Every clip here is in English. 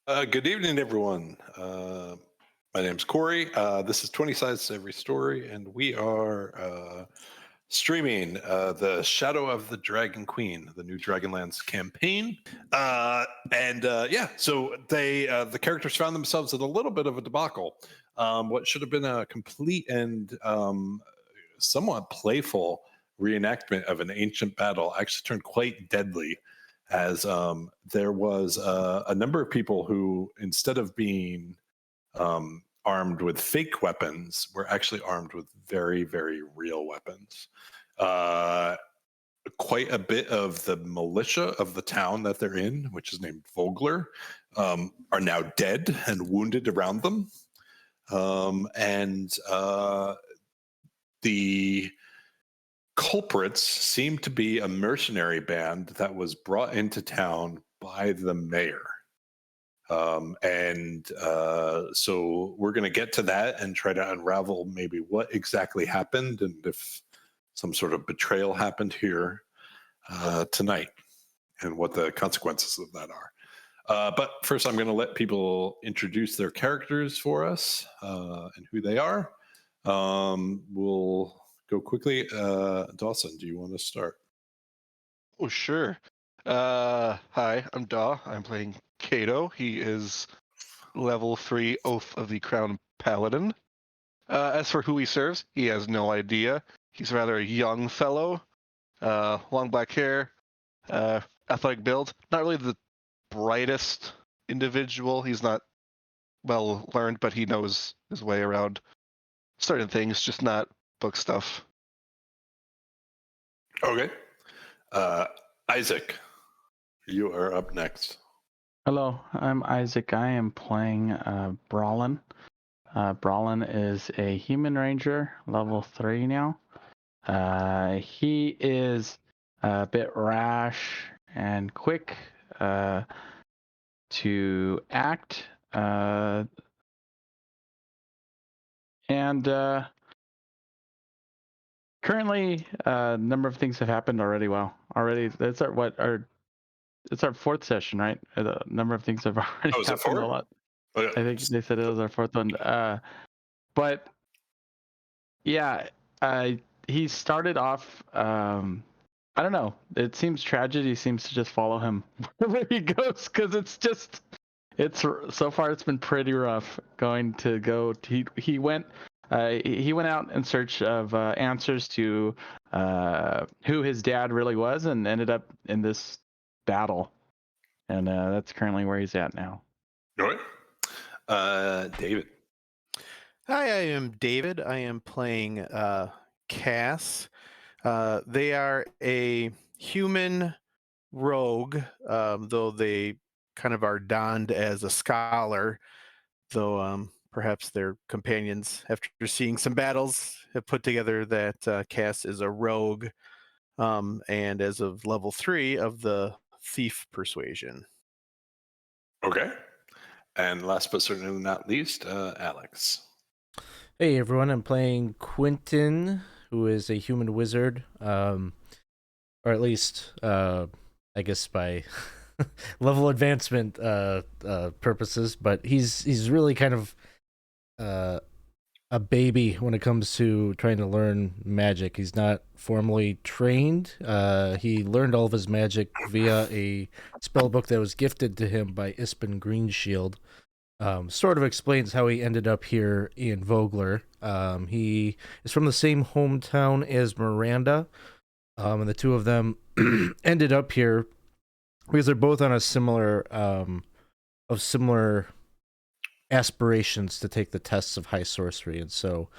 Good evening, everyone. My name's Corey. This is 20 Sides to Every Story, and we are streaming The Shadow of the Dragon Queen, the new Dragonlance campaign. The characters found themselves in a little bit of a debacle. What should have been a complete and somewhat playful reenactment of an ancient battle actually turned quite deadly as there was a number of people who, instead of being armed with fake weapons, were actually armed with very, very real weapons. Quite a bit of the militia of the town that they're in, which is named Vogler, are now dead and wounded around them. The culprits seem to be a mercenary band that was brought into town by the mayor. So we're going to get to that and try to unravel maybe what exactly happened and if some sort of betrayal happened here tonight and what the consequences of that are. But first, I'm going to let people introduce their characters for us and who they are. We'll go quickly. Dawson, do you want to start? Oh, sure. Hi, I'm Daw. I'm playing Kato. He is level 3 Oath of the Crown Paladin. As for who he serves, he has no idea. He's rather a young fellow. Long black hair, athletic build. Not really the brightest individual. He's not well learned, but he knows his way around certain things, just not book stuff. Okay. Issac, you are up next. Hello, I'm Isaac. I am playing Brallin. Brallin is a human ranger, level 3 now. He is a bit rash and quick to act. Currently, a number of things have happened already. That's it's our fourth session, right? A number of things have already happened. A lot. Oh, yeah. I think they said it was our fourth one. But yeah, he started off. I don't know. It seems tragedy seems to just follow him wherever he goes, because it's so far it's been pretty rough going to go. He went out in search of answers to who his dad really was, and ended up in this battle. And that's currently where he's at now. All right. David. Hi, I am David. I am playing Cass. They are a human rogue, though they kind of are donned as a scholar, though perhaps their companions, after seeing some battles, have put together that Cass is a rogue, and as of level 3 of the thief persuasion. Okay. And last but certainly not least, Alex. Hey everyone, I'm playing Quinton, who is a human wizard, or at least, I guess by level advancement purposes. But he's really kind of a baby when it comes to trying to learn magic. He's not formally trained. He learned all of his magic via a spell book that was gifted to him by Ispen Greenshield. Sort of explains how he ended up here in Vogler. He is from the same hometown as Miranda, and the two of them ended up here because they're both on a similar aspirations to take the tests of high sorcery, and so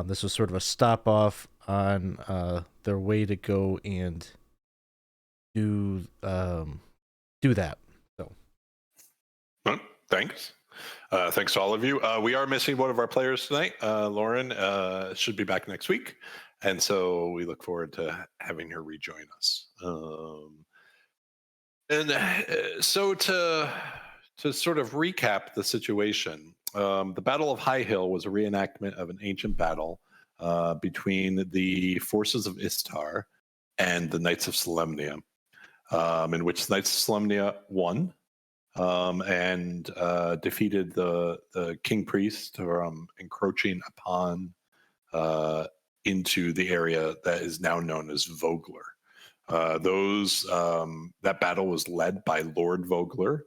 this was sort of a stop off on their way to go and do that. So, thanks. Thanks to all of you. We are missing one of our players tonight. Lauren should be back next week, and so we look forward to having her rejoin us. So to sort of recap the situation, the Battle of High Hill was a reenactment of an ancient battle between the forces of Istar and the Knights of Solemnia, in which the Knights of Solemnia won. and defeated the king priest from encroaching upon into the area that is now known as Vogler. That battle was led by Lord Vogler,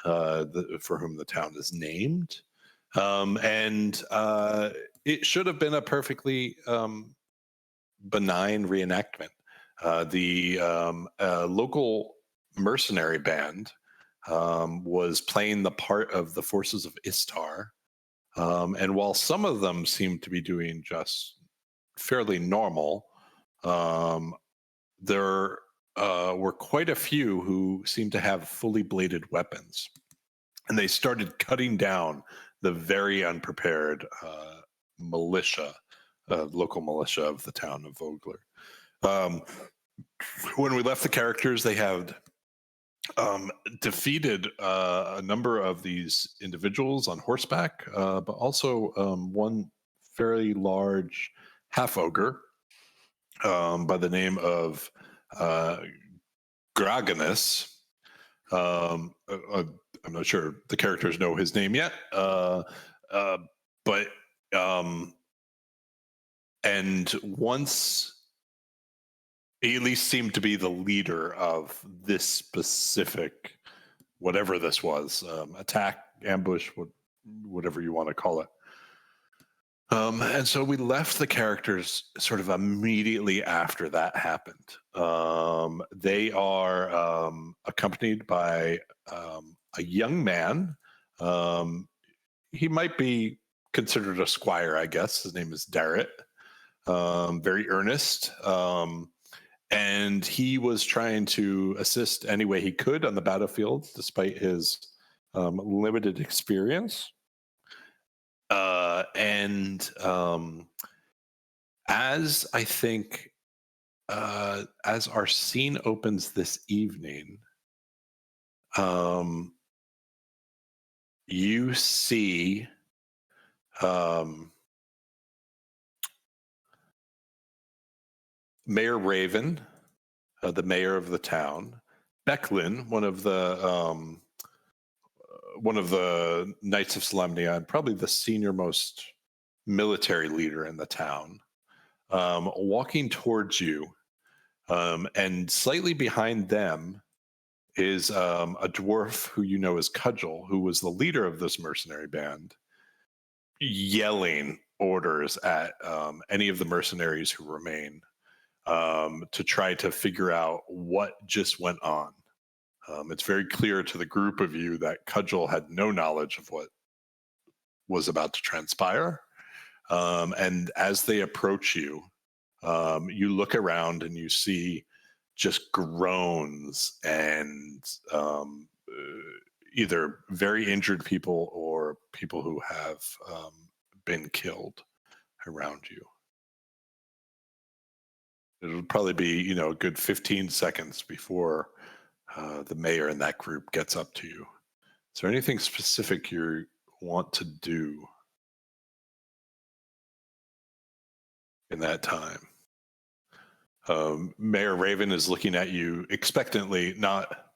for whom the town is named, and it should have been a perfectly benign reenactment. The local mercenary band was playing the part of the forces of Istar, and while some of them seemed to be doing just fairly normal, there were quite a few who seemed to have fully bladed weapons, and they started cutting down the very unprepared militia, local militia of the town of Vogler. When we left the characters, they had defeated a number of these individuals on horseback, but also one fairly large half ogre by the name of Dragonlance. I'm not sure the characters know his name yet, but and once he at least seemed to be the leader of this specific, whatever this was, attack, ambush, whatever you want to call it. And so we left the characters sort of immediately after that happened. They are accompanied by a young man. He might be considered a squire, I guess. His name is Darrett. Very earnest. And he was trying to assist any way he could on the battlefield, despite his limited experience. As I think, as our scene opens this evening, you see Mayor Raven, the mayor of the town, Becklin, one of the Knights of Solemnia, probably the senior most military leader in the town, walking towards you, and slightly behind them is a dwarf who you know as Cudgel, who was the leader of this mercenary band, yelling orders at any of the mercenaries who remain to try to figure out what just went on. It's very clear to the group of you that Cudgel had no knowledge of what was about to transpire. And as they approach you, you look around and you see just groans and either very injured people or people who have been killed around you. It'll probably be, a good 15 seconds before the mayor and that group gets up to you. Is there anything specific you want to do in that time? Mayor Raven is looking at you expectantly, not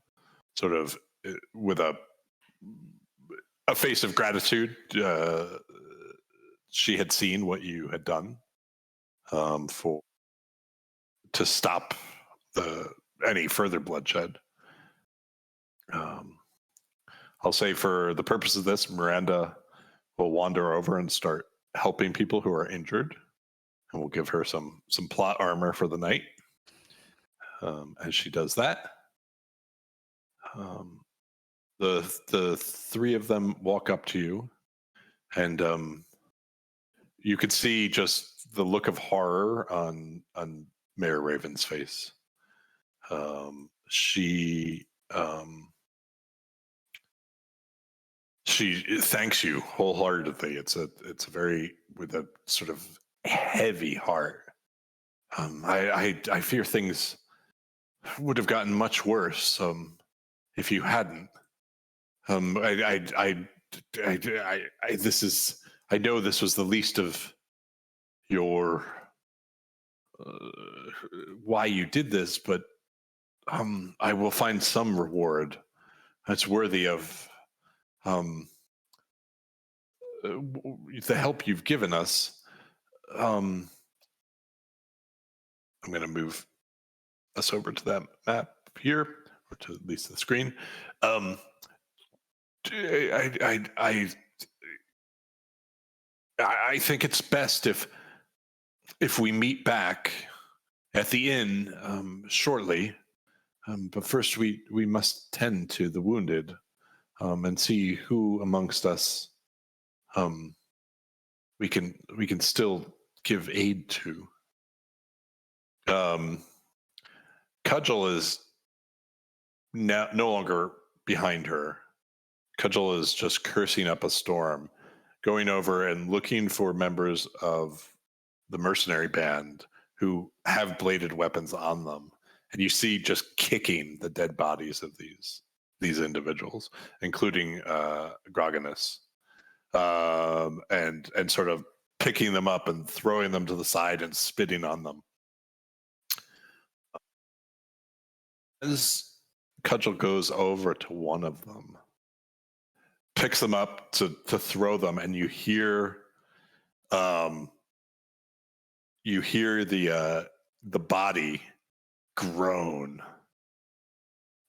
sort of with a face of gratitude. She had seen what you had done to stop any further bloodshed. I'll say for the purpose of this, Miranda will wander over and start helping people who are injured, and we'll give her some plot armor for the night. As she does that, the three of them walk up to you, and you could see just the look of horror on Mayor Raven's face. She thanks you wholeheartedly. It's a very, with a sort of heavy heart. I fear things would have gotten much worse if you hadn't. I know this was the least of your why you did this, but I will find some reward that's worthy of the help you've given us. I'm going to move us over to that map here, or to at least the screen. I think it's best if we meet back at the inn shortly. But first, we must tend to the wounded and see who amongst us we can still give aid to. Cudgel is no longer behind her. Cudgel is just cursing up a storm, going over and looking for members of the mercenary band who have bladed weapons on them. And you see just kicking the dead bodies of these individuals, including Groganus, and sort of picking them up and throwing them to the side and spitting on them. As Cudgel goes over to one of them, picks them up to throw them, and you hear the body groan,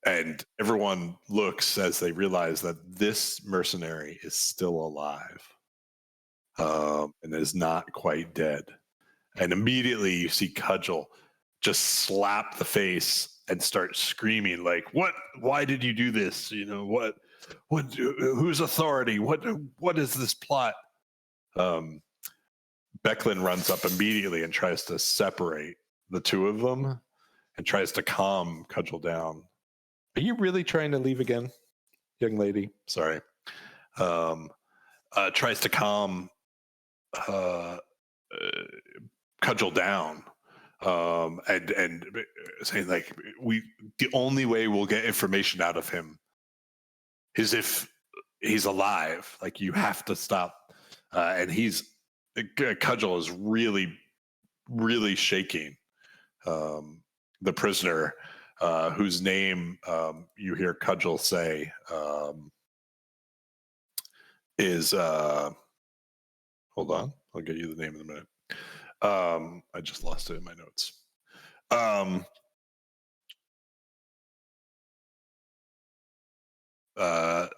and everyone looks as they realize that this mercenary is still alive and is not quite dead. And immediately you see Cudgel just slap the face and start screaming like, why did you do this? Whose authority? What is this plot? Becklin runs up immediately and tries to separate the two of them and tries to calm Cudgel down. Are you really trying to leave again, young lady? Sorry. Tries to calm Cudgel down, and saying like, the only way we'll get information out of him is if he's alive. Like, you have to stop. And Cudgel is really, really shaking. The prisoner, whose name you hear Cudgel say is, hold on, I'll get you the name in a minute. I just lost it in my notes.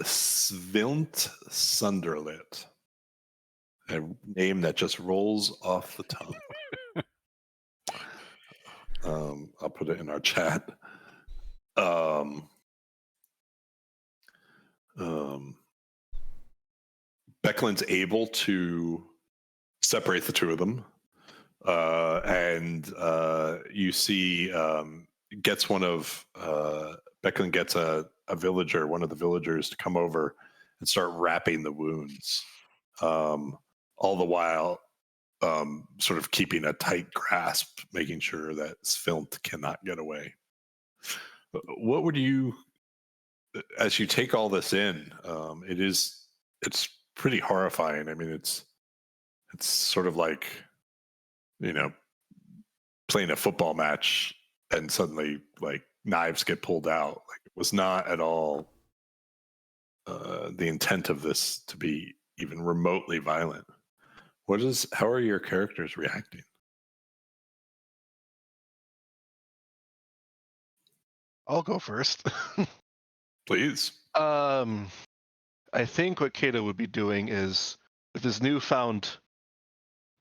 Svilt Sunderlit, a name that just rolls off the tongue. I'll put it in our chat. Becklin's able to separate the two of them, and you see Becklin gets a villager, one of the villagers, to come over and start wrapping the wounds, all the while sort of keeping a tight grasp, making sure that Svilt cannot get away. What would you, as you take all this in, it's pretty horrifying. I mean, it's sort of like, playing a football match and suddenly like knives get pulled out. Like, it was not at all the intent of this to be even remotely violent. How are your characters reacting? I'll go first. Please. I think what Kato would be doing is, with his newfound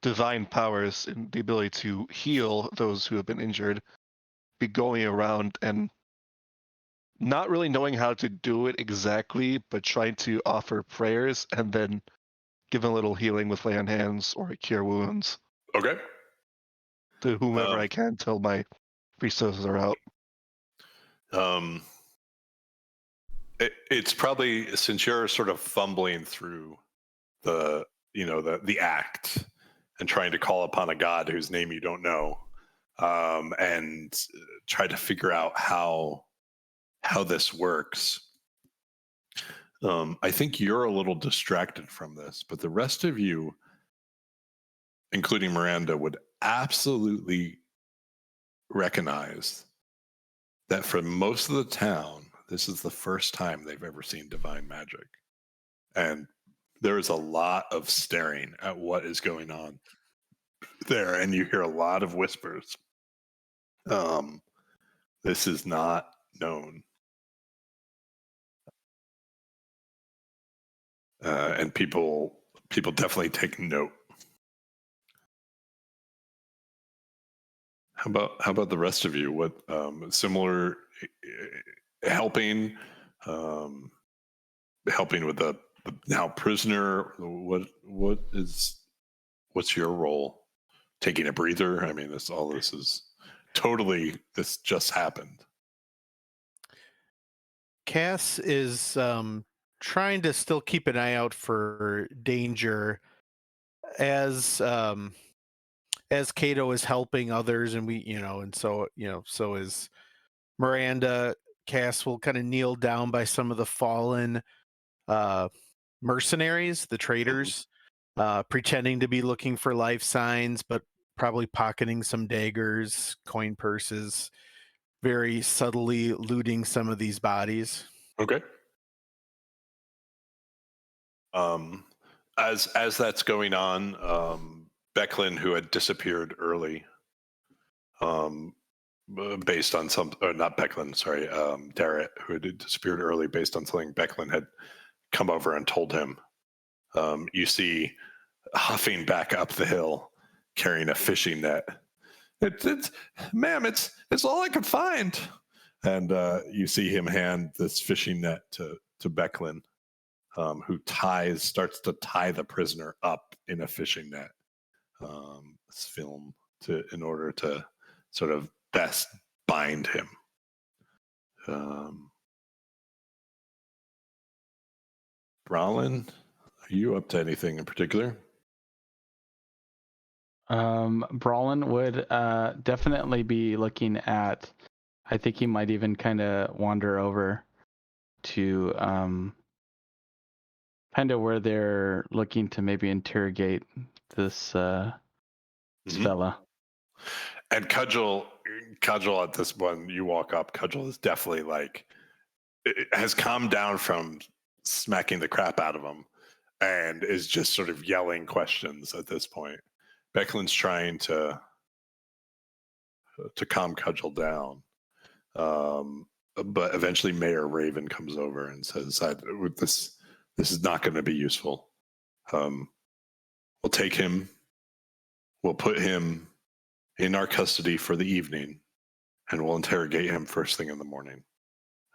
divine powers and the ability to heal those who have been injured, be going around and not really knowing how to do it exactly, but trying to offer prayers and then give a little healing with lay on hands or cure wounds. Okay. To whomever I can till my resources are out. It's probably, since you're sort of fumbling through the act and trying to call upon a god whose name you don't know, and try to figure out how this works. I think you're a little distracted from this, but the rest of you, including Miranda, would absolutely recognize that for most of the town, This is the first time they've ever seen divine magic. And there is a lot of staring at what is going on there, and you hear a lot of whispers. This is not known. And people definitely take note. How about the rest of you? What similar helping with the now prisoner? What's your role? Taking a breather? I mean, this just happened. Cass is trying to still keep an eye out for danger as Kato is helping others, and so is Miranda. Cass will kind of kneel down by some of the fallen mercenaries, the traitors, pretending to be looking for life signs, but probably pocketing some daggers, coin purses, very subtly looting some of these bodies. Okay. As that's going on, Becklin, who had disappeared early, based on not Becklin, sorry, Darrett, who had disappeared early based on something Becklin had come over and told him. You see huffing back up the hill, carrying a fishing net. Ma'am, it's all I could find. And you see him hand this fishing net to Becklin, who starts to tie the prisoner up in a fishing net. This film in order to sort of best bind him. Brallin, are you up to anything in particular? Brallin would definitely be looking at. I think he might even kind of wander over to kind of where they're looking to maybe interrogate this fella. And Cudgel at this one, you walk up. Cudgel is definitely has calmed down from smacking the crap out of him, and is just sort of yelling questions at this point. Becklin's trying to calm Cudgel down, but eventually Mayor Raven comes over and says, "This is not going to be useful. We'll take him. We'll put him in our custody for the evening, and we'll interrogate him first thing in the morning.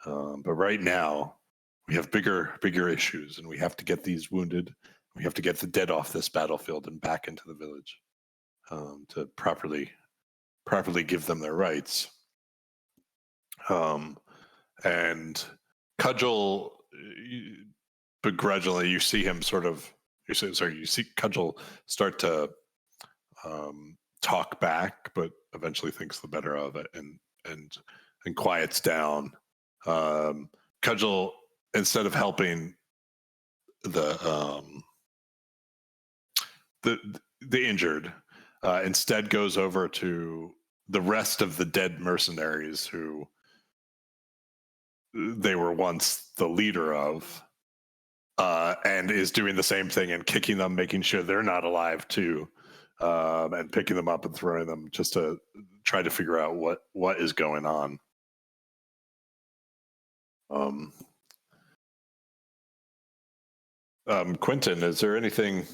But right now, we have bigger issues, and we have to get these wounded. We have to get the dead off this battlefield and back into the village to properly give them their rights." And Cudgel, begrudgingly, you see him you see Cudgel start to talk back, but eventually thinks the better of it and quiets down. Cudgel, instead of helping the injured, instead goes over to the rest of the dead mercenaries who they were once the leader of, and is doing the same thing and kicking them, making sure they're not alive too, and picking them up and throwing them just to try to figure out what is going on. Quinton, is there anything?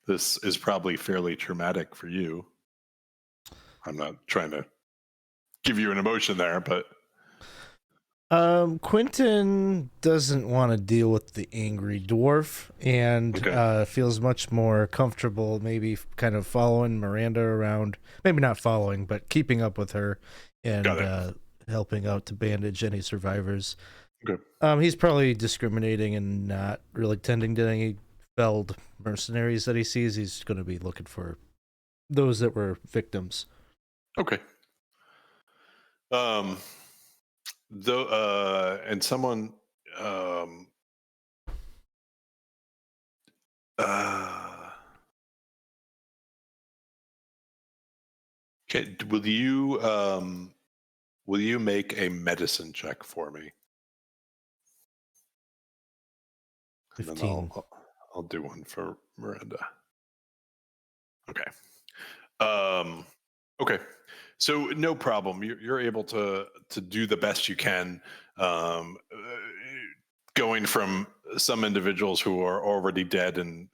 This is probably fairly traumatic for you. I'm not trying to give you an emotion there, but Quinton doesn't want to deal with the angry dwarf and feels much more comfortable maybe kind of following Miranda around, maybe not following, but keeping up with her and helping out to bandage any survivors. Okay. He's probably discriminating and not really tending to any felled mercenaries that he sees. He's going to be looking for those that were victims. Okay. And someone okay, will you make a medicine check for me? And 15. then I'll do one for Miranda. Okay. Okay. So no problem. You're able to do the best you can. Going from some individuals who are already dead and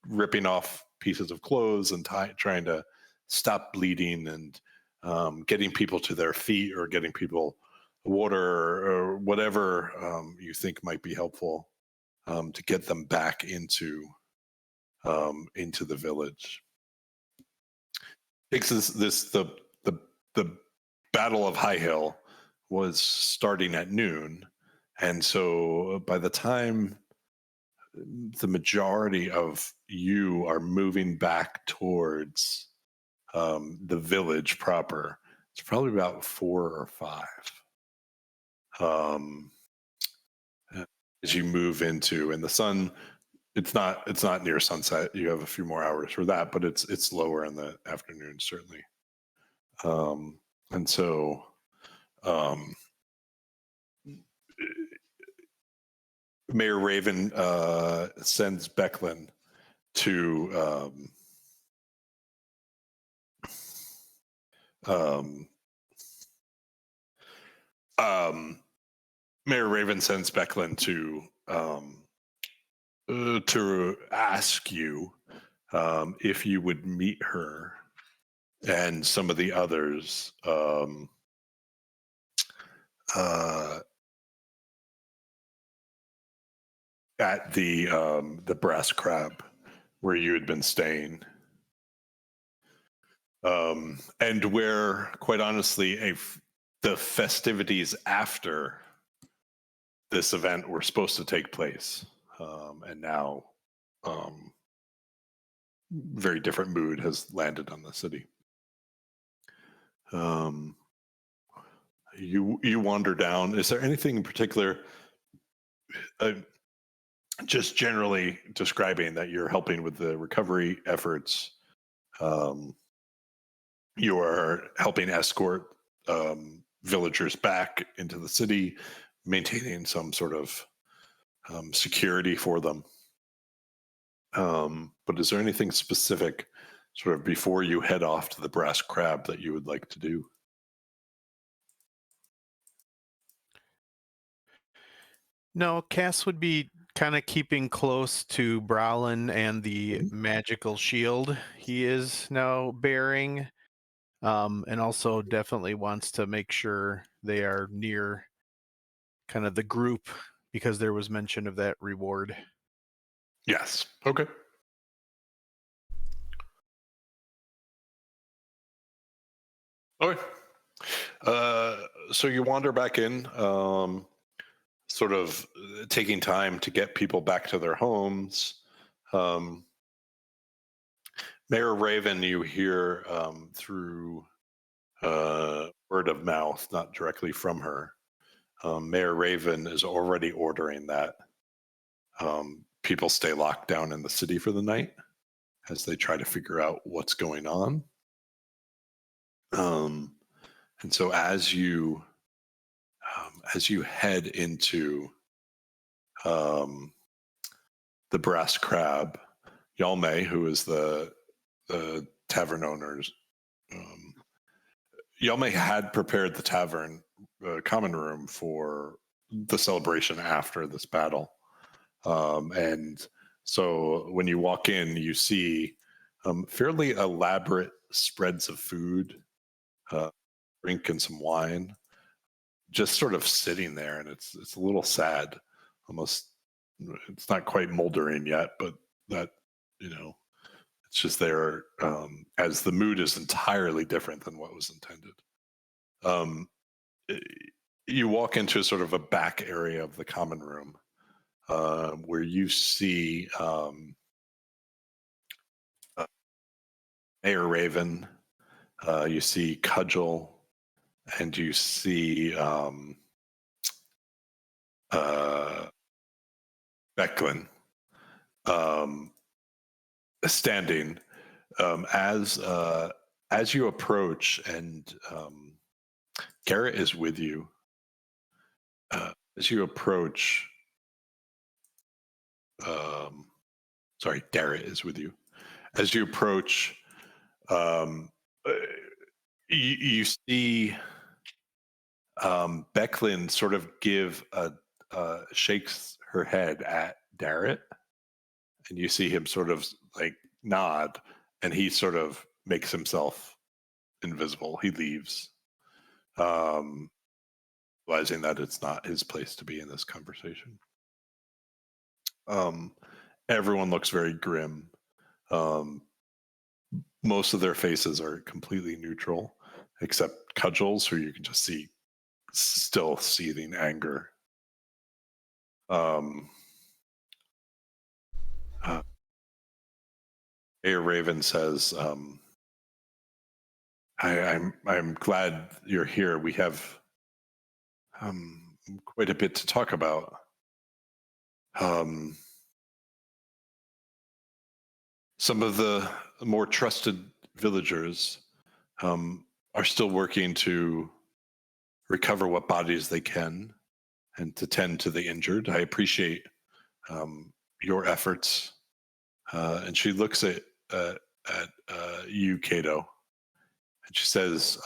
ripping off pieces of clothes and trying to stop bleeding and getting people to their feet or getting people water or whatever you think might be helpful to get them back into the village. The Battle of High Hill was starting at noon, and so by the time the majority of you are moving back towards the village proper, it's probably about 4 or 5. As you move into, and the sun, it's not near sunset. You have a few more hours for that, but it's lower in the afternoon certainly. And so Mayor Raven sends Becklin to Mayor Raven sends Becklin to ask you if you would meet her and some of the others at the Brass Crab where you had been staying, and where, quite honestly, the festivities after this event were supposed to take place, and now very different mood has landed on the city. You wander down. Is there anything in particular, just generally describing that you're helping with the recovery efforts? You are helping escort villagers back into the city, maintaining some sort of security for them. But is there anything specific, sort of before you head off to the Brass Crab, that you would like to do? No, Cass would be kind of keeping close to Brallin and the magical shield he is now bearing, and also definitely wants to make sure they are near kind of the group because there was mention of that reward. Yes. Okay. Okay. So you wander back in, sort of taking time to get people back to their homes. Mayor Raven, you hear through word of mouth, not directly from her. Mayor Raven is already ordering that people stay locked down in the city for the night as they try to figure out what's going on. And so as you head into the Brass Crab, Yalme, who is the tavern owners, Yalme had prepared the tavern common room for the celebration after this battle. And so when you walk in, you see fairly elaborate spreads of food, drink, and some wine, just sort of sitting there, and it's a little sad. Almost, it's not quite moldering yet, but that, it's just there as the mood is entirely different than what was intended. You walk into sort of a back area of the common room where you see Mayor Raven, you see Cudgel, and you see Becklin standing as you approach, and Garrett is with you. As you approach, Darrett is with you. As you approach, you see Becklin sort of shakes her head at Darrett, and you see him sort of like nod, and he sort of makes himself invisible. He leaves, realizing that it's not his place to be in this conversation. Everyone looks very grim. Most of their faces are completely neutral, except Cudgel's, who you can just see still seething anger. Mayor Raven says, I'm glad you're here. We have quite a bit to talk about. Some of the more trusted villagers are still working to recover what bodies they can and to tend to the injured. I appreciate your efforts. And she looks at you, Kato, and she says,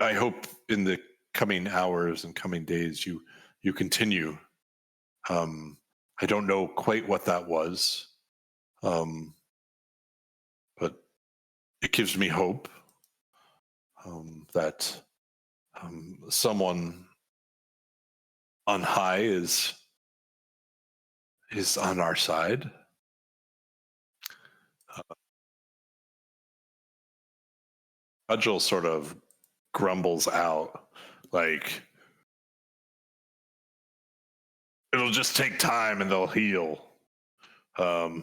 I hope in the coming hours and coming days you continue. I don't know quite what that was, but it gives me hope that someone on high is on our side. Cudgel sort of grumbles out, like, it'll just take time and they'll heal. I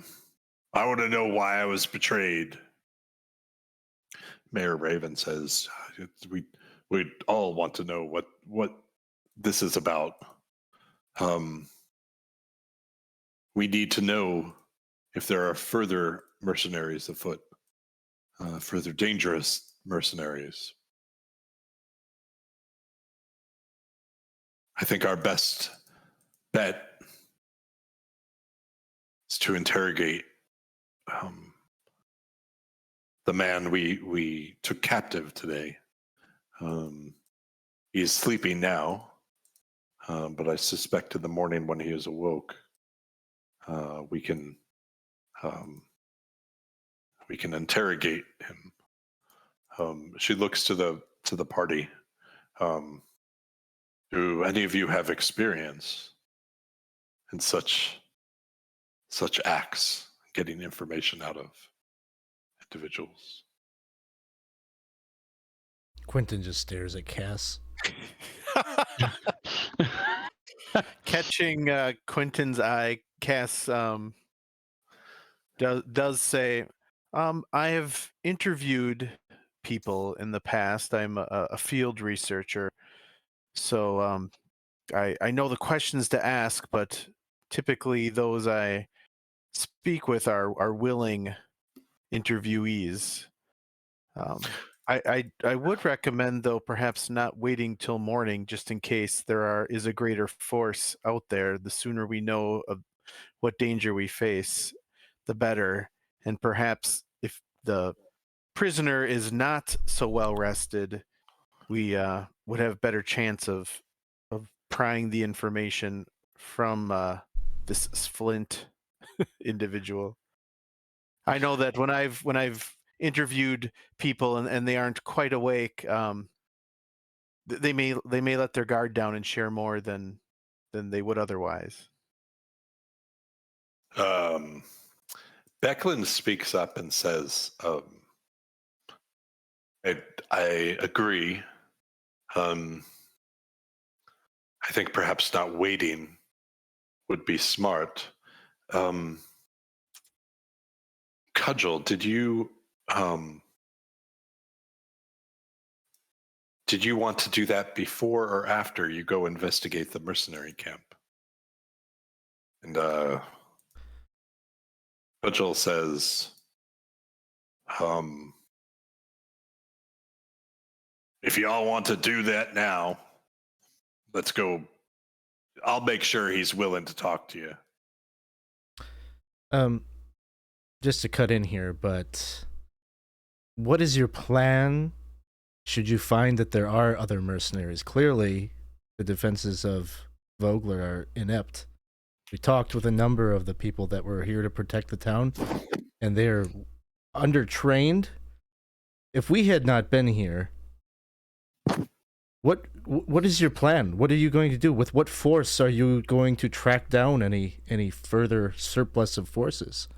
want to know why I was betrayed. Mayor Raven says, we all want to know what this is about. We need to know if there are further mercenaries afoot, further dangerous mercenaries. I think our best bet is to interrogate the man we took captive today. He is sleeping now, but I suspect in the morning when he is awoke, we can interrogate him. She looks to the party. Do any of you have experience in such acts, getting information out of individuals? Quinton just stares at Cass. Catching Quinton's eye, Cass does say, I have interviewed people in the past. I'm a field researcher, so I know the questions to ask, but typically those I speak with are willing interviewees. I would recommend, though, perhaps not waiting till morning, just in case there is a greater force out there. The sooner we know of what danger we face, the better. And perhaps if the prisoner is not so well rested, we would have better chance of prying the information from this Flint individual. I know that when I've interviewed people and they aren't quite awake, they may let their guard down and share more than they would otherwise. Becklin speaks up and says, I agree. I think perhaps not waiting would be smart. Cudgel, did you want to do that before or after you go investigate the mercenary camp? And Cudgel says, if y'all want to do that now, let's go I'll make sure he's willing to talk to you. Just to cut in here, but what is your plan should you find that there are other mercenaries? Clearly, the defenses of Vogler are inept. We talked with a number of the people that were here to protect the town, and they're undertrained. If we had not been here, what is your plan? What are you going to do? With what force are you going to track down any further surplus of forces?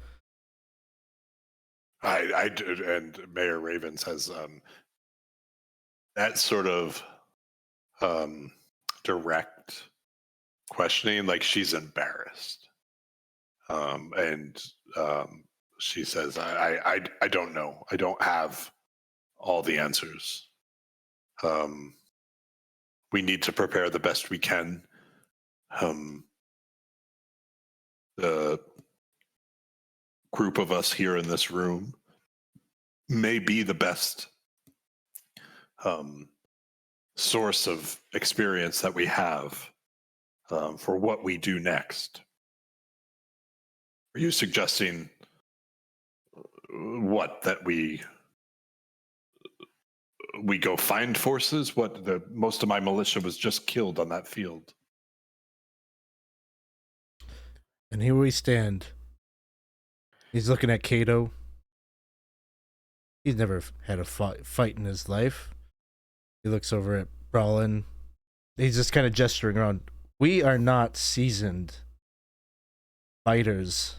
And Mayor Raven says that sort of direct questioning, like she's embarrassed, and she says, I don't know. I don't have all the answers. We need to prepare the best we can. The group of us here in this room may be the best source of experience that we have for what we do next. Are you suggesting that we go find forces? Most of my militia was just killed on that field. And here we stand. He's looking at Kato. He's never had a fight in his life. He looks over at Brallin. He's just kind of gesturing around. We are not seasoned fighters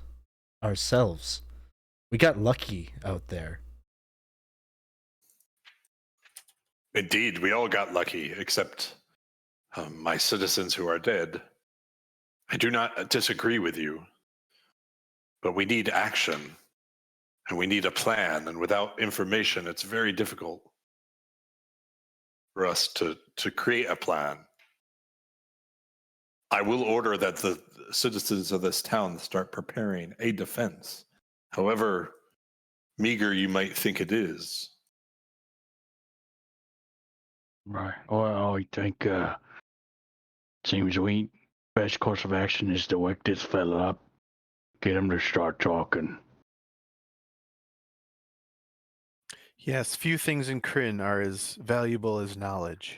ourselves. We got lucky out there. Indeed, we all got lucky, except my citizens who are dead. I do not disagree with you, but we need action, and we need a plan, and without information, it's very difficult for us to create a plan. I will order that the citizens of this town start preparing a defense, however meager you might think it is. Right. Well, I think seems we best course of action is to wake this fella up, get him to start talking. Yes, few things in Kryn are as valuable as knowledge.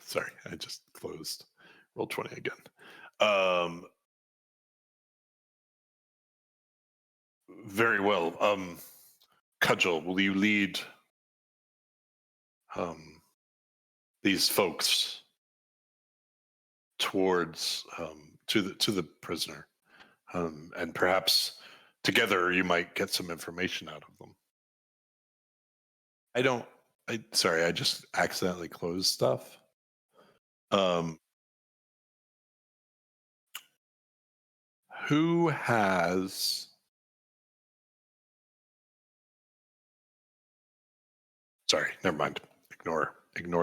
Sorry, I just closed Roll20 again. Very well. Cudgel, will you lead these folks towards to the prisoner, and perhaps together you might get some information out of them. Sorry, I just accidentally closed stuff. Who has? Sorry, never mind. Ignore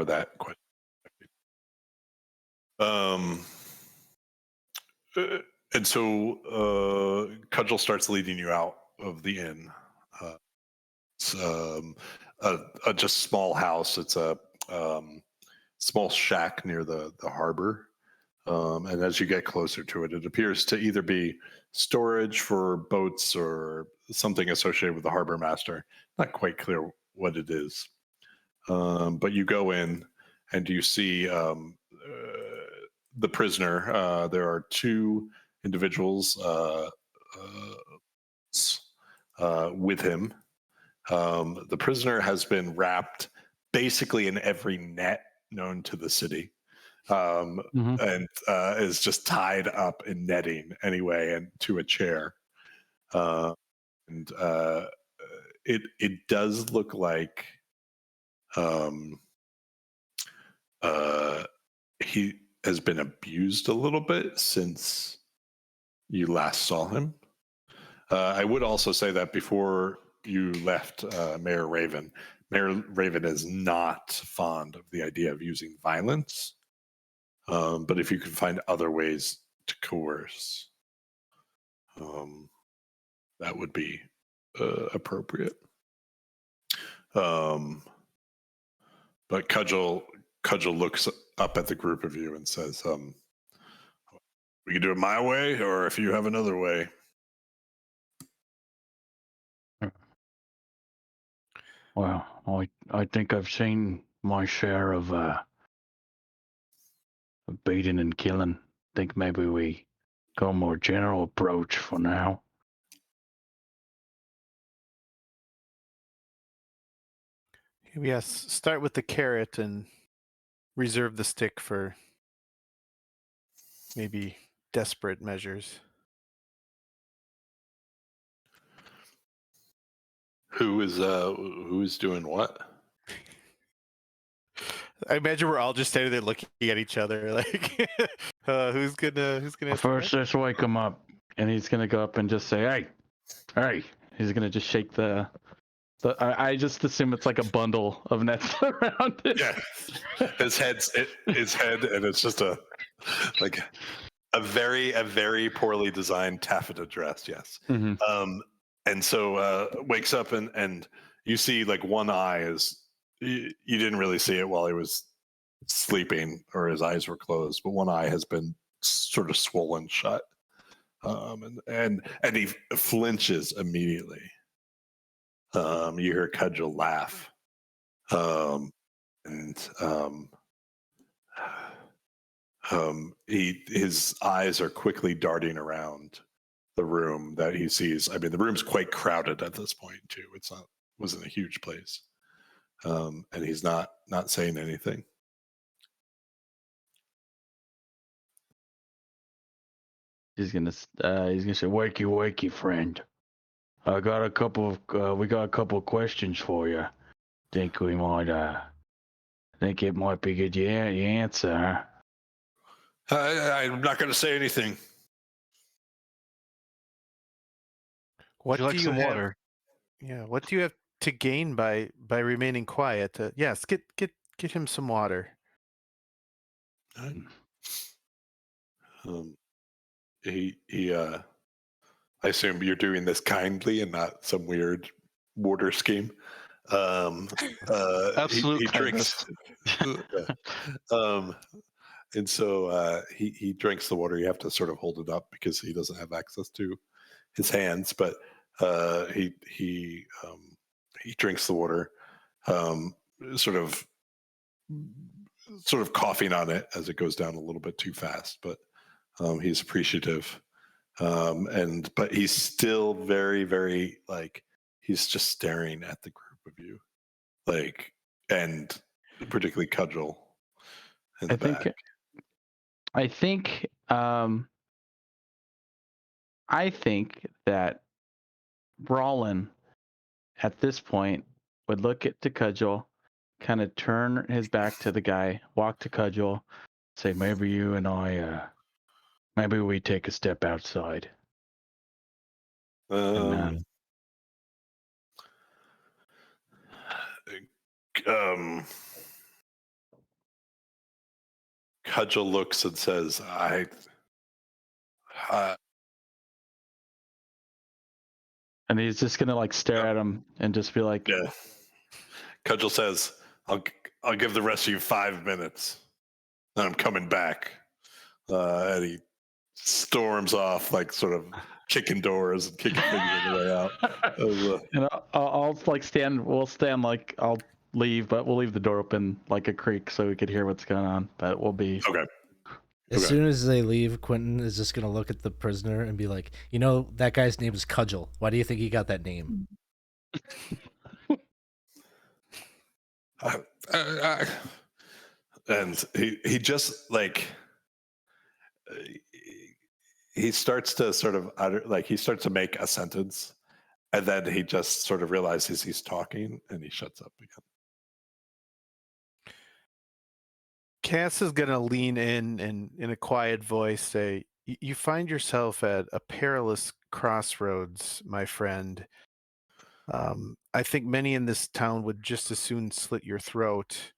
that question. And so Cudgel starts leading you out of the inn. It's a just small house. It's a small shack near the harbor. And as you get closer to it, it appears to either be storage for boats or something associated with the harbor master. Not quite clear what it is. But you go in and you see the prisoner. There are two individuals with him. The prisoner has been wrapped basically in every net known to the city, and is just tied up in netting anyway, and to a chair. And it does look like he has been abused a little bit since you last saw him. I would also say that before you left Mayor Raven is not fond of the idea of using violence. But if you can find other ways to coerce, that would be appropriate. But Cudgel looks up at the group of you and says, "We can do it my way, or if you have another way." Well, I think I've seen my share of beating and killing. Think maybe we go a more general approach for now. Yes, start with the carrot and reserve the stick for maybe desperate measures. Who's doing what? I imagine we're all just standing there looking at each other, like, who's gonna First, let's wake him up, and he's gonna go up and just say, "Hey, hey." He's gonna just shake the. I just assume it's like a bundle of nets around it. Yeah, his head, and it's just a very poorly designed taffeta dress. Yes. Mm-hmm. And so wakes up and you see like one eye is you didn't really see it while he was sleeping or his eyes were closed, but one eye has been sort of swollen shut. And he flinches immediately. You hear Cudgel laugh. His eyes are quickly darting around the room that he sees. I mean, the room's quite crowded at this point too. Wasn't a huge place, and he's not saying anything. He's gonna say, "Wakey, wakey, friend. We got a couple of questions for you. Think we might, think it might be good. Yeah, you answer. Huh? I'm not going to say anything. What do you like do you some have? water? Yeah, what do you have to gain by remaining quiet? Yes, get him some water. I assume you're doing this kindly and not some weird water scheme. Absolute he kindness. drinks. And so he drinks the water. You have to sort of hold it up because he doesn't have access to his hands. But he drinks the water, sort of coughing on it as it goes down a little bit too fast. But he's appreciative. But he's still very, very he's just staring at the group of you, and particularly Cudgel in the back. I think that Brallin at this point would look at Cudgel, kind of turn his back to the guy, walk to Cudgel, say, "Maybe you and I, maybe we take a step outside." Cudgel looks and says, and he's just gonna stare at him and just be like, "Yeah." Cudgel says, "I'll give the rest of you 5 minutes, then I'm coming back." And he storms off, sort of kicking doors and kicking things on the way out. And I'll stand. We'll stand I'll leave, but we'll leave the door open like a creak so we could hear what's going on. But we'll be okay. As soon as they leave, Quinton is just gonna look at the prisoner and be like, that guy's name is Cudgel. Why do you think he got that name? And he just he starts to sort of he starts to make a sentence, and then he just sort of realizes he's talking and he shuts up again. Cass is gonna lean in and in a quiet voice say, "You find yourself at a perilous crossroads, my friend. I think many in this town would just as soon slit your throat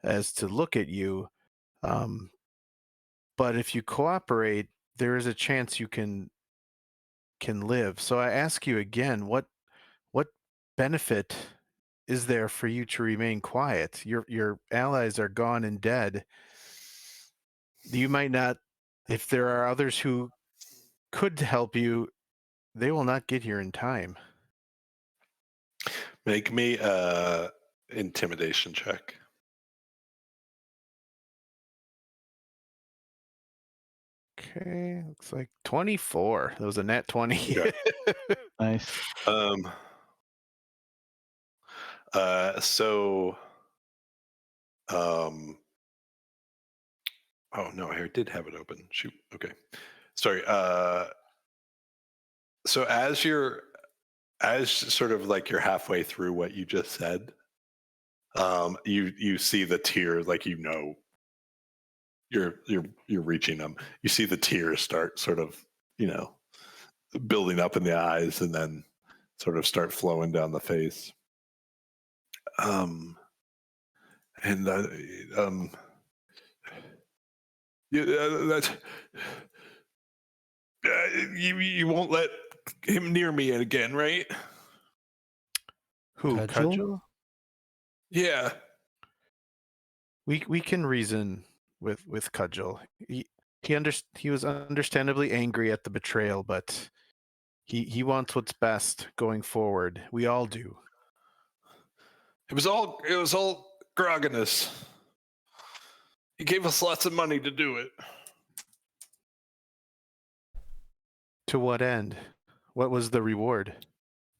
as to look at you. But if you cooperate, there is a chance you can live. So I ask you again, what benefit is there for you to remain quiet? Your allies are gone and dead. You might not, if there are others who could help you, they will not get here in time. Make me intimidation check. Okay, looks like 24. That was a nat 20. Okay. Nice. So oh no, I did have it open. Shoot. Okay. Sorry. So as sort of like you're halfway through what you just said, you see the tears, like you're reaching them. You see the tears start sort of, building up in the eyes and then sort of start flowing down the face. You won't let him near me again, right? Who, Cudgel? Yeah. We can reason with Cudgel. He was understandably angry at the betrayal, but he wants what's best going forward. We all do. It was all Groganus. He gave us lots of money to do it. To what end? What was the reward?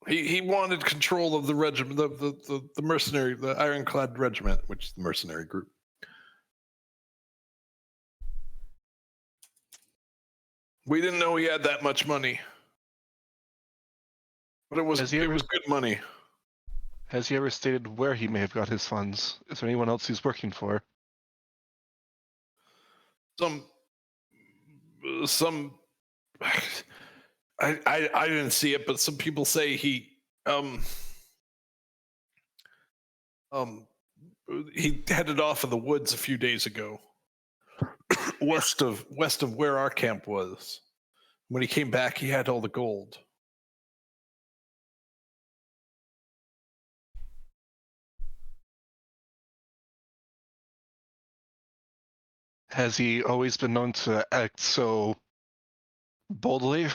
He wanted control of the regiment, the mercenary, the ironclad regiment, which is the mercenary group. We didn't know he had that much money, but it was good money. Has he ever stated where he may have got his funds? Is there anyone else he's working for? Some. I didn't see it, but some people say he headed off in the woods a few days ago, west of where our camp was. When he came back, he had all the gold. Has he always been known to act so boldly?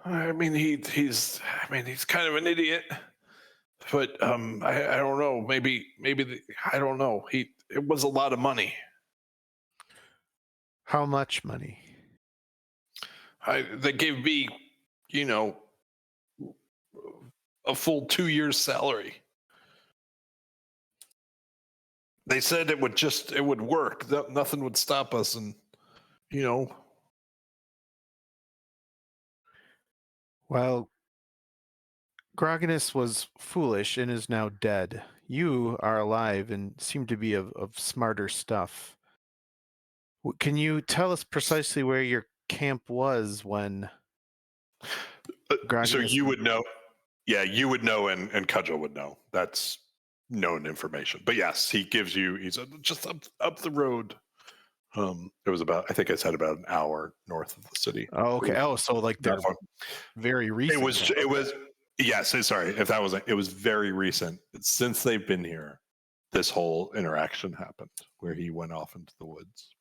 I mean, he's kind of an idiot, but I don't know. Maybe I don't know. It was a lot of money. How much money? They gave me, a full 2 years' salary. They said it would work. Nothing would stop us, and Well, Groganus was foolish and is now dead. You are alive and seem to be of smarter stuff. Can you tell us precisely where your camp was when Groganus... So you would know. Yeah, you would know, and Cudgel would know. That's known information. But yes, he's just up the road. It was about, I think I said about an hour north of the city. Oh, okay. Oh, so like they're very recent. It was yes, sorry if that wasn't, it was very recent. Since they've been here, this whole interaction happened where he went off into the woods.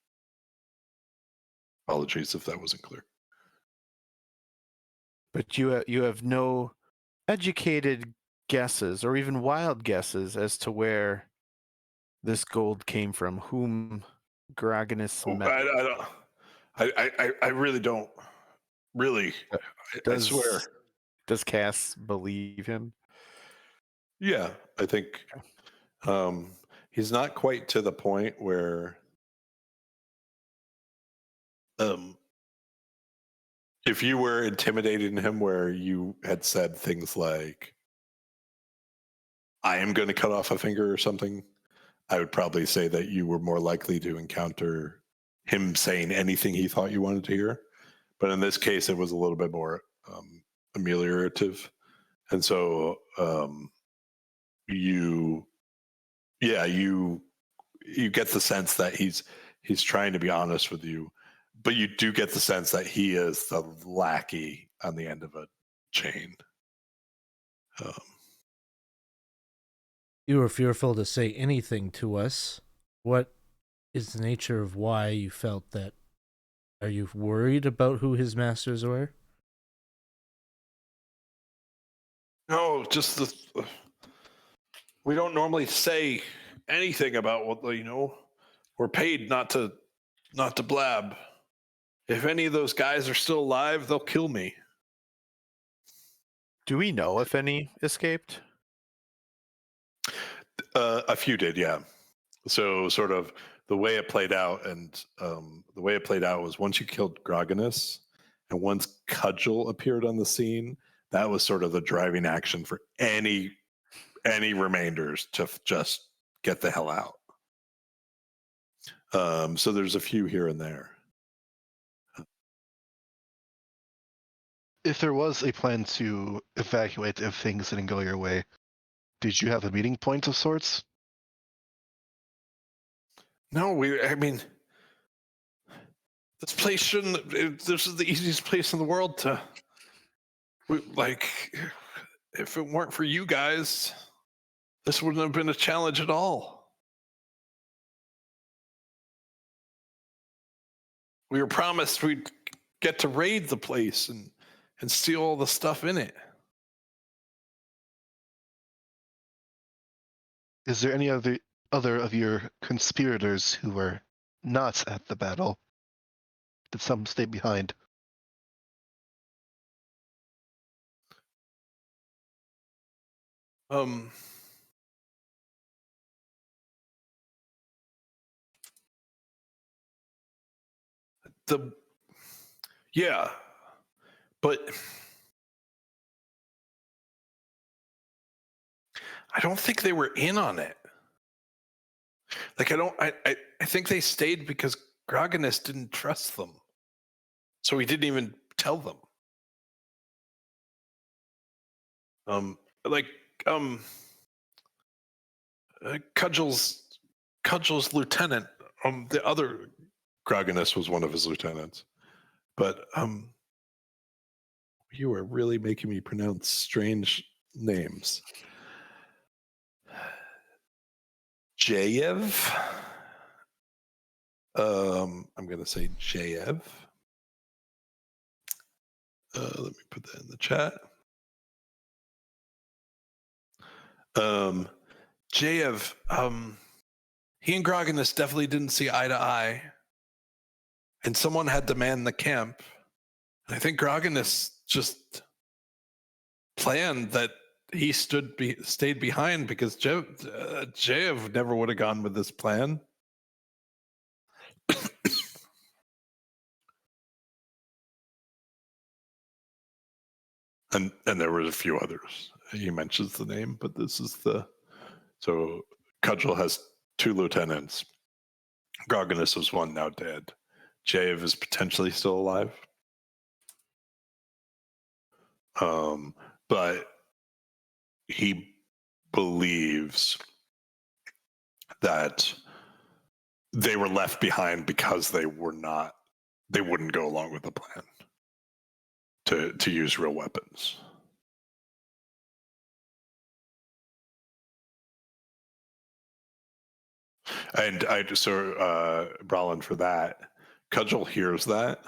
Apologies if that wasn't clear. But you have no educated guesses or even wild guesses as to where this gold came from, whom Groganus met. I really don't. Really, I swear. Does Cass believe him? Yeah, I think he's not quite to the point where if you were intimidating him, where you had said things like, I am going to cut off a finger or something, I would probably say that you were more likely to encounter him saying anything he thought you wanted to hear. But in this case, it was a little bit more ameliorative. And so you get the sense that he's trying to be honest with you, but you do get the sense that he is the lackey on the end of a chain. You were fearful to say anything to us. What is the nature of why you felt that? Are you worried about who his masters were? No, just we don't normally say anything about what we're paid not to blab. If any of those guys are still alive, they'll kill me. Do we know if any escaped? A few did, yeah. So sort of the way it played out, and the way it played out was once you killed Groganus, and once Cudgel appeared on the scene, that was sort of the driving action for any remainders to just get the hell out. So there's a few here and there. If there was a plan to evacuate if things didn't go your way, did you have a meeting point of sorts? No, I mean, this place shouldn't. This is the easiest place in the world to. If it weren't for you guys, this wouldn't have been a challenge at all. We were promised we'd get to raid the place and steal all the stuff in it. Is there any other of your conspirators who were not at the battle? Did some stay behind? Yeah, but I don't think they were in on it. I think they stayed because Groganus didn't trust them. So he didn't even tell them. Cudgel's lieutenant, the other Groganus was one of his lieutenants. But you are really making me pronounce strange names. Jayev. I'm going to say Jayev. Let me put that in the chat. Jayev, he and Groganus definitely didn't see eye to eye. And someone had to man the camp. And I think Groganus just planned that he stayed behind because Jayev never would have gone with this plan. and there were a few others. He mentions the name, but this is so Cudgel has 2 lieutenants. Groganus was one, now dead. Jayev is potentially still alive. But he believes that they were left behind because they wouldn't go along with the plan to use real weapons. And Brallin, for that, Cudgel hears that,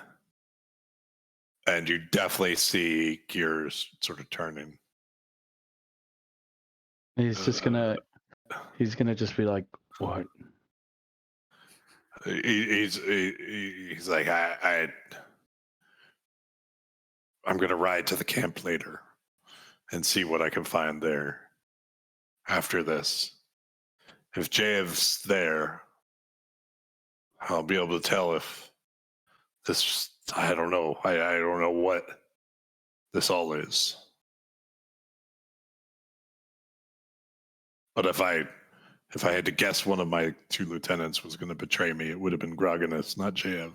and you definitely see gears sort of turning. He's just gonna just be like, "What?" He's like, I'm gonna ride to the camp later and see what I can find there. After this, if Jayev's there, I'll be able to tell if this. I don't know. I don't know what this all is. But if I had to guess, one of my 2 lieutenants was going to betray me, it would have been Groganus, not Jayev.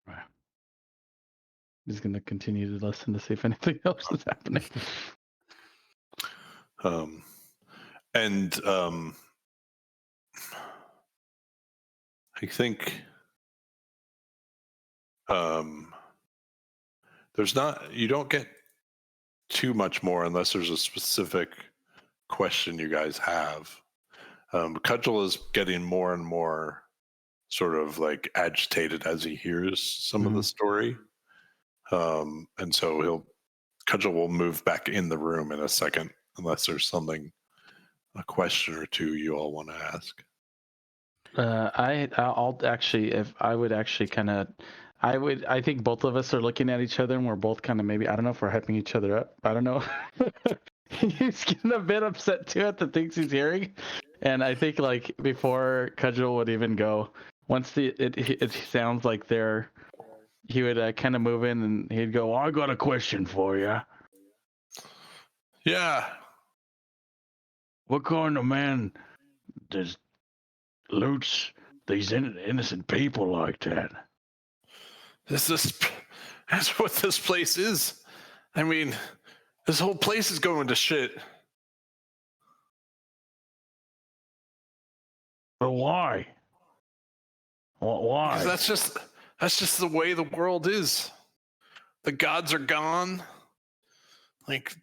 Right. He's going to continue to listen to see if anything else is happening. I think you don't get too much more unless there's a specific question you guys have. Cudgel is getting more and more sort of like agitated as he hears some of the story. And so Cudgel will move back in the room in a second, unless there's a question or two you all want to ask. I'll actually, I think both of us are looking at each other and we're both kind of maybe, I don't know if we're hyping each other up. I don't know. He's getting a bit upset too at the things he's hearing. And I think like before Cudgel would even go, once it sounds like he would kind of move in and he'd go, I got a question for you. Yeah. What kind of man does loots these innocent people like that? That's what this place is. I mean, this whole place is going to shit. But why? Why? Because that's just the way the world is. The gods are gone. Like,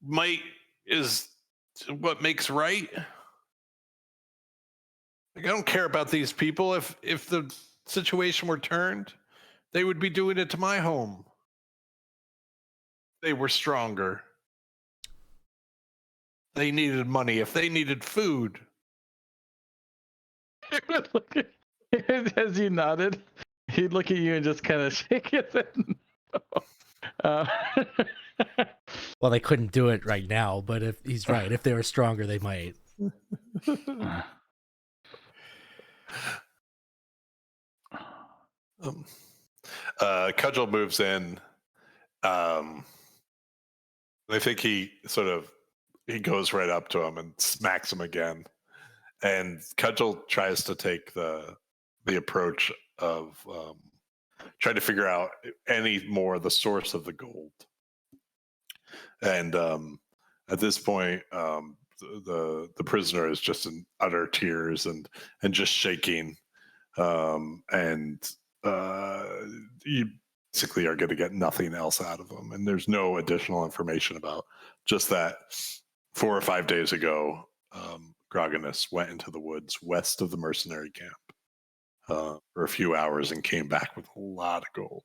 might is what makes right. Like, I don't care about these people. If the situation were turned, they would be doing it to my home. They were stronger. They needed money. If they needed food. As you nodded, he'd look at you and just kind of shake his head. Well, they couldn't do it right now, but if he's right, if they were stronger, they might. Cudgel moves in. I think he goes right up to him and smacks him again. And Cudgel tries to take the approach of trying to figure out any more the source of the gold. And at this point, the prisoner is just in utter tears and just shaking. And you basically are going to get nothing else out of him. And there's no additional information about just that 4 or 5 days ago, Groganus went into the woods west of the mercenary camp for a few hours and came back with a lot of gold.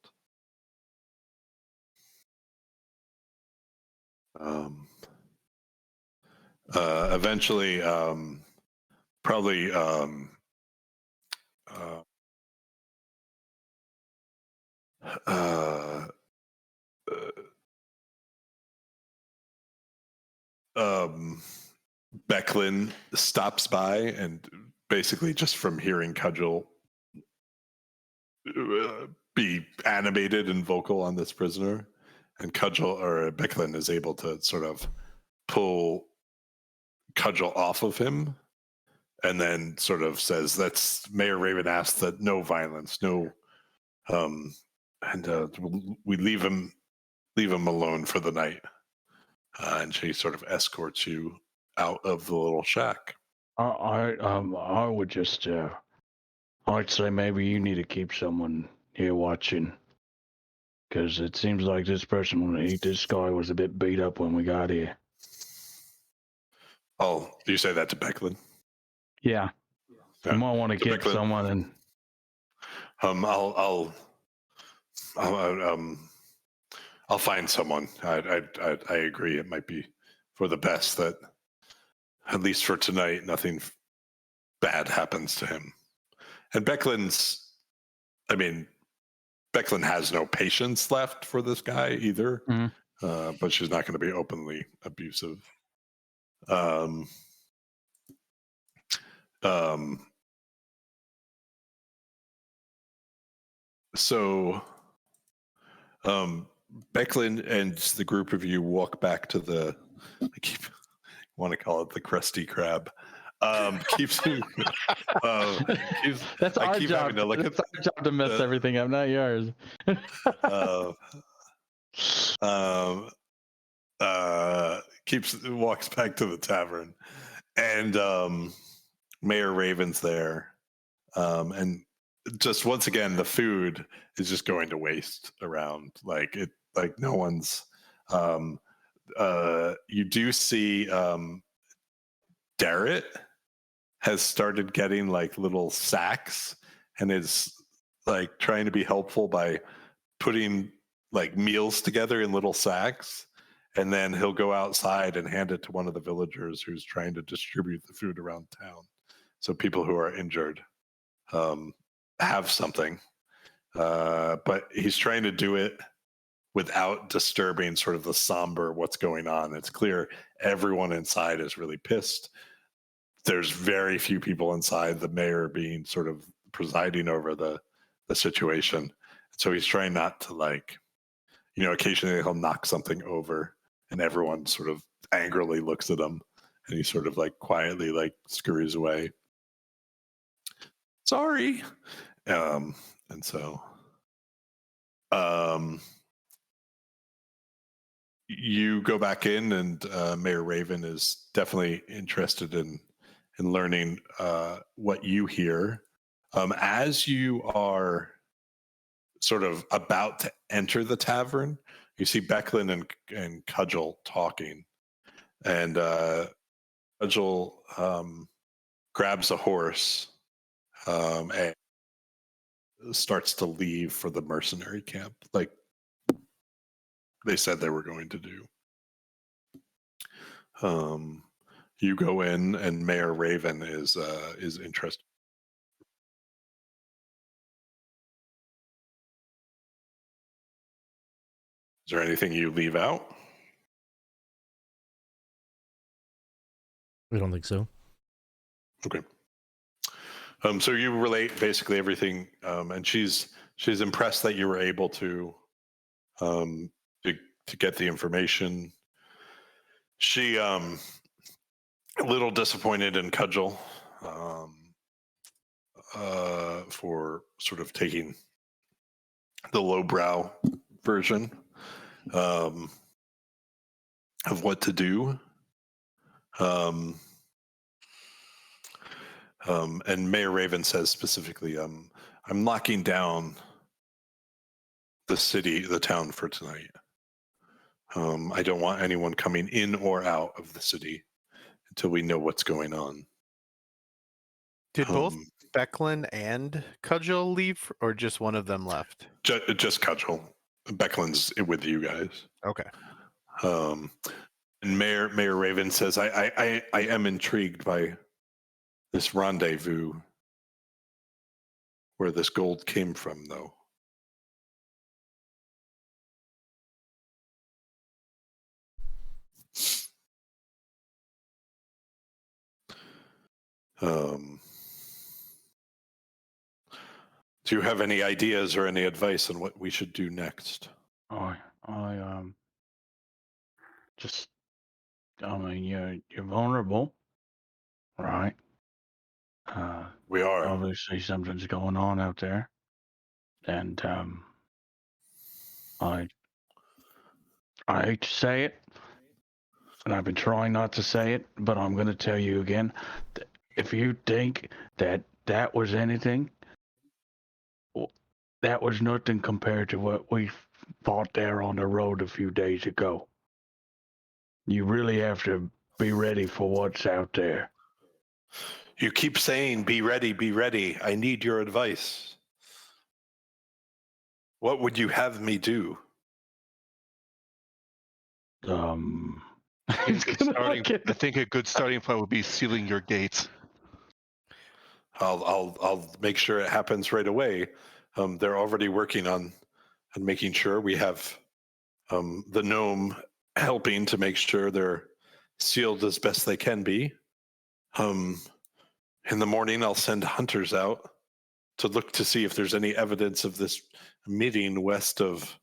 Eventually, probably Becklin stops by and basically just from hearing Cudgel be animated and vocal on this prisoner, and Becklin is able to sort of pull Cudgel off of him, and then sort of says, "That's Mayor Raven asked that no violence, no, and we leave him alone for the night." And she sort of escorts you out of the little shack. I would just I'd say maybe you need to keep someone here watching, because it seems like this guy was a bit beat up when we got here. Oh, you say that to Becklin? Yeah. You might want to get Becklin, someone and. I'll find someone. I agree. It might be for the best that, at least for tonight, nothing bad happens to him. And Becklin has no patience left for this guy either. Mm-hmm. But she's not going to be openly abusive. So Becklin and the group of you walk back to the, want to call it the Krusty Krab. That's our job. It's our job to mess everything up, not yours. Walks back to the tavern, and Mayor Raven's there, and just once again the food is just going to waste around. Like no one's you do see Darrett has started getting like little sacks and is like trying to be helpful by putting like meals together in little sacks, and then he'll go outside and hand it to one of the villagers who's trying to distribute the food around town, so people who are injured have something. But he's trying to do it without disturbing sort of the somber what's going on. It's clear everyone inside is really pissed. There's very few people inside, the mayor being sort of presiding over the situation. So he's trying not to, like, you know, occasionally he'll knock something over and everyone sort of angrily looks at him and he sort of like quietly like scurries away. Sorry. And so you go back in, and Mayor Raven is definitely interested in learning what you hear. As you are sort of about to enter the tavern, you see Becklin and Cudgel talking, and Cudgel grabs a horse and starts to leave for the mercenary camp, like they said they were going to do. You go in, and Mayor Raven is interested. Is there anything you leave out? I don't think so. Okay. So you relate basically everything, and she's impressed that you were able to get the information. She a little disappointed in Cudgel for sort of taking the lowbrow version of what to do. And Mayor Raven says specifically, I'm locking down the town for tonight. I don't want anyone coming in or out of the city until we know what's going on. Did both Becklin and Cudgel leave, or just one of them left? Just Cudgel. Becklin's with you guys. Okay. And Mayor Raven says, I am intrigued by this rendezvous where this gold came from, though. Do you have any ideas or any advice on what we should do next? I mean, you're vulnerable, right? We are. Obviously something's going on out there, and I hate to say it, and I've been trying not to say it, but I'm going to tell you again. If you think that was anything, that was nothing compared to what we fought there on the road a few days ago. You really have to be ready for what's out there. You keep saying, be ready, be ready. I need your advice. What would you have me do? I think a good starting point would be sealing your gates. I'll make sure it happens right away. They're already working on making sure we have the gnome helping to make sure they're sealed as best they can be. In the morning, I'll send hunters out to look to see if there's any evidence of this meeting west of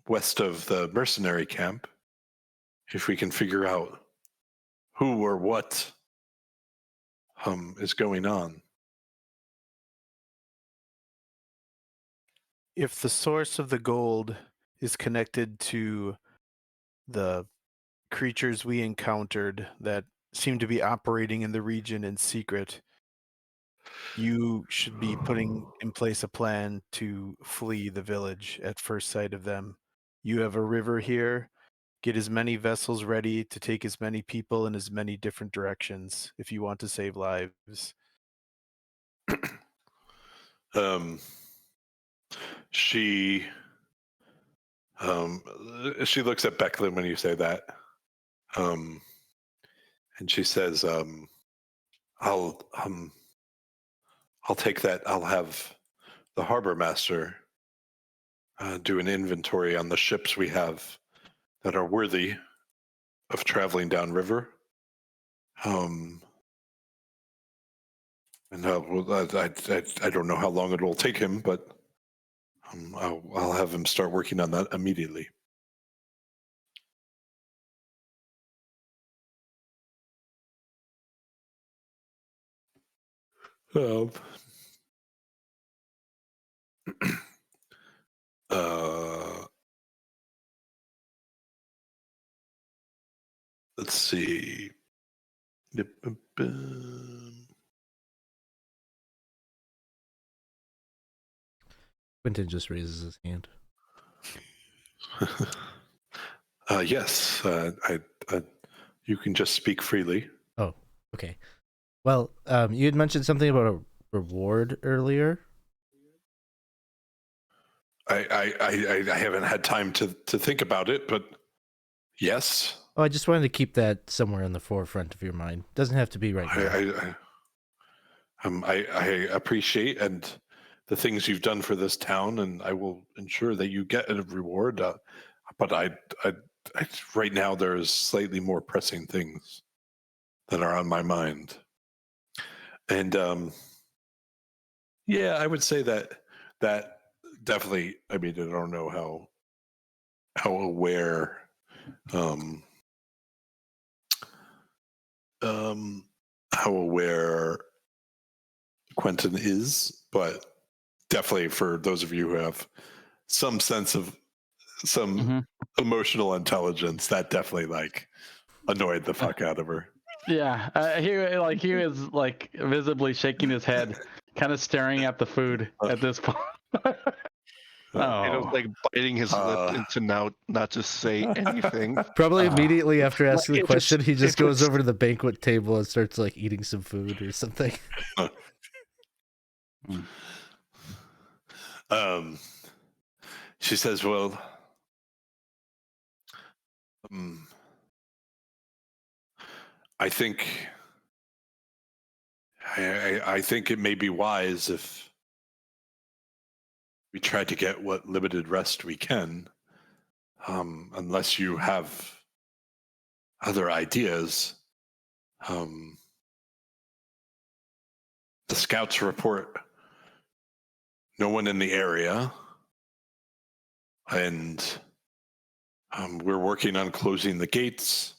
the mercenary camp. If we can figure out who or what is going on. If the source of the gold is connected to the creatures we encountered that seem to be operating in the region in secret, you should be putting in place a plan to flee the village at first sight of them You have a river here. Get as many vessels ready to take as many people in as many different directions if you want to save lives. She looks at Becklin when you say that, and she says, I'll take that. I'll have the harbor master do an inventory on the ships we have that are worthy of traveling downriver. And I don't know how long it will take him, but I'll have him start working on that immediately. Let's see. Quinton just raises his hand. Yes, you can just speak freely. Oh, okay. Well, you had mentioned something about a reward earlier. I haven't had time to think about it, but yes. Oh, I just wanted to keep that somewhere in the forefront of your mind. Doesn't have to be right now. I appreciate and the things you've done for this town, and I will ensure that you get a reward. But I right now there's slightly more pressing things that are on my mind, and yeah, I would say that definitely. I mean, I don't know how aware how aware Quinton is, but definitely for those of you who have some sense of some emotional intelligence, that definitely like annoyed the fuck out of her. Yeah, he was like visibly shaking his head, kind of staring at the food at this point. Kato's like biting his lip into now not to say anything. Probably immediately after asking the question, he just goes over to the banquet table and starts like eating some food or something. She says, well, I think it may be wise if we try to get what limited rest we can, unless you have other ideas. The scouts report no one in the area, and we're working on closing the gates.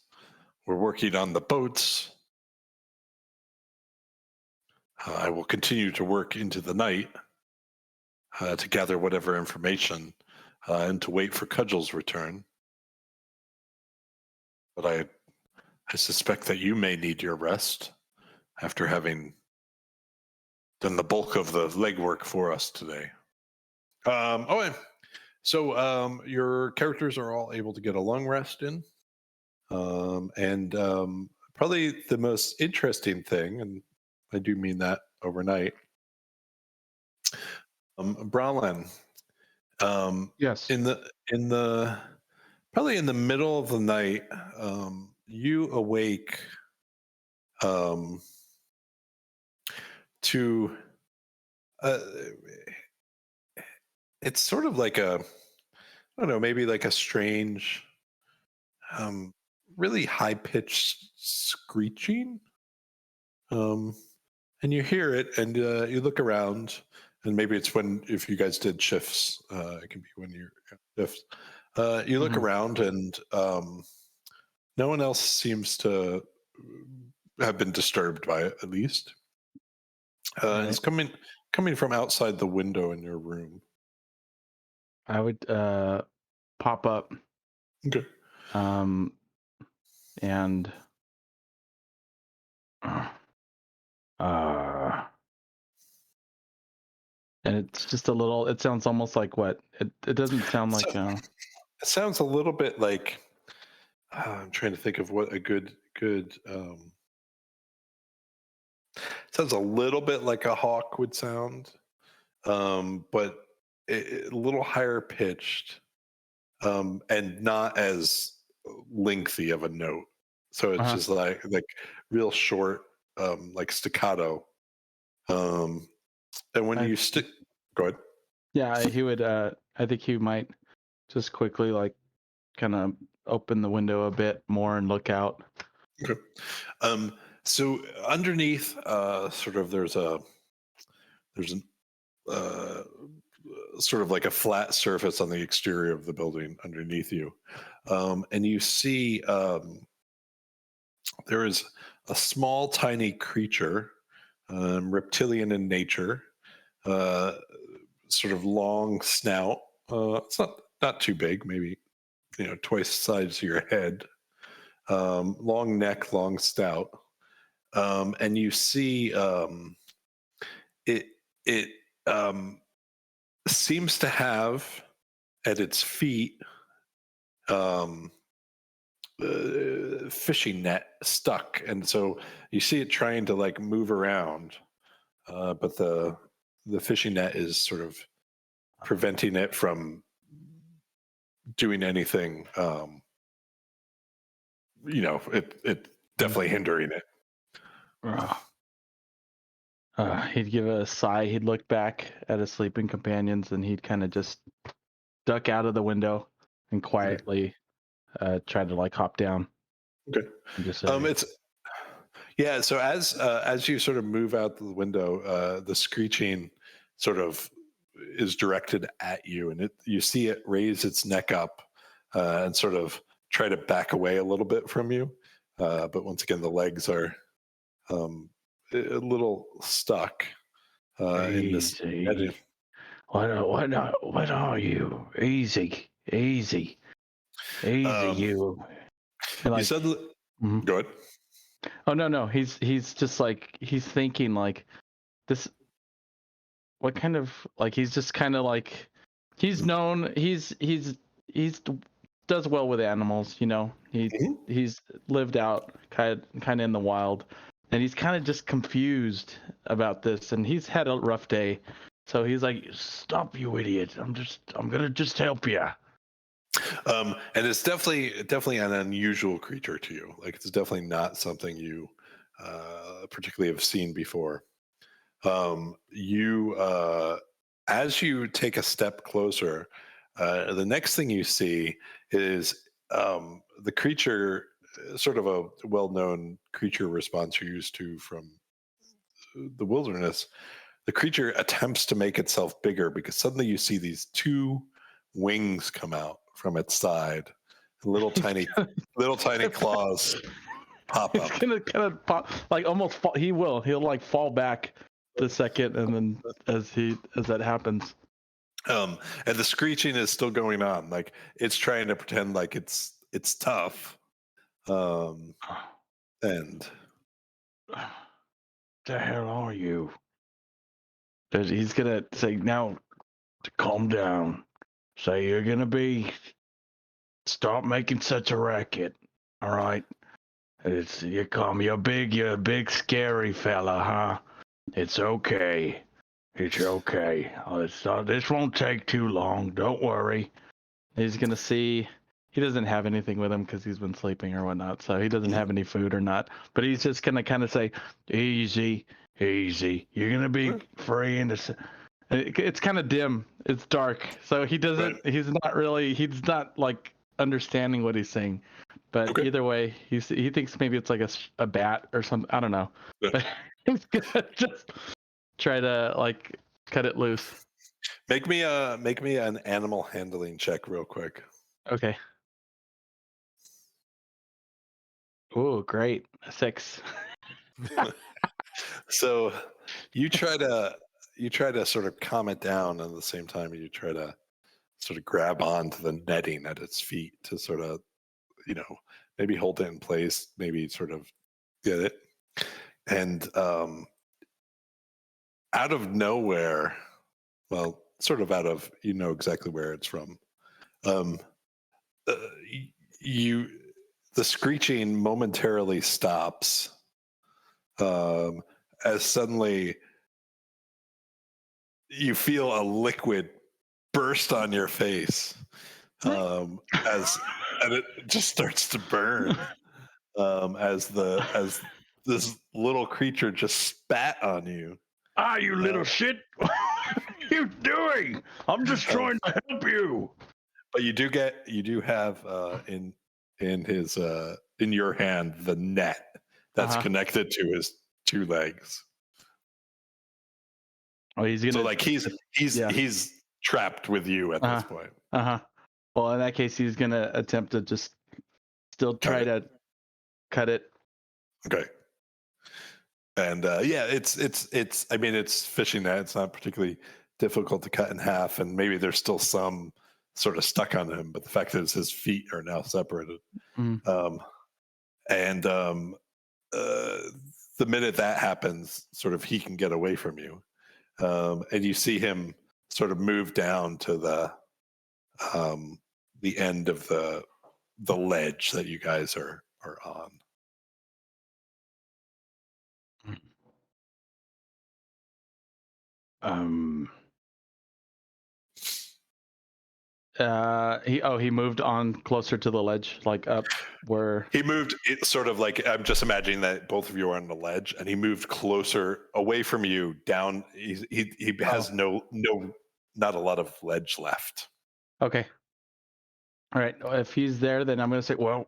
We're working on the boats. I will continue to work into the night to gather whatever information and to wait for Cudgel's return. But I suspect that you may need your rest after having done the bulk of the legwork for us today. So your characters are all able to get a long rest in. And probably the most interesting thing, and I do mean that overnight, Brallin. Yes. In the probably in the middle of the night, you awake to it's sort of like I don't know, maybe like a strange, really high pitched screeching. And you hear it, and you look around, and maybe it's if you guys did shifts, it can be when you're shifts. You look around, and no one else seems to have been disturbed by it, at least. Right. It's coming from outside the window in your room. I would pop up. Okay. And and it's just a little. It sounds almost like what it doesn't sound like. It sounds a little bit like I'm trying to think of what a good sounds a little bit like a hawk would sound, but a little higher pitched, and not as lengthy of a note. So it's just like real short, like staccato. And when you stick, go ahead. Yeah, he would. I think he might just quickly like kind of open the window a bit more and look out. Okay. So underneath, sort of, there's an sort of like a flat surface on the exterior of the building underneath you, and you see there is a small, tiny creature, reptilian in nature, sort of long snout. It's not too big, maybe twice the size of your head. Long neck, long snout, and you see it seems to have at its feet fishing net stuck, and so you see it trying to like move around, but the fishing net is sort of preventing it from doing anything. It definitely hindering it. He'd give a sigh. He'd look back at his sleeping companions, and he'd kind of just duck out of the window and quietly try to like hop down. Okay. Just it's so as you sort of move out the window, the screeching sort of is directed at you, and you see it raise its neck up and sort of try to back away a little bit from you, but once again the legs are a little stuck in this. What are you? Easy, you. Like, you said, Go ahead. Oh no, he's just like he's thinking like this. What kind of like he's just kind of like he's known he's does well with animals, he's lived out kind of in the wild, and he's kind of just confused about this, and he's had a rough day, so he's like, stop, you idiot, I'm gonna just help you. And it's definitely an unusual creature to you. Like, it's definitely not something you particularly have seen before. As you take a step closer, the next thing you see is the creature, sort of a well-known creature response you're used to from the wilderness. The creature attempts to make itself bigger because suddenly you see these two wings come out from its side, little tiny claws pop up. He's gonna kind of pop, like almost fall. He'll like fall back the second, and then as that happens, and the screeching is still going on. Like, it's trying to pretend like it's tough. And the hell are you? he's gonna say now to calm down. Say you're gonna be. Stop making such a racket. All right. You're a big scary fella, huh? It's okay. It's okay. This won't take too long. Don't worry. He's gonna see. He doesn't have anything with him because he's been sleeping or whatnot, so he doesn't have any food or not. But he's just gonna kind of say, "Easy. You're gonna be free in the." It's kind of dim. It's dark, so he doesn't. Right. He's not like understanding what he's saying. But either way, he thinks maybe it's like a bat or something. I don't know. Yeah. But he's gonna just try to like cut it loose. Make me an animal handling check real quick. Okay. Oh, great. 6. So you try to sort of calm it down, and at the same time you try to sort of grab onto the netting at its feet to sort of, maybe hold it in place, maybe sort of get it. And out of nowhere, well, sort of out of, exactly where it's from, the screeching momentarily stops, as suddenly you feel a liquid burst on your face, and it just starts to burn, as this little creature just spat on you. Ah, you little shit! What are you doing? I'm just trying to help you. But you do have in his in your hand the net that's connected to his 2 legs. Oh, he's gonna. So like he's trapped with you at this point. Well, in that case, he's gonna attempt to just still try to cut it. Okay. And it's I mean, it's fishing net. It's not particularly difficult to cut in half, and maybe there's still some sort of stuck on him, but the fact is his feet are now separated. The minute that happens, sort of he can get away from you, and you see him sort of move down to the end of the ledge that you guys are on. He moved on closer to the ledge, like up where he moved. It's sort of like, I'm just imagining that both of you are on the ledge, and he moved closer away from you down. He has not a lot of ledge left. Okay. All right. If he's there, then I'm gonna say, well,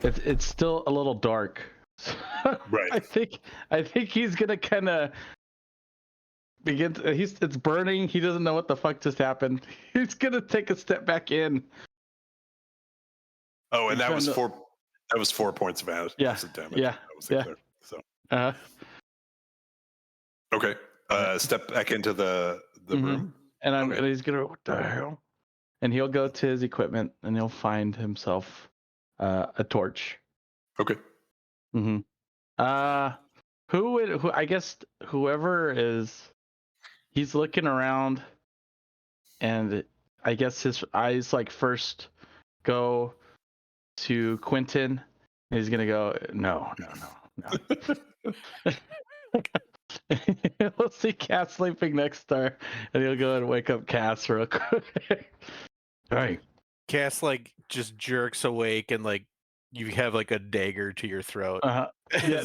it's still a little dark. Right. I think he's gonna kind of begin. It's burning. He doesn't know what the fuck just happened. He's gonna take a step back in. Oh, and that was 4. That was 4 points of damage. Yeah. That was there, so. Okay. Step back into the room. And he's gonna, what the hell? And he'll go to his equipment and he'll find himself a torch. Okay. Who I guess whoever is, he's looking around, and I guess his eyes like first go to Quinton. And he's gonna go, no. He'll see Cass sleeping next to her, and he'll go and wake up Cass real quick. Hey, Cass like just jerks awake, and like you have like a dagger to your throat. Yeah,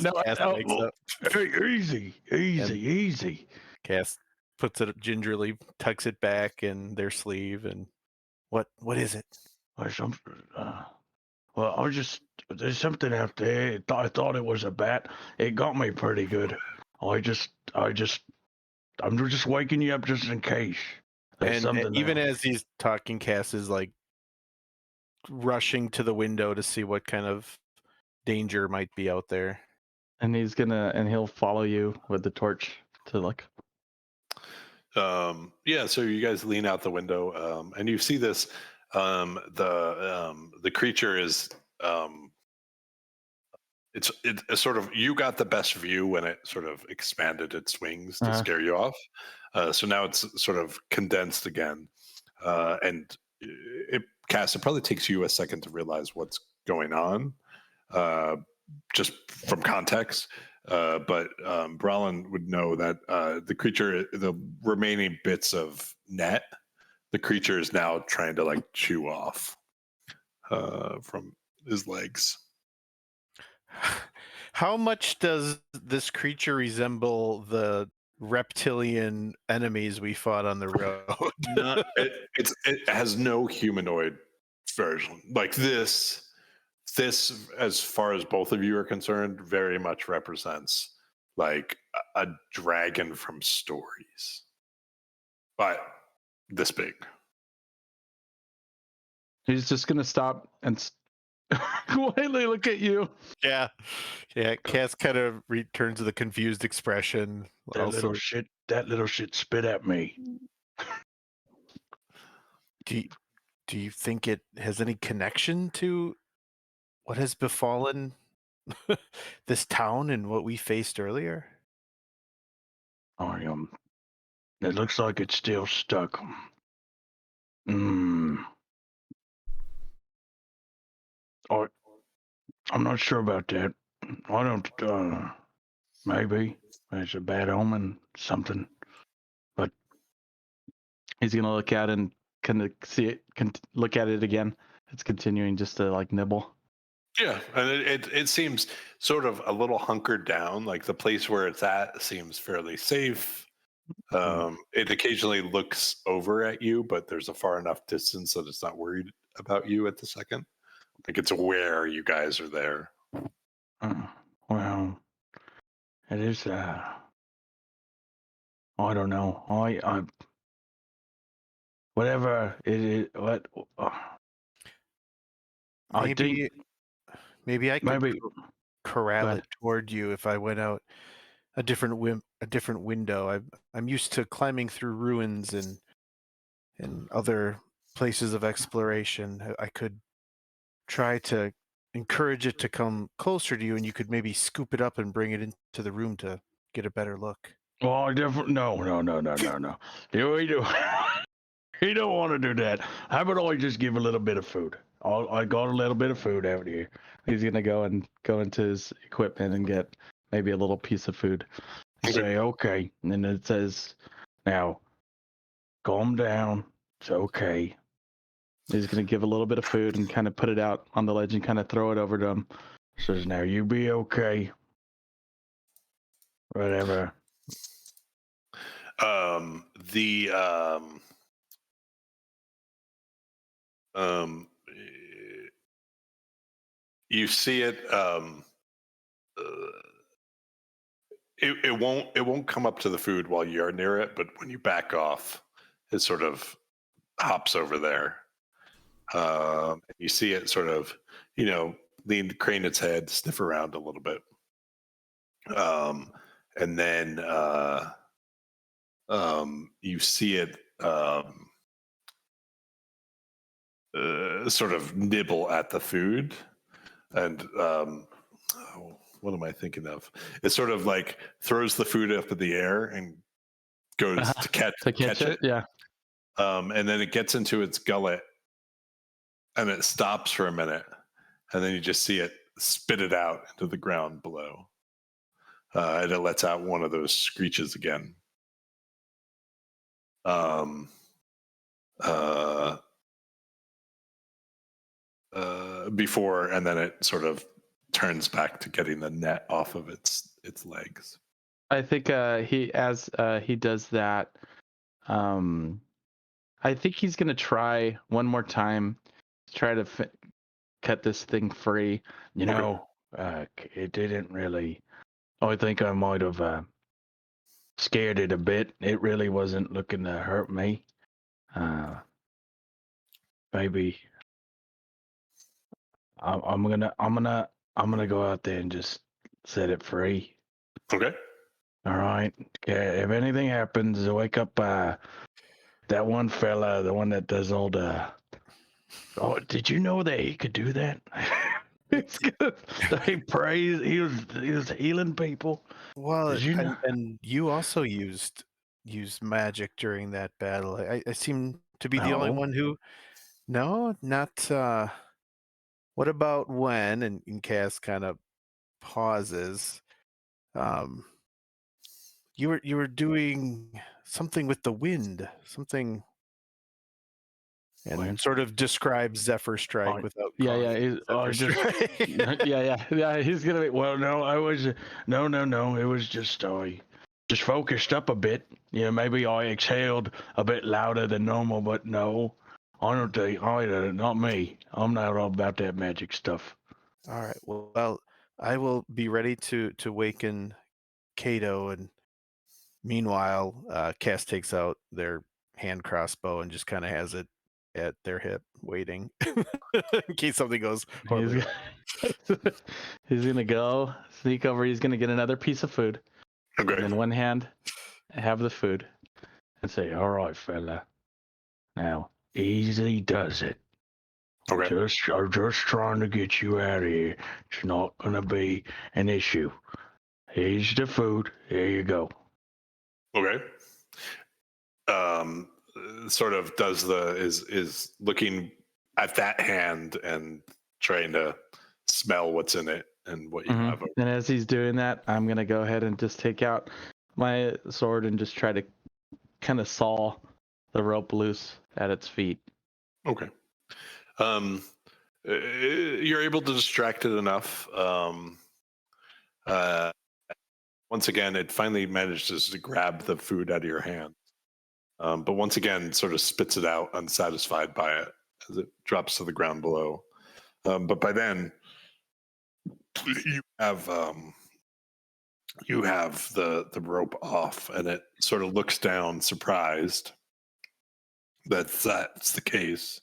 no, Cass wakes up. Hey, easy. Cass puts it gingerly, tucks it back in their sleeve, and what is it? Well, there's something out there. I thought it was a bat. It got me pretty good. I'm just waking you up just in case. And even as he's talking, Cass is like rushing to the window to see what kind of danger might be out there. And he'll follow you with the torch to look. So you guys lean out the window, and you see this. The creature is it's sort of, you got the best view when it sort of expanded its wings to scare you off. So now it's sort of condensed again, and it probably takes you a second to realize what's going on, just from context. But Brallin would know that the creature, the remaining bits of net, the creature is now trying to like chew off from his legs. How much does this creature resemble the reptilian enemies we fought on the road? It has no humanoid version. Like this, as far as both of you are concerned, very much represents like a dragon from stories, but this big. He's just gonna stop and quietly look at you. Yeah. Cass kind of returns with a confused expression. That little shit spit at me. Do you think it has any connection to what has befallen this town and what we faced earlier? It looks like it's still stuck. I'm not sure about that. I don't. Maybe it's a bad omen, something. But he's gonna look at it and kind of see it. Look at it again. It's continuing just to like nibble. Yeah, and it seems sort of a little hunkered down. Like the place where it's at seems fairly safe. It occasionally looks over at you, but there's a far enough distance that it's not worried about you at the second. Like it's aware you guys are there. Well, it is. I don't know. I whatever it is. What? Maybe I could corral it toward you if I went out a different window. I'm used to climbing through ruins and other places of exploration. I could try to encourage it to come closer to you, and you could maybe scoop it up and bring it into the room to get a better look. Oh, definitely no. You do. You don't want to do that. How about I just give a little bit of food? I got a little bit of food out here. He's gonna go into his equipment and get maybe a little piece of food. Say okay, and then it says, "Now, calm down. It's okay." He's gonna give a little bit of food and kind of put it out on the ledge and kind of throw it over to him. Says, "Now you be okay." Whatever. You see it. It won't come up to the food while you're near it, but when you back off, it sort of hops over there. You see it sort of, crane its head, sniff around a little bit, and then you see it sort of nibble at the food, and what am I thinking of? It sort of like throws the food up in the air and goes to catch it. Yeah. And then it gets into its gullet and it stops for a minute. And then you just see it spit it out into the ground below. And it lets out one of those screeches again. Before, and then it sort of turns back to getting the net off of its legs. I think he does that. I think he's gonna try one more time, try to cut this thing free. It didn't really. I think I might have scared it a bit. It really wasn't looking to hurt me. Maybe I'm gonna go out there and just set it free. Okay. All right. Okay. If anything happens, wake up that one fella, the one that does all the. Oh, did you know that he could do that? It's good. He prays. He was healing people. Well, and you also used magic during that battle. I seem to be the only one who. No, not. What about when? And Cass kind of pauses. You were doing something with the wind, something, and sort of describes Zephyr Strike without. Yeah. He's gonna be. Well, no, I was no. It was just I just focused up a bit. Maybe I exhaled a bit louder than normal, but no, I don't think not me. I'm not all about that magic stuff. All right. Well, I will be ready to waken Kato, and meanwhile, Cass takes out their hand crossbow and just kind of has it at their hip, waiting in case something goes horribly. He's gonna go sneak over. He's gonna get another piece of food. Okay. And in one hand, have the food, and say, "All right, fella. Now, easy does it. Okay. I'm just trying to get you out of here. It's not gonna be an issue. Here's the food. Here you go." Okay. Sort of does is looking at that hand and trying to smell what's in it and what you have. And as he's doing that, I'm gonna go ahead and just take out my sword and just try to kind of saw the rope loose at its feet. Okay. You're able to distract it enough. Once again, it finally manages to grab the food out of your hand. But once again, sort of spits it out, unsatisfied by it, as it drops to the ground below. But by then, you have the rope off, and it sort of looks down, surprised that that's the case.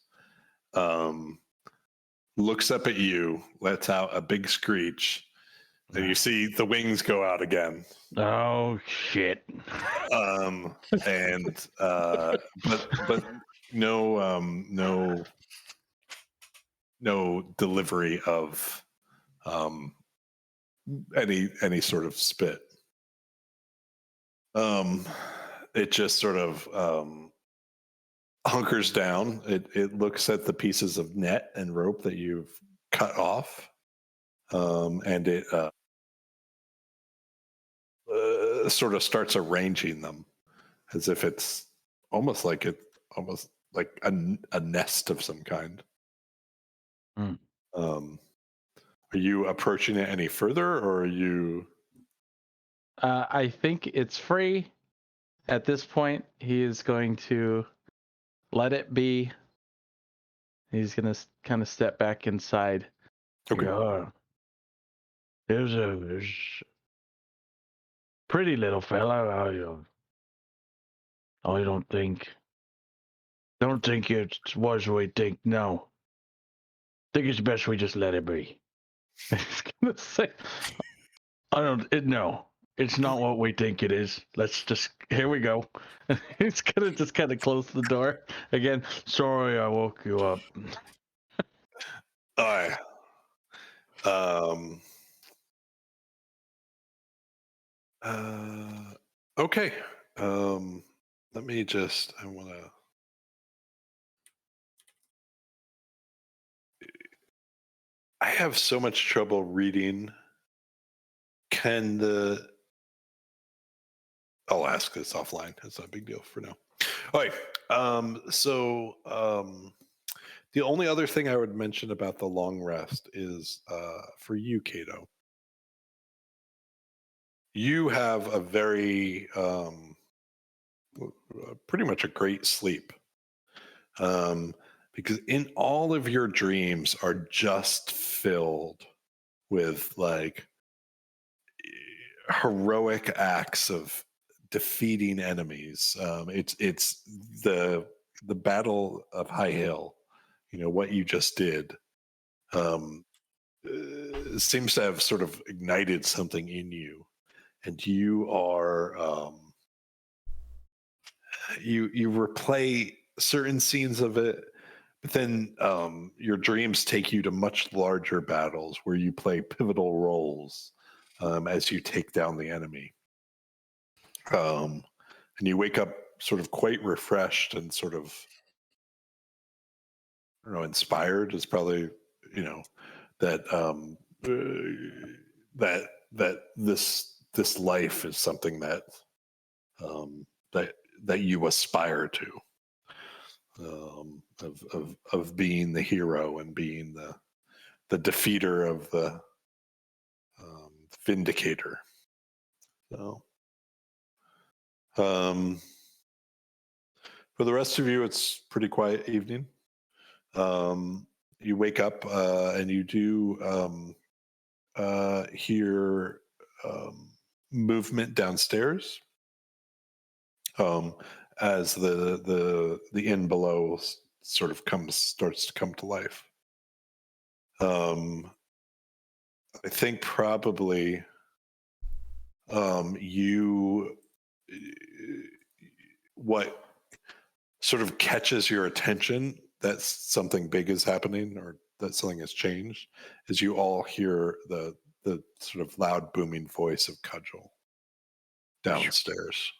Looks up at you, lets out a big screech, and you see the wings go out again. Oh shit! And but no delivery of any sort of spit. It just sort of hunkers down. It looks at the pieces of net and rope that you've cut off, and it sort of starts arranging them as if it's almost like a nest of some kind. Are you approaching it any further, or are you? I think it's free. At this point, he is going to let it be. He's going to kind of step back inside. Okay. Yeah. There's a pretty little fella. I don't think it's what we think. No. I think it's best we just let it be. He's going to say, no. It's not what we think it is. Here we go. He's going to just kind of close the door again. Sorry I woke you up. All right. Okay. Let me just, I have so much trouble reading. I'll ask this offline. It's not a big deal for now. All right. The only other thing I would mention about the long rest is for you, Kato. You have a very, pretty much a great sleep. Because in all of your dreams are just filled with like heroic acts of defeating enemies. It's the Battle of High Hill. You know what you just did. Seems to have sort of ignited something in you, and you are you replay certain scenes of it, but then your dreams take you to much larger battles where you play pivotal roles as you take down the enemy. And you wake up sort of quite refreshed and sort of, I don't know, inspired is probably, that that this life is something that that you aspire to, of being the hero and being the defeater of the vindicator. So for the rest of you, it's pretty quiet evening. You wake up and you do hear movement downstairs as the inn below sort of starts to come to life. I think probably what sort of catches your attention that something big is happening or that something has changed is you all hear the sort of loud booming voice of Cudgel downstairs.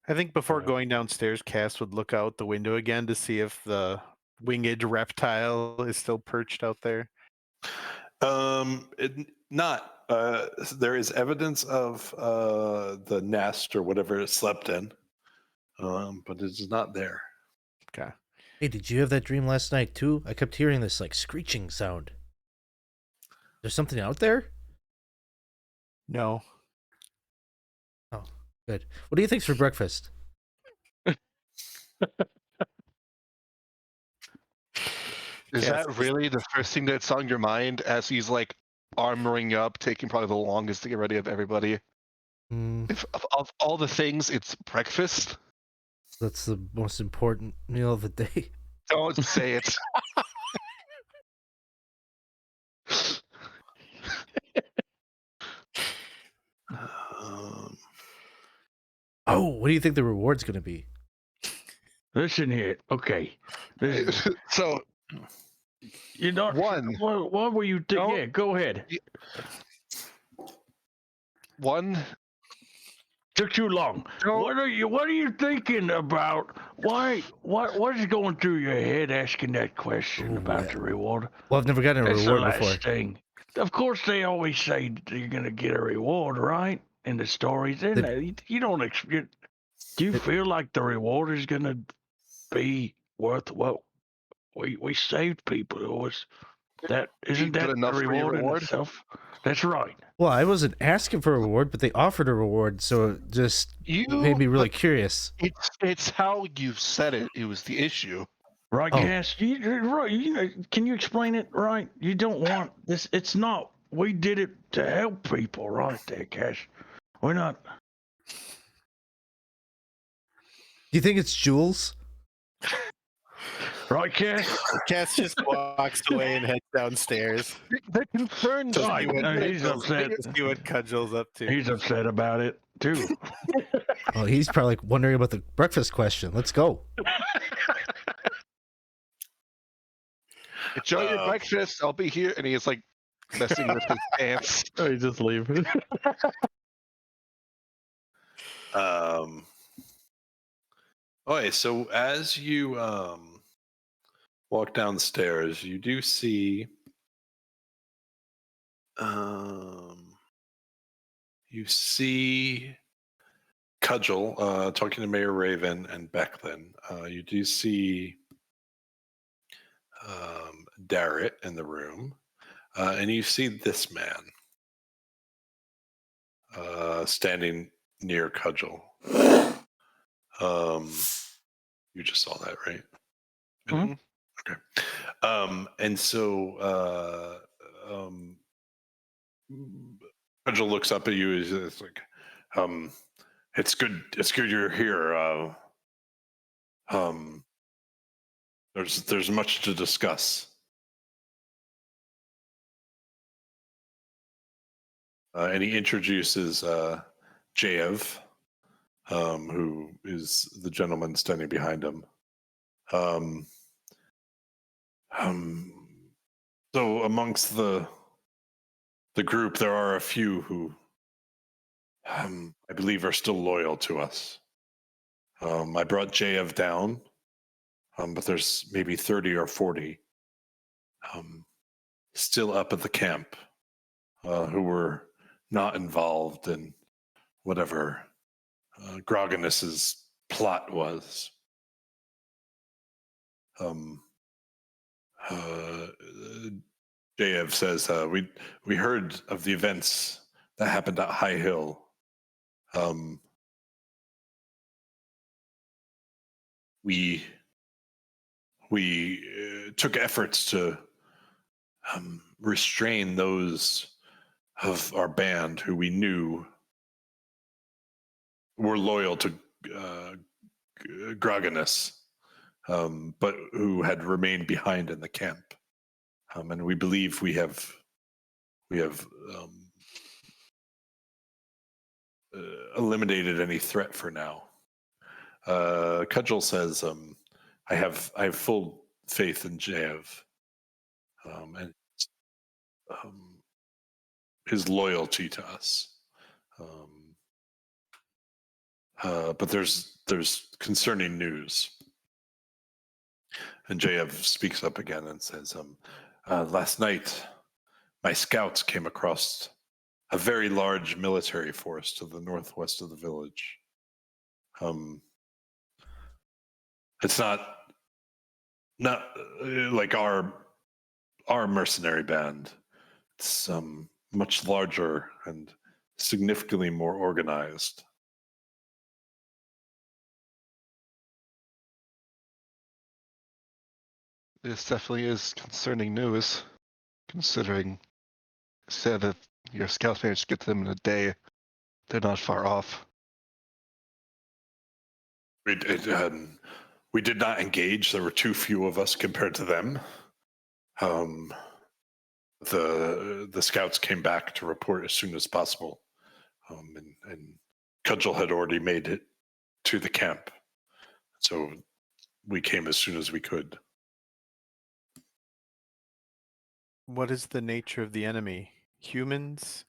I think before going downstairs, Cass would look out the window again to see if the winged reptile is still perched out there. Not. There is evidence of the nest or whatever it slept in, but it's not there. Okay. Hey, did you have that dream last night too? I kept hearing this like screeching sound. There's something out there? No. Oh, good. What do you think's for breakfast? Is that really the first thing that's on your mind as he's like armoring up, taking probably the longest to get ready of everybody? If of all the things, it's breakfast. That's the most important meal of the day. Don't say it. Oh, what do you think the reward's going to be? Listen here. Okay. So, you know, what were you thinking? Yeah, go ahead. One. Took too long. What are you thinking about? What is going through your head asking that question about the reward? Well, I've never gotten a reward before. Thing. Of course, they always say you're gonna get a reward, right? In the stories, you don't expect. Do you feel like the reward is gonna be worth what we saved people? It was that isn't that enough the reward in itself? That's right. Well, I wasn't asking for a reward, but they offered a reward, so it just made me really curious. It's how you said it. It was the issue. Right, Cass? Right. Can you explain it right? You don't want this. It's not. We did it to help people, right there, Cass. We're not. Do you think it's jewels? Right, Cass? Cass just walks away and heads downstairs. They're concerned. He's upset. See what Cudgel's up to. He's upset about it, too. Oh, he's probably wondering about the breakfast question. Let's go. Enjoy your breakfast. I'll be here. And he's like messing with his pants. Oh, you just leave. Okay, so as you walk downstairs, you do see Cudgel talking to Mayor Raven and Becklin. You do see Darrett in the room, and you see this man standing near Cudgel. You just saw that, right? Mm-hmm. Okay. And so Cudgel looks up at you. It's like, it's good. It's good you're here. There's much to discuss. And he introduces Jaev, who is the gentleman standing behind him. So amongst the group, there are a few who I believe are still loyal to us. I brought Jaev down, but there's maybe 30 or 40 still up at the camp who were not involved in whatever Groganus's plot was. Jaev says, we heard of the events that happened at High Hill. We took efforts to restrain those of our band who we knew were loyal to Groganus, but who had remained behind in the camp. And we believe we have eliminated any threat for now. Cudgel says, I have full faith in Jaev, and his loyalty to us. but there's concerning news. And Jayev speaks up again and says, last night, my scouts came across a very large military force to the northwest of the village. It's not like our mercenary band. It's much larger and significantly more organized. This definitely is concerning news, considering said that your scouts managed to get to them in a day. They're not far off. We did not engage. There were too few of us compared to them. The scouts came back to report as soon as possible, and Cudgel had already made it to the camp, so we came as soon as we could. What is the nature of the enemy? Humans?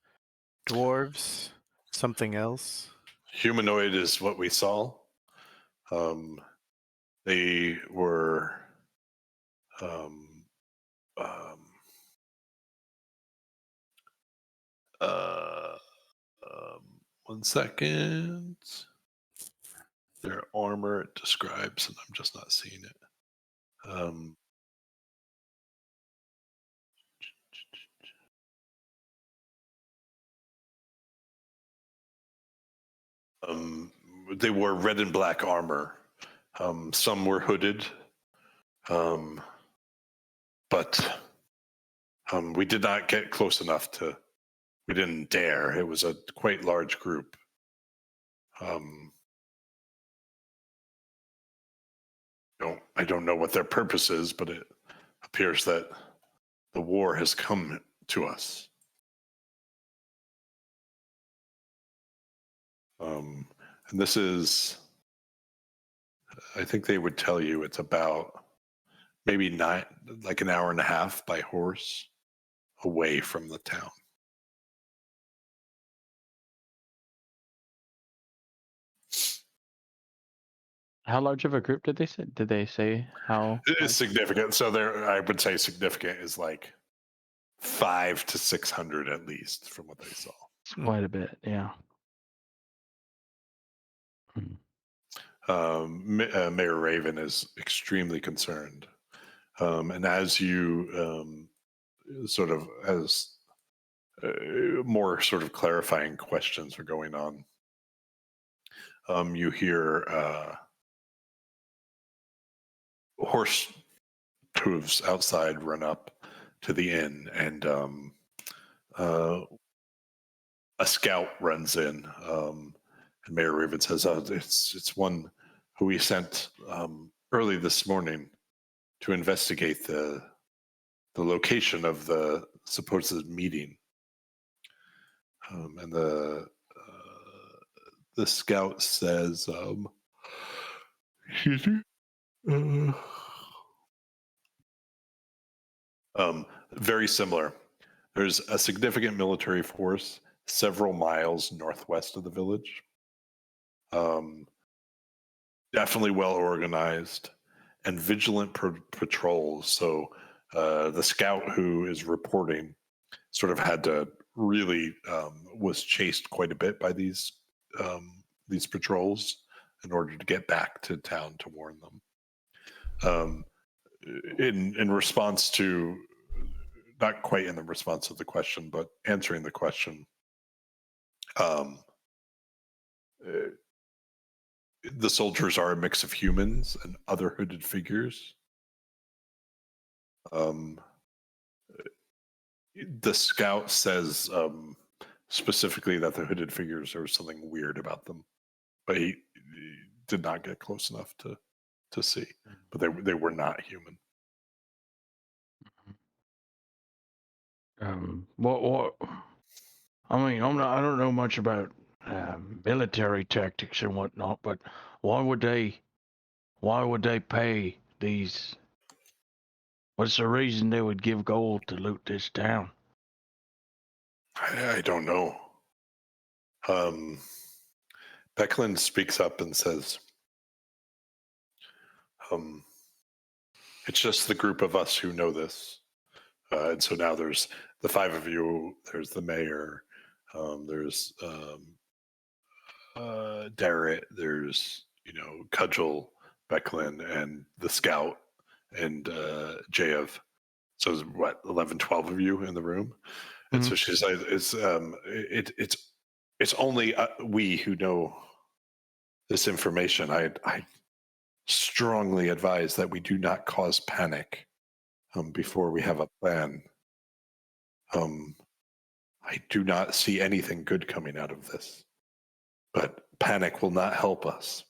Dwarves? Something else? Humanoid is what we saw. They were 1 second. Their armor it describes, and I'm just not seeing it. They wore red and black armor. Some were hooded, but we did not get close enough to. We didn't dare. It was a quite large group. I don't know what their purpose is, but it appears that the war has come to us. And this is, I think they would tell you it's about maybe like an hour and a half by horse away from the town. How large of a group did they say? Did they say how? It is significant. So I would say significant is like 500 to 600 at least from what they saw. It's quite a bit, yeah. Mayor Raven is extremely concerned. And as you sort of, as more sort of clarifying questions are going on, you hear horse hooves outside run up to the inn, and a scout runs in. And Mayor Raven says, it's one who we sent early this morning to investigate the location of the supposed meeting. And the scout says, very similar. There's a significant military force several miles northwest of the village. Definitely well organized and vigilant patrols. So the scout who is reporting sort of had to really was chased quite a bit by these patrols in order to get back to town to warn them. In response to, not quite in the response of the question, but answering the question, the soldiers are a mix of humans and other hooded figures. The scout says specifically that the hooded figures, there was something weird about them, but he did not get close enough to see. But they were not human. What? I mean, I don't know much about military tactics and whatnot, but why would they pay these? What's the reason they would give gold to loot this town? I don't know. Becklin speaks up and says, it's just the group of us who know this. And so now there's the 5 of you, there's the mayor, there's Darrett, there's, Cudgel, Becklin, and the scout, and Jayev. So there's what, 11, 12 of you in the room? And so she's like, it's only we who know this information. I strongly advise that we do not cause panic before we have a plan. I do not see anything good coming out of this, but panic will not help us.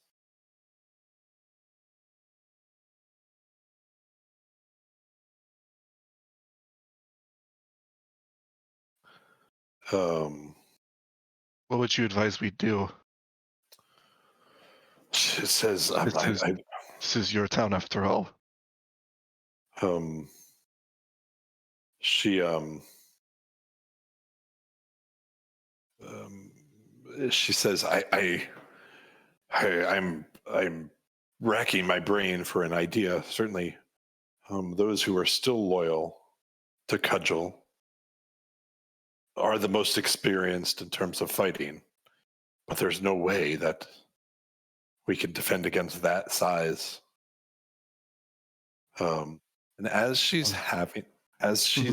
What would you advise we do? She says, this is your town after all. She says, I'm racking my brain for an idea. Certainly, those who are still loyal to Cudgel are the most experienced in terms of fighting, but there's no way that we can defend against that size. And as she's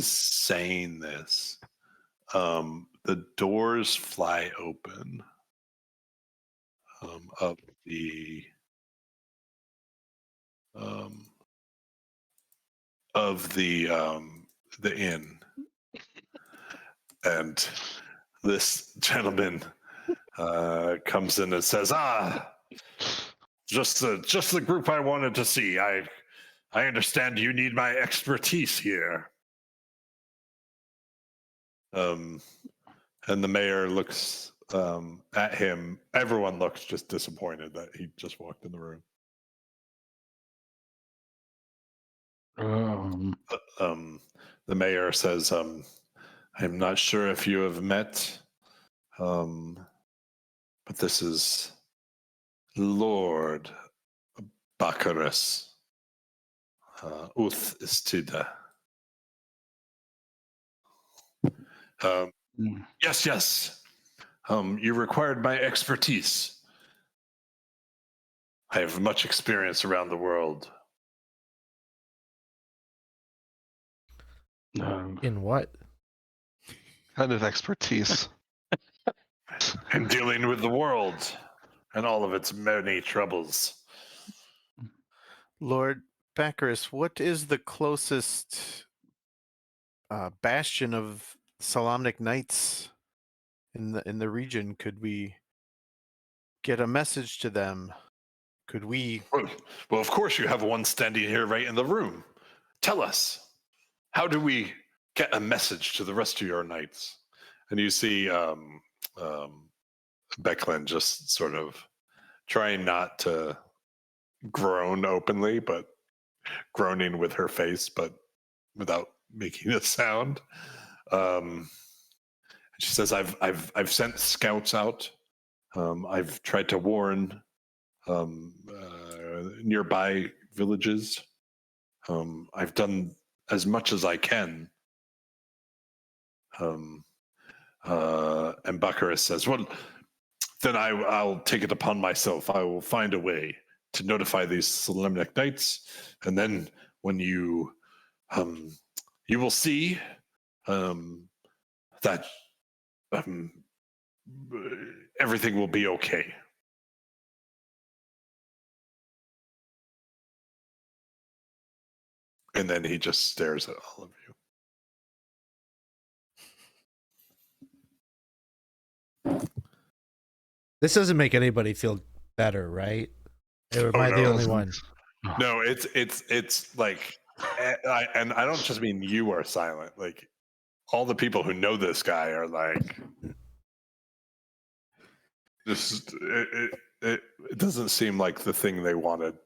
saying this, the doors fly open of the inn, and this gentleman comes in and says, just the group I wanted to see. I understand you need my expertise here. And the mayor looks at him. Everyone looks just disappointed that he just walked in the room. The mayor says, I'm not sure if you have met, but this is Lord Baccharis Uth Istida. Yes. You required my expertise. I have much experience around the world. In what? Kind of expertise. In dealing with the world and all of its many troubles. Lord Baccharis, what is the closest bastion of Solamnic Knights in the region? Could we get a message to them? Could we? Well, of course you have one standing here right in the room. Tell us, how do we get a message to the rest of your knights? And you see Becklin just sort of trying not to groan openly, but groaning with her face, but without making a sound. She says, I've sent scouts out. I've tried to warn nearby villages. I've done as much as I can. And Baccharis says, well, then I'll take it upon myself. I will find a way to notify these Solemnic Knights, and then when you will see that everything will be okay. And then he just stares at all of you. This doesn't make anybody feel better, right? Or am I the only one? No, it's like, and I don't just mean you are silent. Like, all the people who know this guy are like, it doesn't seem like the thing they wanted.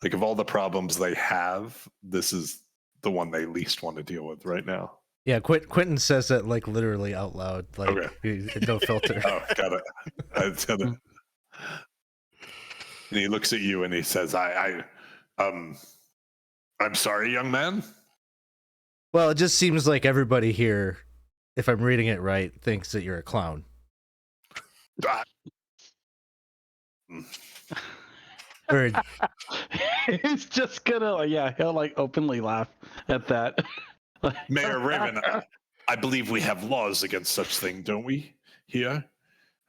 Like, of all the problems they have, this is the one they least want to deal with right now. Yeah, Quinton says that like literally out loud, like okay. No filter. Oh, got it. And he looks at you and he says, I'm sorry, young man. Well, it just seems like everybody here, if I'm reading it right, thinks that you're a clown. Ah. Or He's just gonna, he'll like openly laugh at that. Mayor Raven, I believe we have laws against such thing, don't we? Here,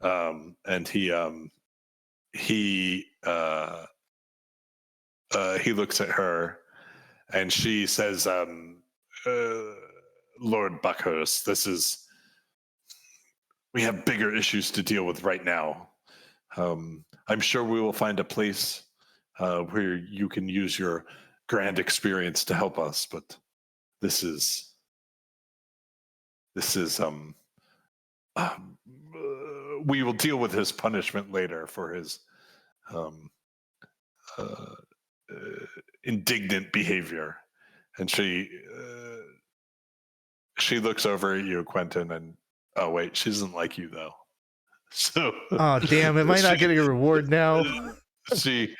and he looks at her, and she says, "Lord Buckhurst, we have bigger issues to deal with right now. I'm sure we will find a place where you can use your grand experience to help us, but this is." We will deal with his punishment later for his indignant behavior. And she looks over at you, Quinton, and oh wait, she doesn't like you though. So oh damn, am I not getting a reward now? She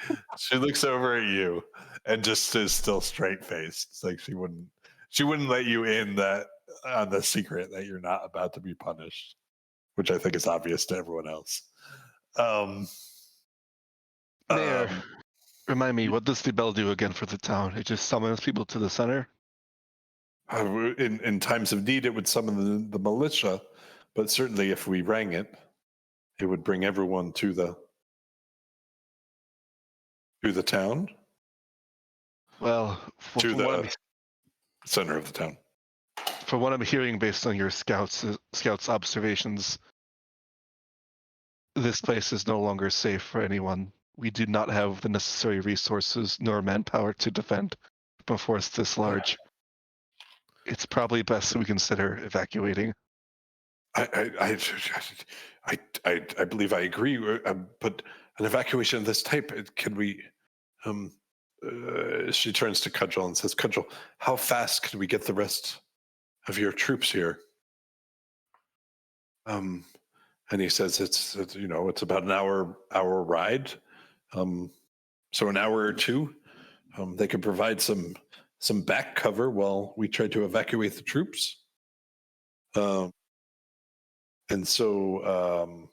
looks over at you and just is still straight faced. It's like she wouldn't let you in that on the secret that you're not about to be punished, which I think is obvious to everyone else. Mayor, remind me, what does the bell do again for the town? It just summons people to the center? In times of need, it would summon the militia, but certainly if we rang it, it would bring everyone to the town. Well, to the center of the town. From what I'm hearing, based on your scouts' observations, this place is no longer safe for anyone. We do not have the necessary resources nor manpower to defend a force this large. It's probably best that we consider evacuating. I believe I agree, but an evacuation of this type, can we? She turns to Cudgel and says, "Cudgel, how fast can we get the rest of your troops here?" And he says, "It's about an hour ride, so an hour or two. They can provide some back cover while we try to evacuate the troops." And so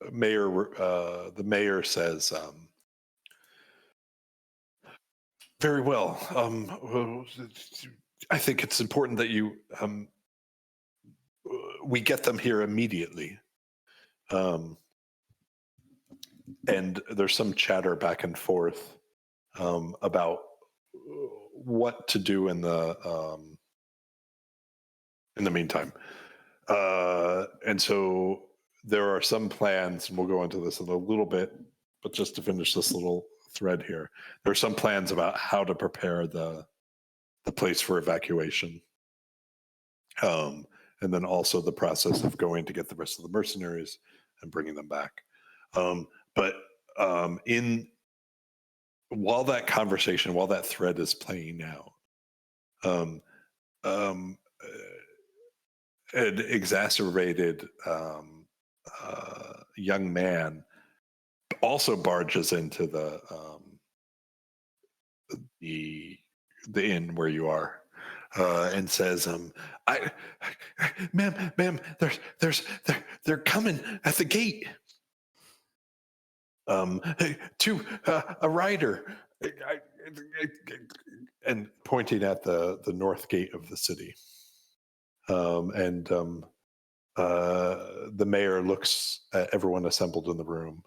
the mayor says, "Very well. I think it's important that we get them here immediately." And there's some chatter back and forth about what to do in the meantime. And so there are some plans, and we'll go into this in a little bit, but just to finish this little thread here, there are some plans about how to prepare the place for evacuation. And then also the process of going to get the rest of the mercenaries and bringing them back. But while that thread is playing out, an exacerbated young man also barges into the inn where you are, and says, "Ma'am, they're coming at the gate. To a rider," and pointing at the north gate of the city. And the mayor looks at everyone assembled in the room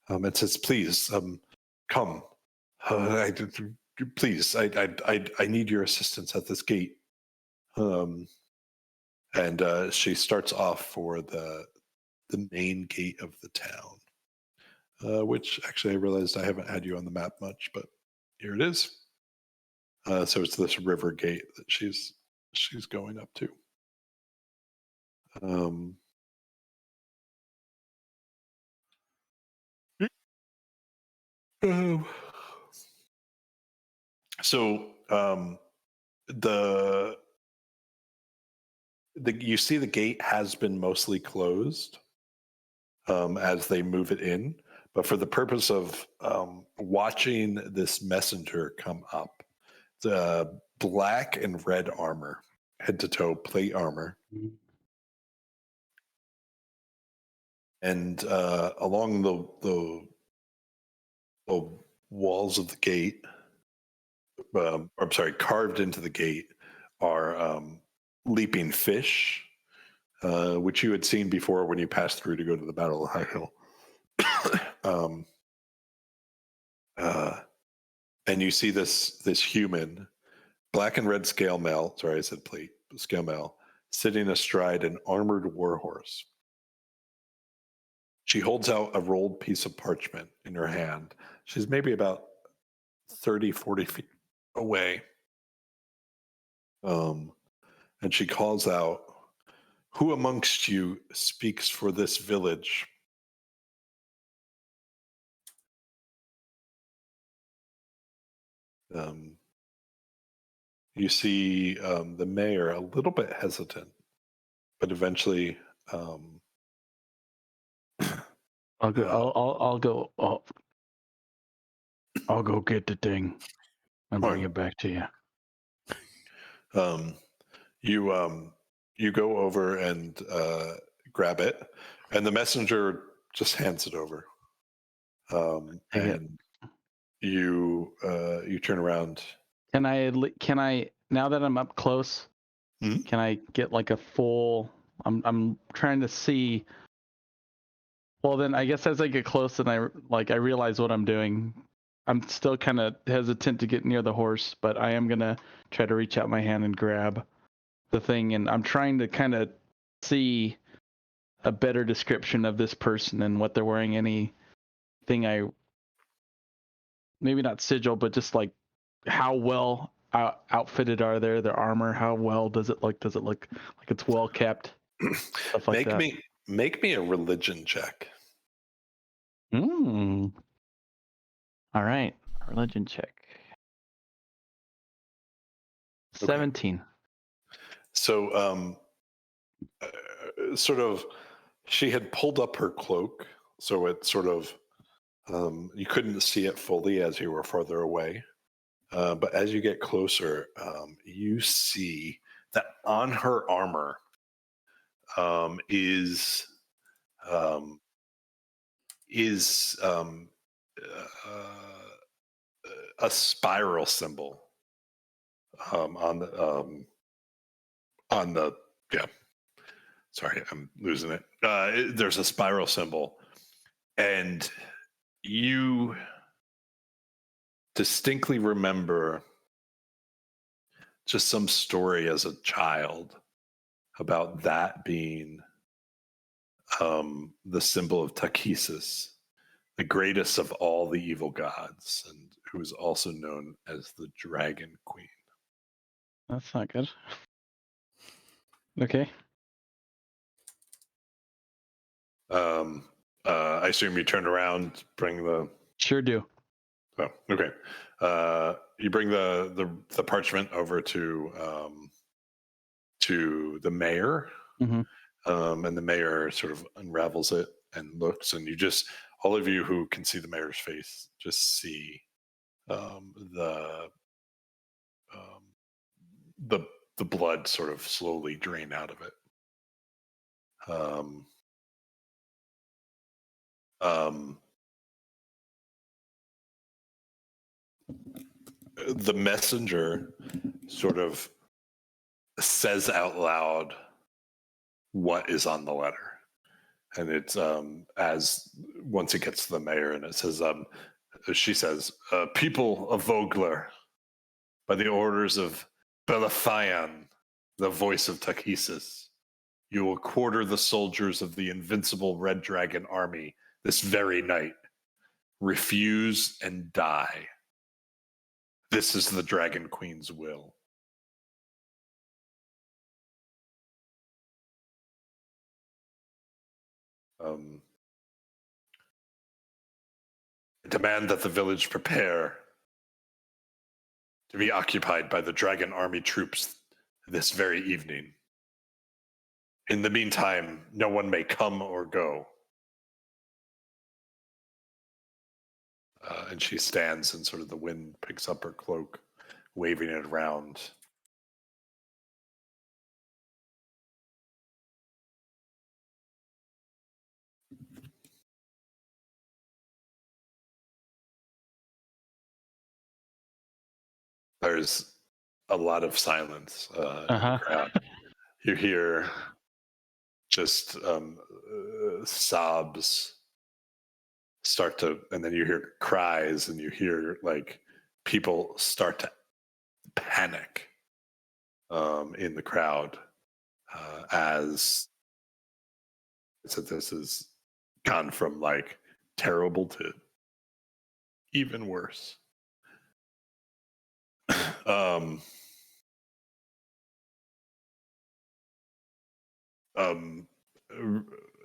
and says, "Please, come. Please, I need your assistance at this gate." And she starts off for the main gate of the town, which actually I realized I haven't had you on the map much, but here it is. So it's this river gate that she's going up to. So you see the gate has been mostly closed as they move it in, but for the purpose of watching this messenger come up, the black and red armor, head to toe plate armor, and along the walls of the gate, I'm sorry, carved into the gate are leaping fish, which you had seen before when you passed through to go to the Battle of High Hill. And you see this human, black and red scale mail. Sorry, I said plate. Scale mail, sitting astride an armored warhorse. She holds out a rolled piece of parchment in her hand. She's maybe about 30, 40 feet away. And she calls out, "Who amongst you speaks for this village?" You see the mayor a little bit hesitant, but eventually I'll go. I'll go get the thing and bring it back to you. You go over and grab it, and the messenger just hands it over. And you turn around. Can I now that I'm up close? Mm-hmm. Can I get like a full? I'm trying to see. Well, then I guess as I get close and I realize what I'm doing, I'm still kind of hesitant to get near the horse, but I am gonna try to reach out my hand and grab the thing, and I'm trying to kind of see a better description of this person and what they're wearing. Anything maybe not sigil, but just like how well outfitted are they? Their armor, how well does it look? Does it look like it's well kept? Stuff like that. Make me a religion check. All right, religion check. 17. Okay. So, sort of, she had pulled up her cloak, so it sort of, you couldn't see it fully as you were farther away. But as you get closer, you see that on her armor is a spiral symbol on the yeah. Sorry, I'm losing it. There's a spiral symbol, and you distinctly remember just some story as a child about that being the symbol of Takesis, the greatest of all the evil gods, and who is also known as the Dragon Queen. That's not good. Okay. I assume you turned around, bring the. Sure do. Oh, okay. You bring the parchment over to the mayor, Mm-hmm. and the mayor sort of unravels it and looks, and you just, all of you who can see the mayor's face, just see the blood sort of slowly drain out of it. The messenger sort of says out loud what is on the letter, and it's as once it gets to the mayor, and it says, she says, "People of Vogler, by the orders of Belathian, the voice of Takesis, you will quarter the soldiers of the invincible Red Dragon army this very night. Refuse and die. This is the Dragon Queen's will." Demand that the village prepare to be occupied by the Dragon Army troops this very evening. In the meantime, no one may come or go. And she stands and sort of the wind picks up her cloak, waving it around. There's a lot of silence in the crowd. You hear just sobs start to, and then you hear cries, and you hear like people start to panic in the crowd as so this has gone from like terrible to even worse. um,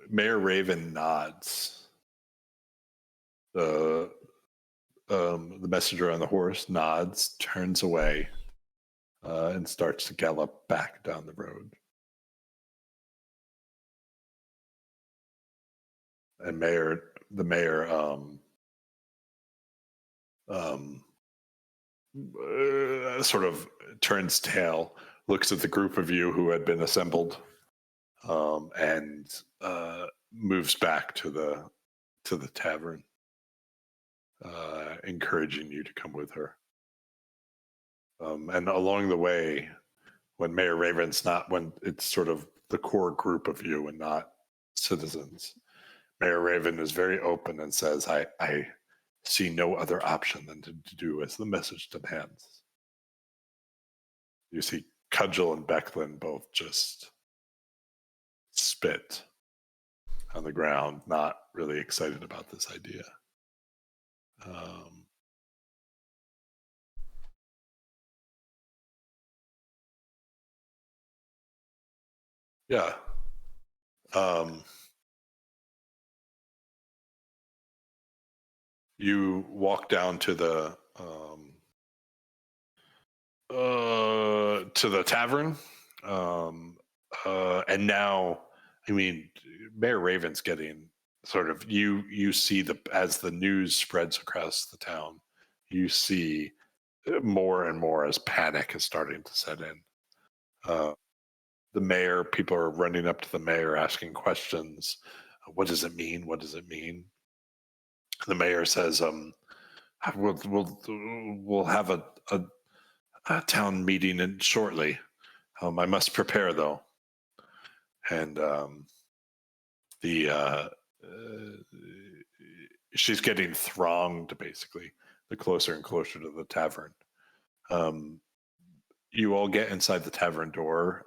Mayor Raven nods. The messenger on the horse nods, turns away, and starts to gallop back down the road. And the mayor sort of turns tail, looks at the group of you who had been assembled, and moves back to the tavern, encouraging you to come with her. And along the way, when Mayor Raven's not, when it's sort of the core group of you and not citizens, Mayor Raven is very open and says, I see no other option than to do as the message demands. You see Cudgel and Becklin both just spit on the ground, not really excited about this idea. Yeah. You walk down to the tavern, and now, I mean, Mayor Raven's getting sort of you see as the news spreads across the town, you see more and more as panic is starting to set in. The mayor, people are running up to the mayor asking questions. What does it mean? What does it mean? The mayor says, we'll have a town meeting shortly. I must prepare though. And she's getting thronged basically the closer and closer to the tavern. You all get inside the tavern door,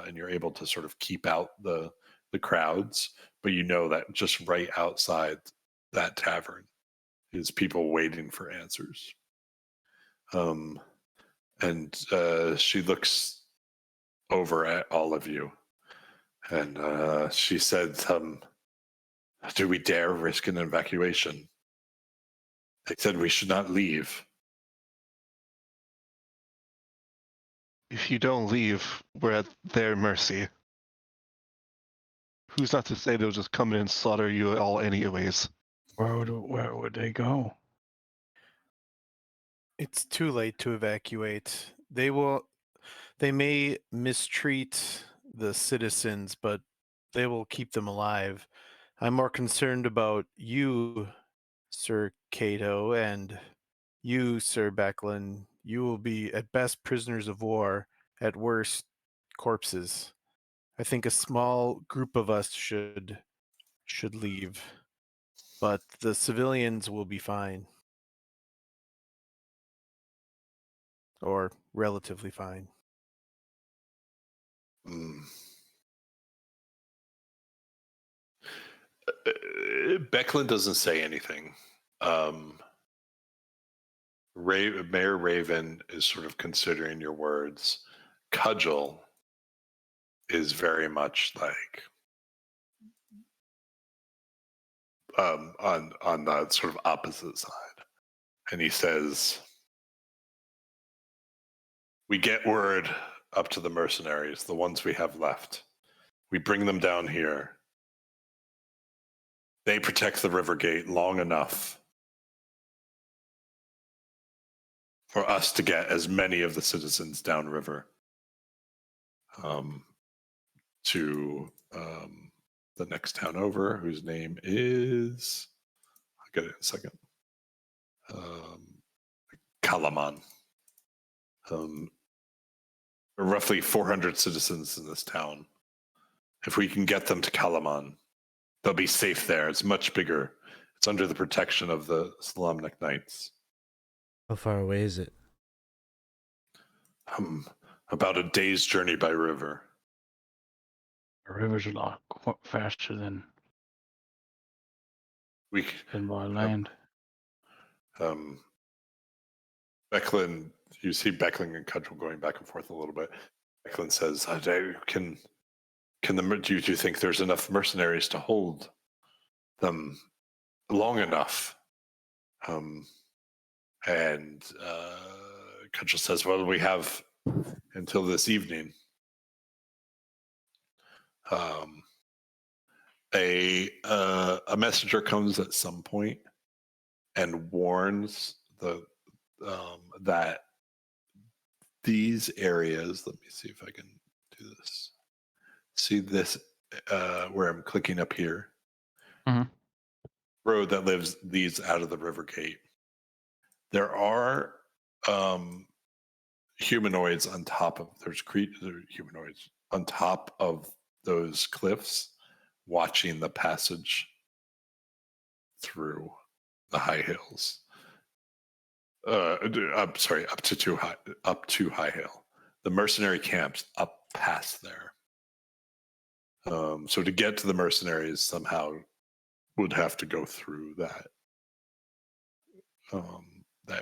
and you're able to sort of keep out the crowds, but you know that just right outside that tavern is people waiting for answers. And she looks over at all of you, and she said, do we dare risk an evacuation? They said we should not leave. If you don't leave, we're at their mercy. Who's not to say they'll just come in and slaughter you all anyways? Where would they go? It's too late to evacuate. They may mistreat the citizens, but they will keep them alive. I'm more concerned about you, Sir Kato, and you, Sir Becklin. You will be at best prisoners of war, at worst corpses. I think a small group of us should leave, but the civilians will be fine. Or relatively fine. Becklin doesn't say anything. Mayor Raven is sort of considering your words. Cudgel is very much like on the sort of opposite side, and he says, We get word up to the mercenaries, the ones we have left. We bring them down here. They protect the river gate long enough for us to get as many of the citizens downriver to the next town over, whose name is, I'll get it in a second, Kalaman. Roughly 400 citizens in this town. If we can get them to Kalaman, they'll be safe there. It's much bigger. It's under the protection of the Salamnik Knights. How far away is it? About a day's journey by river. The river's a lot faster than by land. Becklin, you see Becklin and Cudgel going back and forth a little bit. Becklin says, do you think there's enough mercenaries to hold them long enough? And Cudgel says, well, we have until this evening. A messenger comes at some point and warns that these areas, let me see if I can do this. See this where I'm clicking up here? Mm-hmm. Road that leads out of the river gate. There are humanoids on top of humanoids on top of those cliffs, watching the passage through the high hills. I'm sorry, up to High Hill. The mercenary camps up past there. So to get to the mercenaries somehow would have to go through that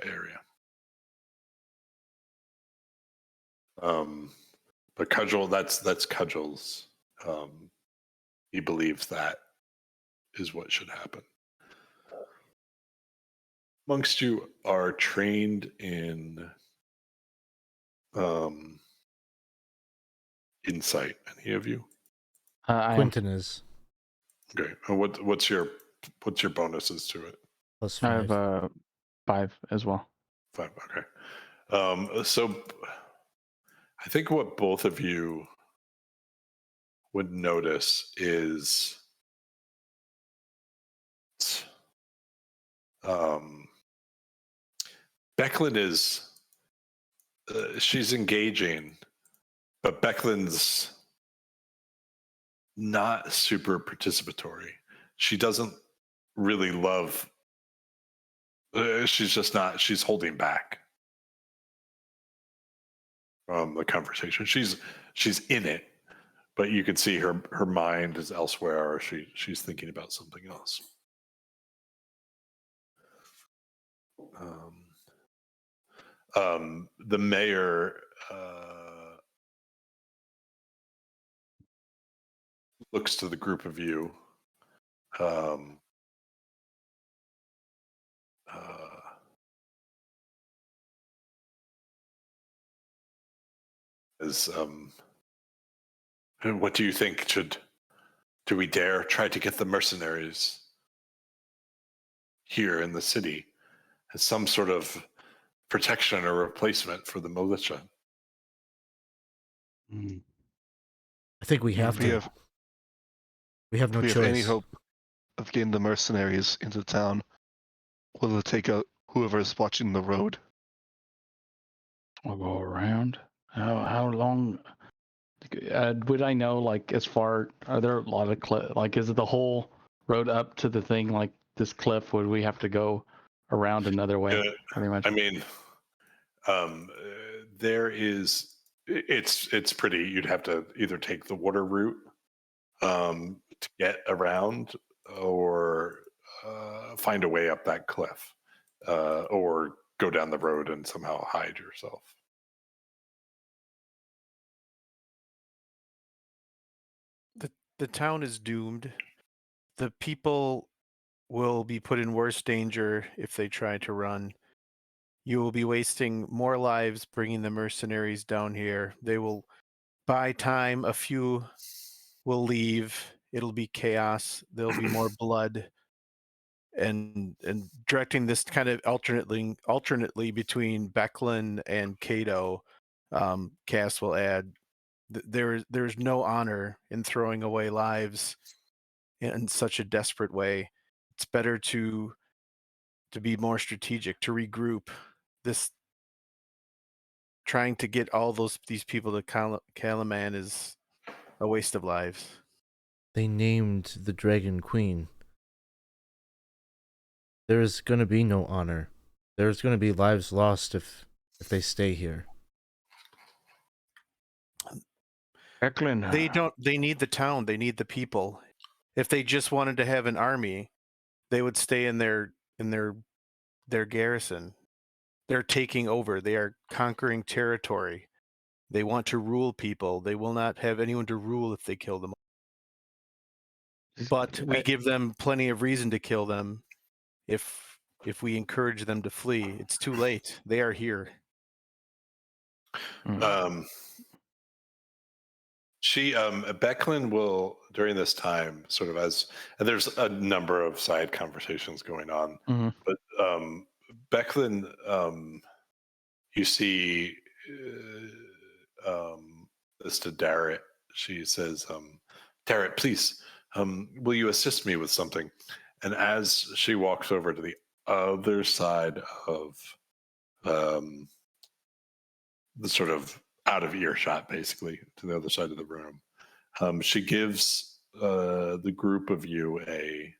area. But Cudgel, that's Cudgel's. He believes that is what should happen. Amongst you are trained in insight. Any of you? Quinton is. Okay. What's your bonuses to it? +5. I have 5 as well. 5. Okay. So I think what both of you would notice is Becklin is she's engaging, but Becklin's not super participatory. She doesn't really love. She's just not. She's holding back from the conversation. She's in it, but you can see her mind is elsewhere, or she's thinking about something else. The mayor looks to the group of you. What do you think? Do we dare try to get the mercenaries here in the city as some sort of protection or replacement for the militia? I think we have to. We have no choice. If we have any hope of getting the mercenaries into town, will it take out whoever's watching the road? We'll go around. How long? Would I know, like, as far, are there a lot of like, is it the whole road up to the thing, like this cliff? Would we have to go around another way? Pretty much. I mean, there is. It's pretty. You'd have to either take the water route to get around, or find a way up that cliff, or go down the road and somehow hide yourself. The town is doomed. The people will be put in worse danger if they try to run. You will be wasting more lives bringing the mercenaries down here. They will buy time. A few will leave. It'll be chaos. There'll be more blood. And directing this kind of alternately between Becklin and Kato, Cass will add, there's no honor in throwing away lives in such a desperate way. It's better to be more strategic, to regroup. This trying to get all these people to Calaman is a waste of lives. They named the Dragon Queen. There's going to be no honor. There's going to be lives lost if they stay here. Eklund. They need the town. They need the people. If they just wanted to have an army, they would stay in their garrison. They're taking over. They are conquering territory. They want to rule people. They will not have anyone to rule if they kill them. But we give them plenty of reason to kill them if we encourage them to flee. It's too late. They are here. Becklin will, during this time, sort of and there's a number of side conversations going on, but Becklin, you see this to Darrett. She says, Darrett, please, will you assist me with something? And as she walks over to the other side of the sort of out of earshot, basically, to the other side of the room, she gives the group of you a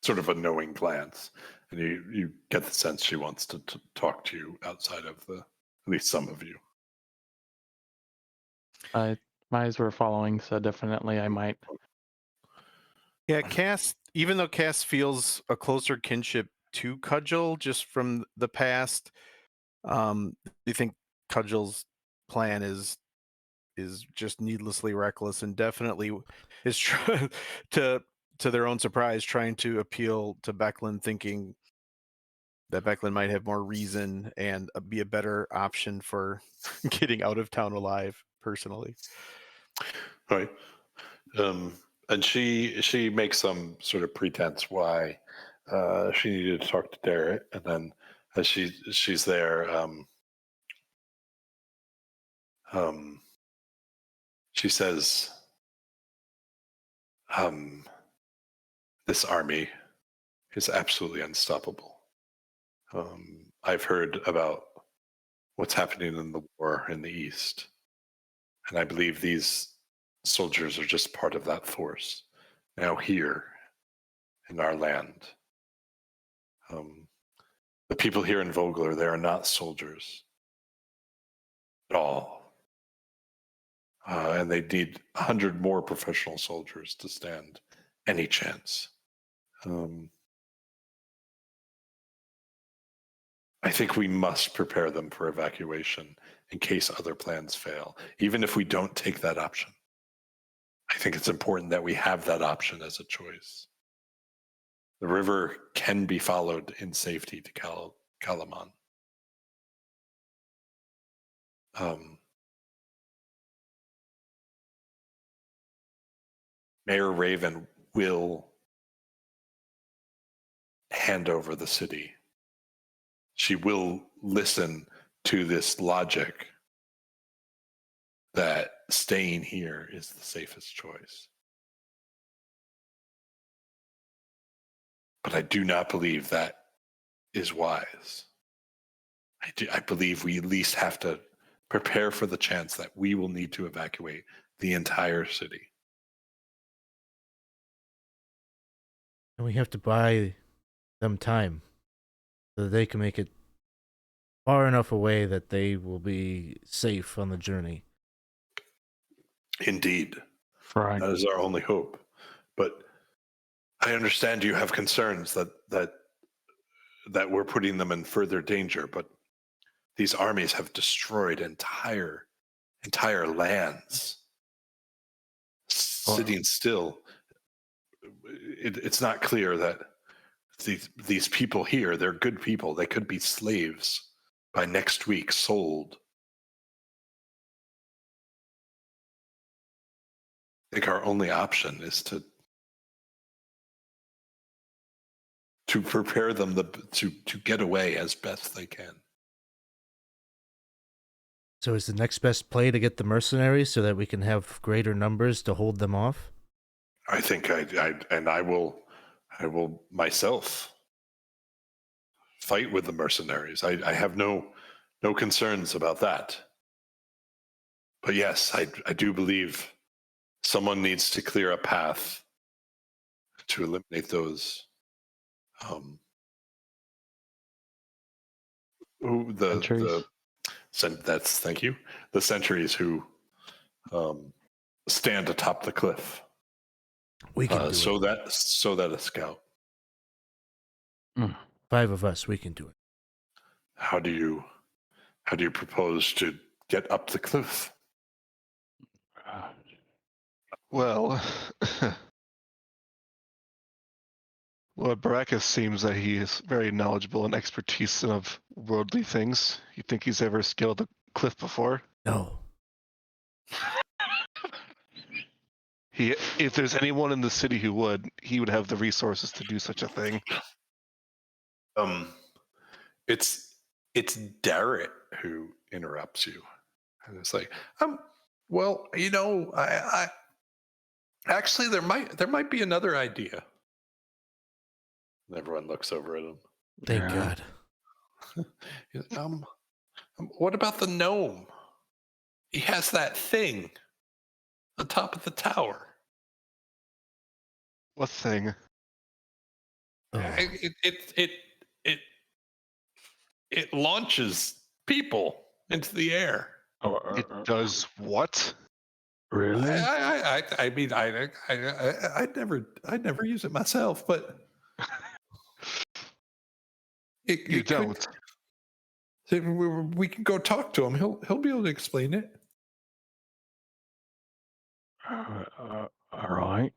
sort of a knowing glance, and you get the sense she wants to talk to you outside of at least some of you. My eyes were following, so definitely I might. Yeah, Cass, even though Cass feels a closer kinship to Cudgel just from the past, you think Cudgel's plan is just needlessly reckless and definitely is to their own surprise trying to appeal to Becklin, thinking that Becklin might have more reason and be a better option for getting out of town alive, personally. Right. And she makes some sort of pretense why she needed to talk to Darrett, and then as she's there, she says, this army is absolutely unstoppable. I've heard about what's happening in the war in the East, and I believe these soldiers are just part of that force now here in our land. The people here in Vogler, they are not soldiers at all. And they need 100 more professional soldiers to stand any chance. I think we must prepare them for evacuation in case other plans fail, even if we don't take that option. I think it's important that we have that option as a choice. The river can be followed in safety to Kalaman. Mayor Raven will hand over the city. She will listen to this logic that staying here is the safest choice. But I do not believe that is wise. I believe we at least have to prepare for the chance that we will need to evacuate the entire city. And we have to buy them time so that they can make it far enough away that they will be safe on the journey. Indeed. Right. That is our only hope. But I understand you have concerns that we're putting them in further danger, but these armies have destroyed entire lands. sitting still, it's not clear that these people here, they're good people. They could be slaves by next week, sold. I think our only option is to prepare them to get away as best they can. So is the next best play to get the mercenaries so that we can have greater numbers to hold them off? I think I will myself fight with the mercenaries. I have no concerns about that. But yes, I do believe someone needs to clear a path to eliminate those. Thank you. The sentries who stand atop the cliff. We can do so that a scout. 5 of us, we can do it. How do you propose to get up the cliff? Well, Lord Baracus seems that he is very knowledgeable and expertise of worldly things. You think he's ever scaled a cliff before? No. If there's anyone in the city who would, he would have the resources to do such a thing. It's Darrett who interrupts you, and it's like, well, I actually there might be another idea. And everyone looks over at him. Thank God. What about the gnome? He has that thing on top of the tower. What thing? Oh. It launches people into the air. It does what? Really? I mean, I'd never use it myself, but you don't. We can go talk to him. He'll be able to explain it. All right.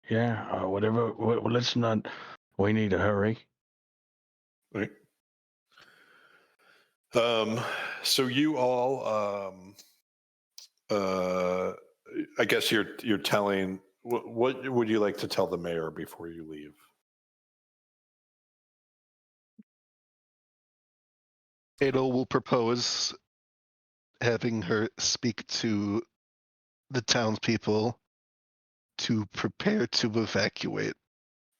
Yeah. Whatever. Well, let's not. We need to hurry. Right. So you all, I guess you're telling. What would you like to tell the mayor before you leave? Kato will propose having her speak to the townspeople to prepare to evacuate.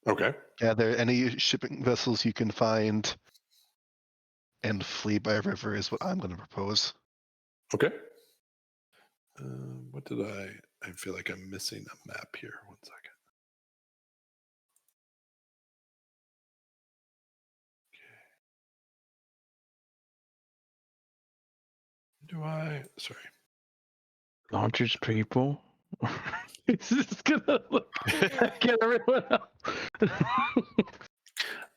Okay. Gather any shipping vessels you can find and flee by river is what I'm going to propose. Okay. What did I feel like I'm missing a map here. 1 second. Sorry. Launches people. It's just gonna look at everyone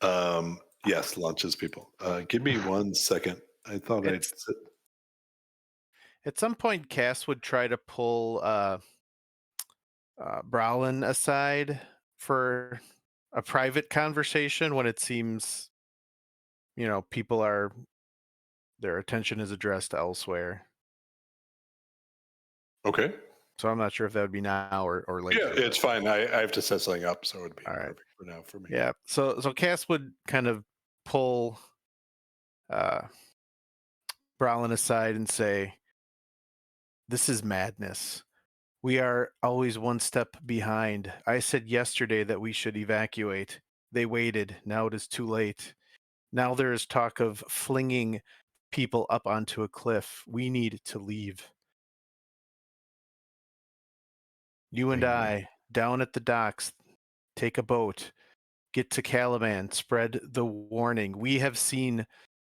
else. Yes, launches people. Give me 1 second. I thought I'd sit. At some point, Cass would try to pull Brallin aside for a private conversation when it seems, people their attention is addressed elsewhere. Okay. So I'm not sure if that would be now or later. Yeah, it's fine. I have to set something up, so it would be perfect for now for me. Yeah. So Cass would kind of pull Brallin aside and say, "This is madness. We are always one step behind. I said yesterday that we should evacuate. They waited. Now it is too late. Now there is talk of flinging people up onto a cliff. We need to leave. You and I, down at the docks, take a boat, get to Calaman, spread the warning. We have seen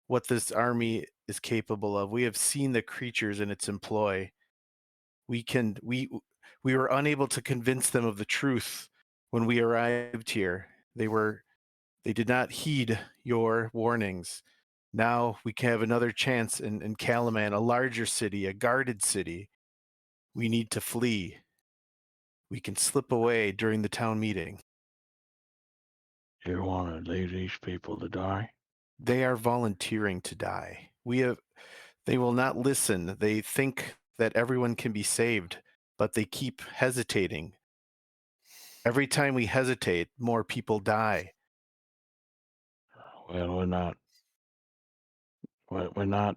what this army is capable of. We have seen the creatures in its employ. We were unable to convince them of the truth when we arrived here. They did not heed your warnings. Now we can have another chance in Calaman, a larger city, a guarded city. We need to flee. we can slip away during the town meeting. You want to leave these people to die? They are volunteering to die. They will not listen. They think that everyone can be saved, but they keep hesitating. Every time we hesitate, more people die. Well, we're not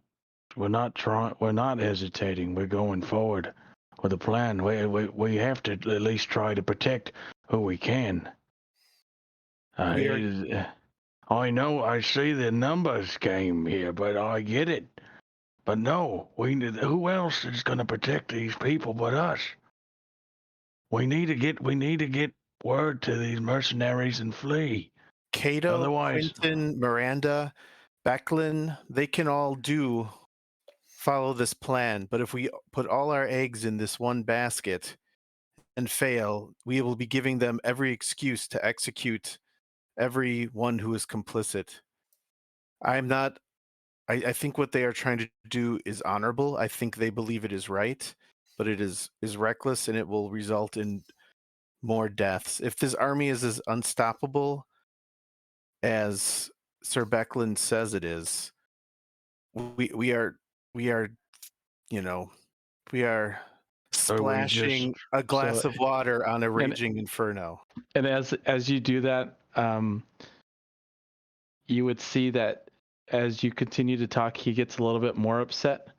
hesitating. We're going forward with a plan. We have to at least try to protect who we can. I know, I see the numbers game here, but I get it. But no, who else is going to protect these people but us? We need to get word to these mercenaries and flee. Kato, Otherwise, Quinton, Miranda, Brallin, they can all follow this plan. But if we put all our eggs in this one basket and fail, we will be giving them every excuse to execute everyone who is complicit. I think what they are trying to do is honorable. I think they believe it is right, but it is reckless, and it will result in more deaths. If this army is as unstoppable as Sir Becklin says it is, we are splashing a glass of water on a raging inferno. And as you do that, you would see that as you continue to talk, he gets a little bit more upset,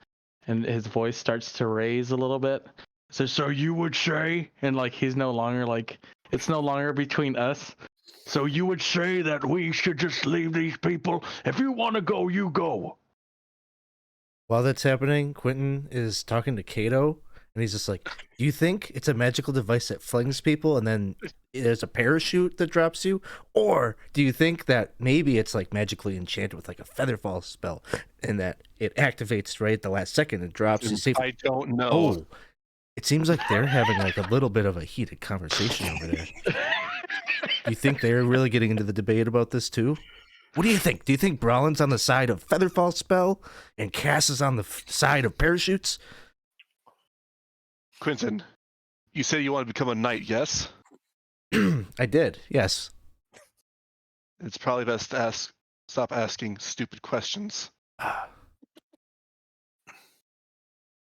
and his voice starts to raise a little bit. So you would say, and like he's no longer like, it's no longer between us. So you would say that we should just leave these people? If you want to go, you go. While that's happening, Quinton is talking to Kato, and he's just like, do you think it's a magical device that flings people and then there's a parachute that drops you? Or do you think that maybe it's like magically enchanted with like a feather fall spell and that it activates right at the last second and drops you safe? I don't know. Oh, it seems like they're having like a little bit of a heated conversation over there. Do you think they're really getting into the debate about this too? What do you think? Do you think Brallin's on the side of Featherfall spell and Cass is on the side of parachutes? Quinton, you said you want to become a knight, yes? I did, yes. It's probably best to stop asking stupid questions.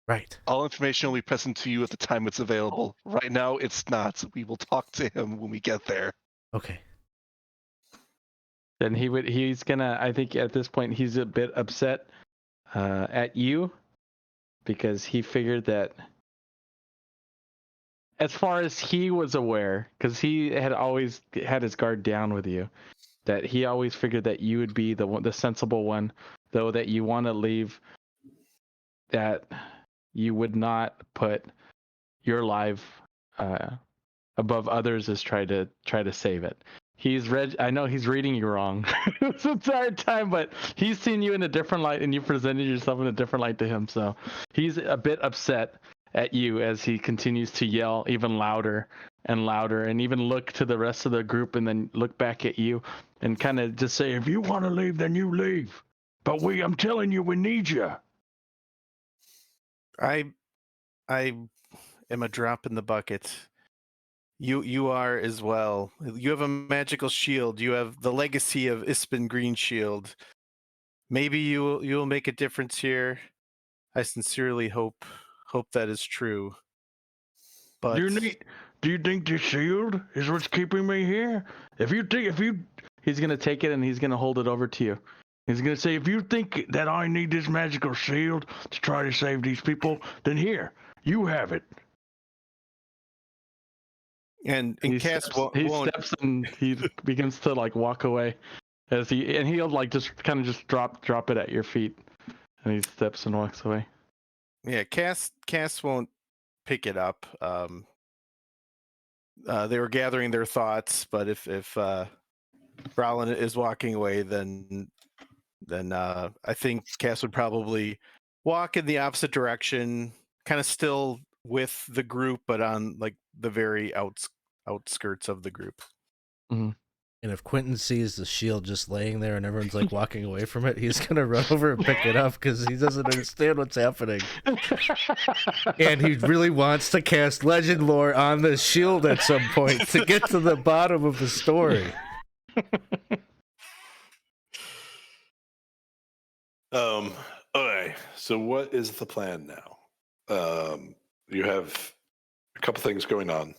Right. All information will be present to you at the time it's available. Right now, it's not. We will talk to him when we get there. Okay. Then he's gonna, I think at this point he's a bit upset at you, because he figured that, as far as he was aware, because he had always had his guard down with you, that he always figured that you would be the sensible one, though that you want to leave, that you would not put your life above others as try to save it. I know he's reading you wrong this entire time, but he's seen you in a different light, and you presented yourself in a different light to him. So he's a bit upset at you as he continues to yell even louder and louder, and even look to the rest of the group and then look back at you and kind of just say, if you want to leave, then you leave. But I'm telling you, we need you. I am a drop in the bucket. You are as well. You have a magical shield. You have the legacy of Ispin Green Shield. Maybe you'll make a difference here. I sincerely hope that is true. But do you think the shield is what's keeping me here? He's gonna take it and he's gonna hold it over to you. He's gonna say, if you think that I need this magical shield to try to save these people, then here, you have it. And Cass steps and he begins to like walk away he'll like just kind of just drop it at your feet, and he steps and walks away. Yeah, Cass won't pick it up. They were gathering their thoughts, but if Brallin is walking away, then I think Cass would probably walk in the opposite direction, kind of still with the group, but on like the very outskirts of the group. Mm-hmm. And if Quinton sees the shield just laying there and everyone's like walking away from it, he's gonna run over and pick it up because he doesn't understand what's happening. And he really wants to cast legend lore on the shield at some point to get to the bottom of the story. Okay, so what is the plan now? You have a couple things going on.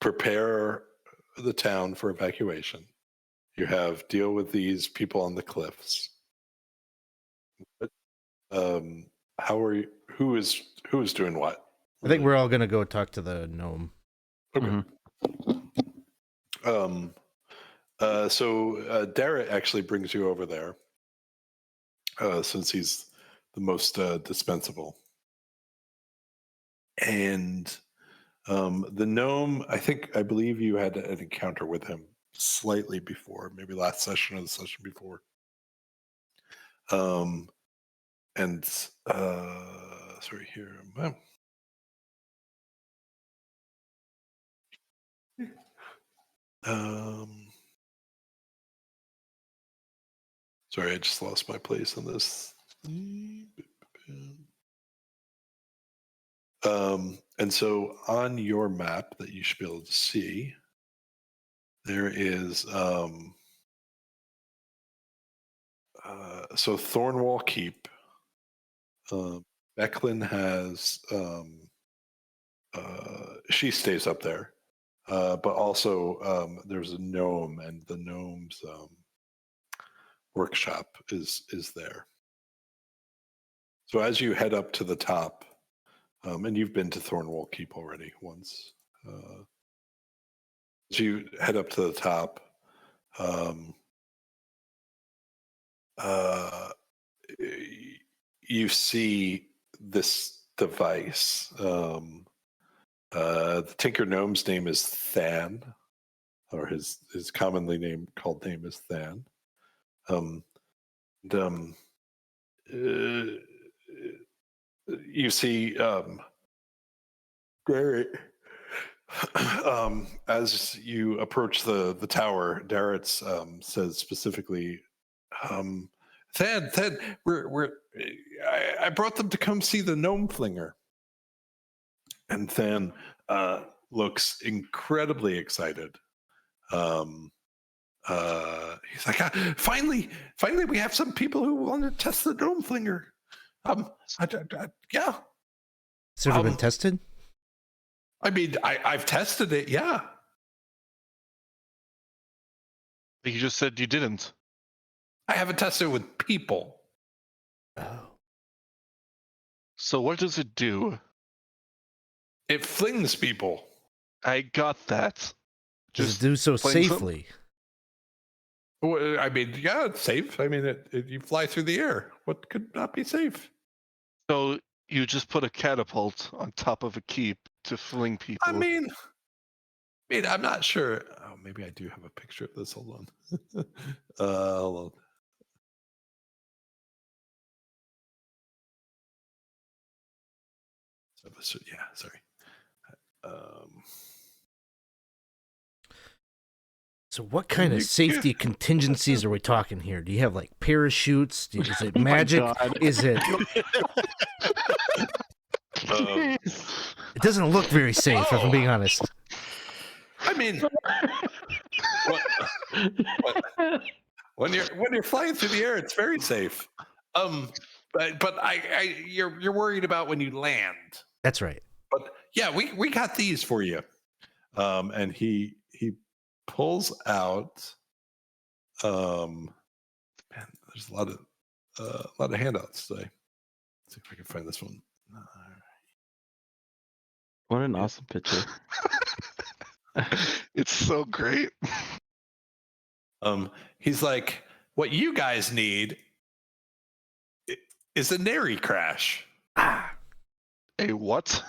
Prepare the town for evacuation. You have deal with these people on the cliffs. How are you? Who is doing what? I think we're all gonna go talk to the gnome. Okay. So Darrett actually brings you over there, since he's the most dispensable. And the gnome, I believe you had an encounter with him slightly before, maybe last session or the session before. And sorry, here. Sorry, I just lost my place in this. And so on your map that you should be able to see, there is so Thornwall Keep. Becklin has she stays up there, but also there's a gnome, and the gnome's workshop is there. So as you head up to the top, and you've been to Thornwall Keep already once. As you head up to the top, you see this device. The Tinker Gnome's name is Than, or his commonly called name is Than. You see Garrett, as you approach the tower, Darrett's says specifically, Than, I brought them to come see the gnome flinger. And Than looks incredibly excited. He's like, finally, we have some people who want to test the gnome flinger. Yeah. Has it ever been tested? I mean, I've tested it, yeah. But you just said you didn't. I haven't tested it with people. Oh. So what does it do? It flings people. I got that. Does it do so safely? Well, I mean, yeah, it's safe. I mean, you fly through the air. What could not be safe? So you just put a catapult on top of a keep to fling people. I mean, I'm not sure. Oh, maybe I do have a picture of this. Hold on. Hold on. Yeah, sorry. So what kind of safety contingencies are we talking here? Do you have like parachutes? Is it magic? Is it? It doesn't look very safe, if I'm being honest. I mean, when you're flying through the air, it's very safe. But you're worried about when you land. That's right. But yeah, we got these for you. And he pulls out. Man, there's a lot of handouts today. Let's see if I can find this one. What an awesome picture. It's so great. He's like, what you guys need is a nary crash. A what?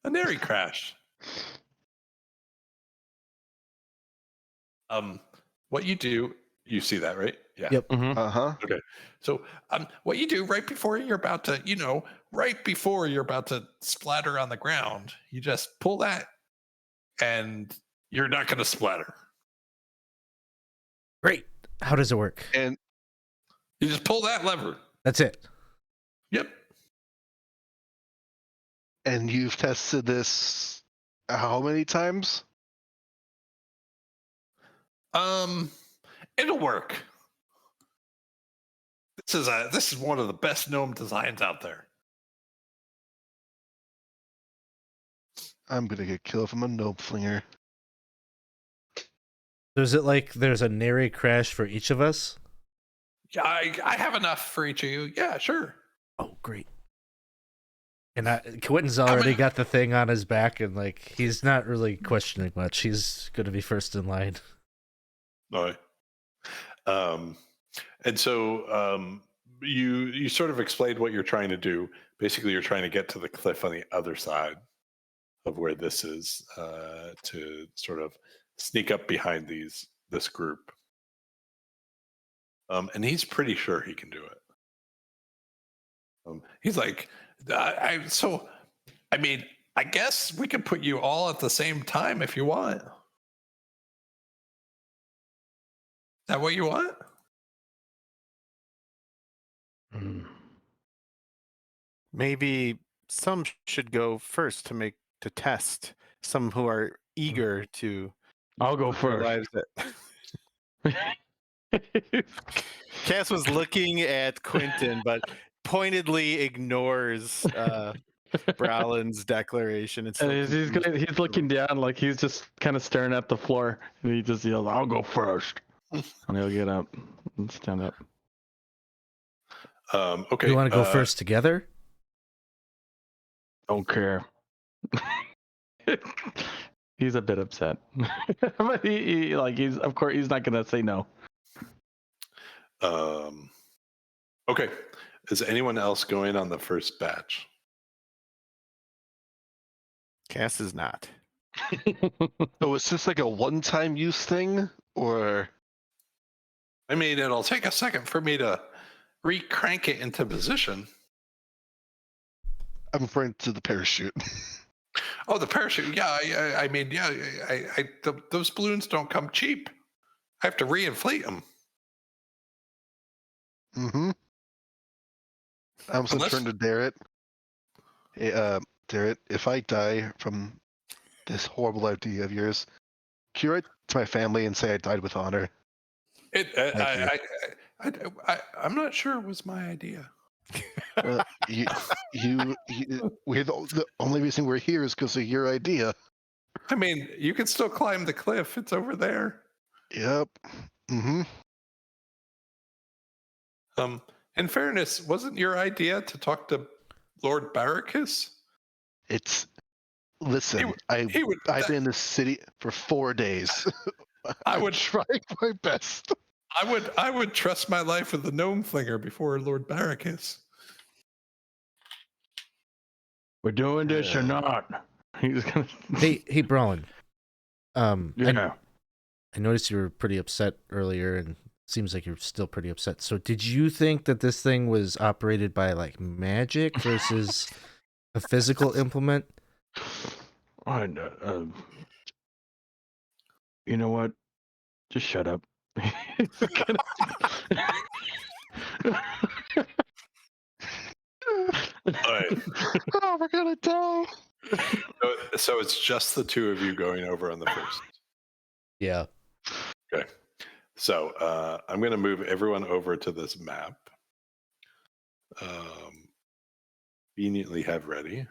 A nary crash. What you do, you see that, right? Yeah. Yep. Mm-hmm. Uh-huh. Okay. So, what you do right before you're about to, splatter on the ground, you just pull that, and you're not going to splatter. Great. How does it work? And you just pull that lever. That's it. Yep. And you've tested this how many times? It'll work. This is one of the best gnome designs out there. I'm gonna get killed from a gnome flinger. So is it like there's a nary crash for each of us? Yeah, I have enough for each of you. Yeah, sure. Oh, great. And Quinton's already got the thing on his back, and like he's not really questioning much. He's going to be first in line. All right. And so you sort of explained what you're trying to do. Basically, you're trying to get to the cliff on the other side of where this is to sort of sneak up behind this group. And he's pretty sure he can do it. He's like, I guess we can put you all at the same time if you want. Is that what you want? Maybe some should go first to test. Some who are eager to. I'll go first. Cass was looking at Quinton, but pointedly ignores Brallin's declaration. And he's looking down like he's just kind of staring at the floor, and he just yells, "I'll go first," and he'll get up and stand up. Okay. You want to go first together? Don't care. He's a bit upset, but he's of course he's not gonna say no. Okay. Is anyone else going on the first batch? Cass is not. So is this like a one-time use thing, or? I mean, it'll take a second for me to re-crank it into position. I'm referring to the parachute. Oh, the parachute. Yeah, those balloons don't come cheap. I have to re-inflate them. Mm-hmm. I'm also trying to Darrett. Hey, Darrett, if I die from this horrible idea of yours, can you write to my family and say I died with honor? I'm not sure it was my idea. We're the only reason we're here is because of your idea. I mean, you can still climb the cliff. It's over there. Yep. Mm-hmm. In fairness, wasn't your idea to talk to Lord Barracus? Listen, I've been in this city for 4 days. I would try my best. I would trust my life with the gnome flinger before Lord Barracus. We're doing this or not? He's gonna. Hey, Brallin. Yeah. I noticed you were pretty upset earlier, and it seems like you're still pretty upset. So, did you think that this thing was operated by like magic versus a physical implement? You know what? Just shut up. All right. Oh, we're gonna die. So it's just the two of you going over on the first. Yeah. Okay. So I'm going to move everyone over to this map. Conveniently have ready.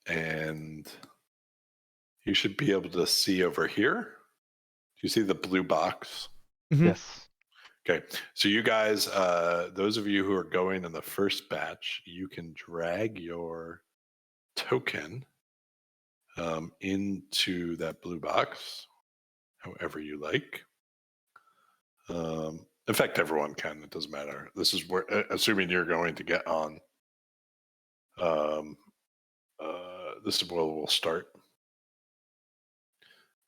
And you should be able to see over here. Do you see the blue box? Mm-hmm. Yes. Okay. So you guys, those of you who are going in the first batch, you can drag your token into that blue box however you like. In fact, everyone can. It doesn't matter. This is where, assuming you're going to get on. This is where we'll start.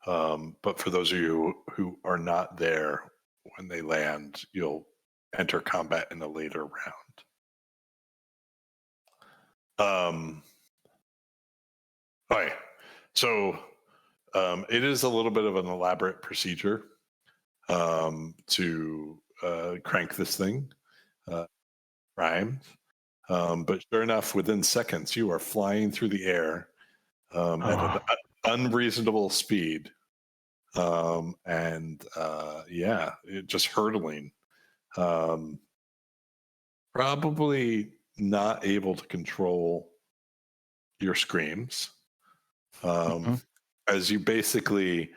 But for those of you who are not there when they land, you'll enter combat in a later round. All right. So It is a little bit of an elaborate procedure to crank this thing. Rhymes. But sure enough, within seconds, you are flying through the air at an unreasonable speed. Just hurtling. Probably not able to control your screams. As you basically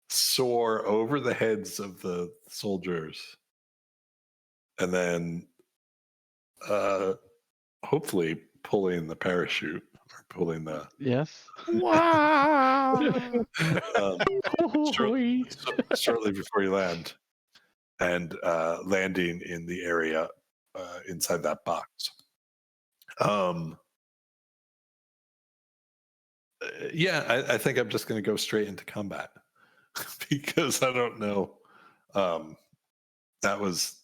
soar over the heads of the soldiers and then hopefully pulling the parachute or pulling the Yes. Wow. shortly before you land and landing in the area inside that box. I think I'm just going to go straight into combat because I don't know. That was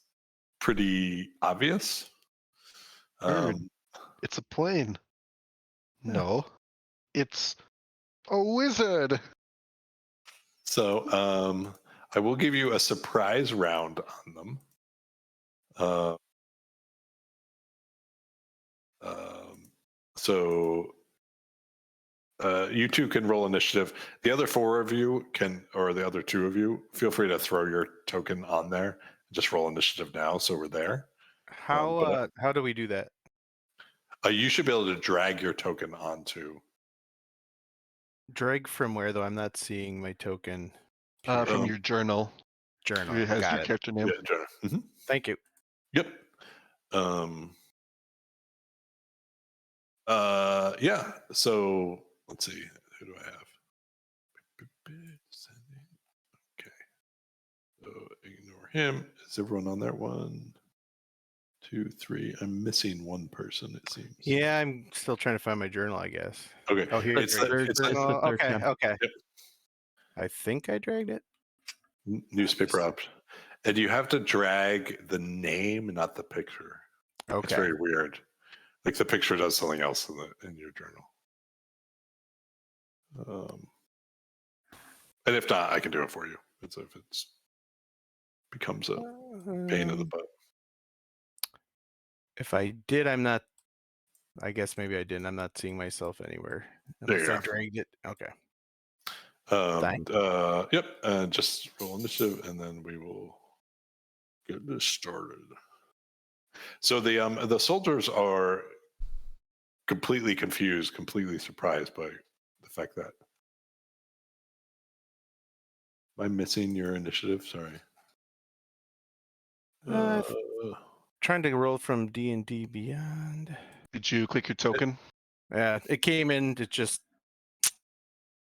pretty obvious. It's a plane. No, it's a wizard. So I will give you a surprise round on them. You two can roll initiative. The other four of you can, or the other two of you, feel free to throw your token on there. Just roll initiative now, so we're there. How do we do that? You should be able to drag your token onto. Drag from where though? I'm not seeing my token. From your journal. Journal. It has Got your it. character name. Yeah, journal. Mm-hmm. Thank you. Yep. So let's see. Who do I have? Okay. So ignore him. Is everyone on there? 1, 2, 3. I'm missing one person, it seems. Yeah, I'm still trying to find my journal, I guess. Okay. Oh, here It's it's the journal. third Okay, tab. okay. Yep. I think I dragged it. Newspaper option. And you have to drag the name, not the picture. Okay. It's very weird. Like the picture does something else in your journal. And if not, I can do it for you. If it becomes a pain in the butt. If I did, I'm not. I guess maybe I didn't. I'm not seeing myself anywhere. There Unless you I go. dragged it. Okay. Yep. Just roll initiative, and then we will get this started. So the soldiers are completely confused, completely surprised by the fact that. Am I missing your initiative? Sorry. Trying to roll from D&D Beyond. Did you click your token? Yeah, it came in. It just.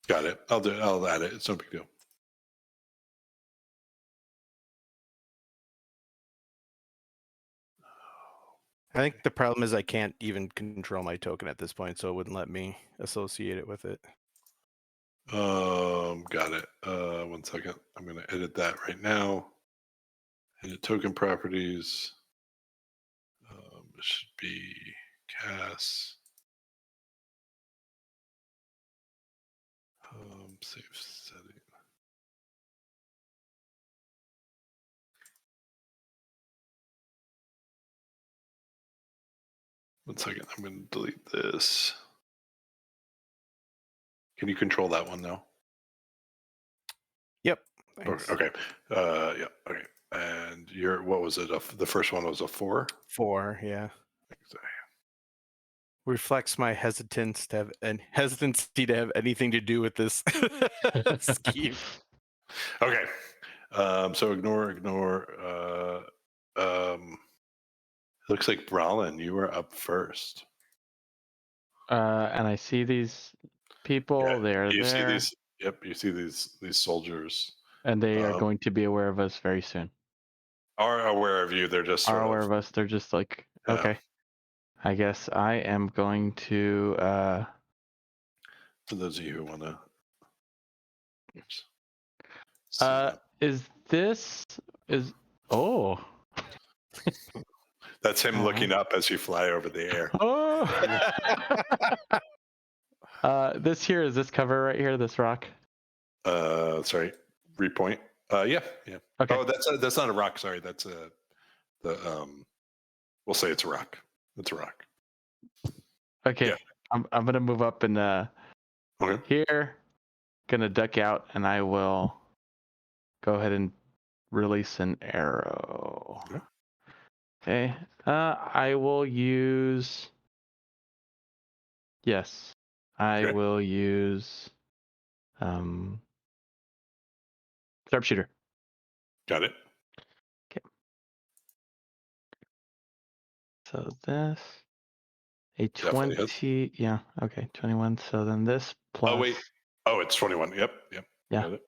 Got it. I'll add it. It's no big deal. I think the problem is I can't even control my token at this point, so it wouldn't let me associate it with it. Got it. 1 second. I'm going to edit that right now. Edit token properties. It should be Cass. Save setting. One second. I'm going to delete this. Can you control that one now? Yep. Thanks. Okay. Yeah. Okay. And what was it? The first one was a 4? 4, yeah. Exactly. Reflects my hesitancy to have anything to do with this scheme. Okay. So ignore. Looks like Brallin, you were up first. And I see these people. Yeah, They're you there. see these. Yep, you see these soldiers. And they are going to be aware of us very soon. Are aware of you. They're just Are aware of us. They're just like, okay. I guess I am going to. For those of you who want to. Oh. That's him looking up as you fly over the air. Oh. Is this cover right here? This rock. Sorry, repoint. Yeah. Okay. Oh, that's not a rock. Sorry, that's we'll say it's a rock. It's a rock. Okay. Yeah. I'm gonna move up and Okay. here, gonna duck out, and I will go ahead and release an arrow. Okay. I will use. Yes, I will use. Sharpshooter. Got it. Okay. So this. A 20. Yeah. Okay. 21. So then this plus. Oh wait. Oh, it's 21. Yep. Yeah. Got it.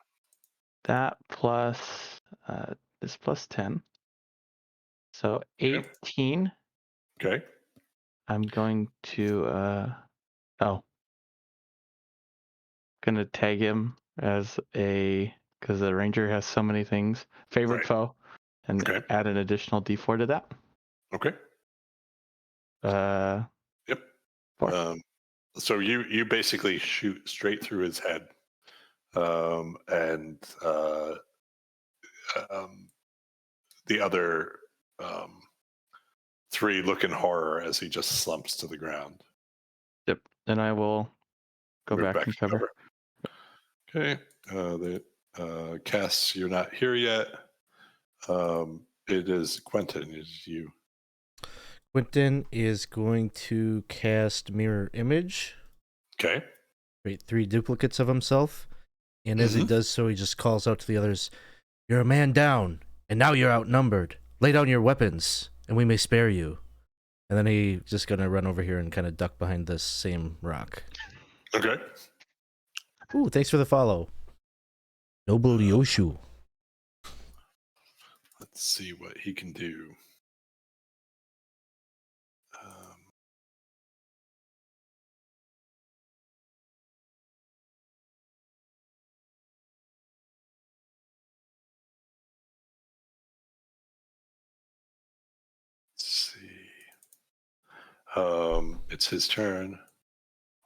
That plus this plus 10. So 18. Okay. I'm going to gonna tag him as because the ranger has so many things. Favorite foe, and add an additional D4 to that. Okay. Yep. 4. So you basically shoot straight through his head, and the other 3 look in horror as he just slumps to the ground. Yep. Then I will go back and cover. Okay. Cass, you're not here yet. It is Quinton. It is you. Quinton is going to cast Mirror Image. Okay. Create 3 duplicates of himself. And as he does so, he just calls out to the others, "You're a man down, and now you're outnumbered. Lay down your weapons, and we may spare you." And then he's just going to run over here and kind of duck behind this same rock. Okay. Ooh, thanks for the follow. Noble Yoshu. Let's see what he can do. Let's see. It's his turn.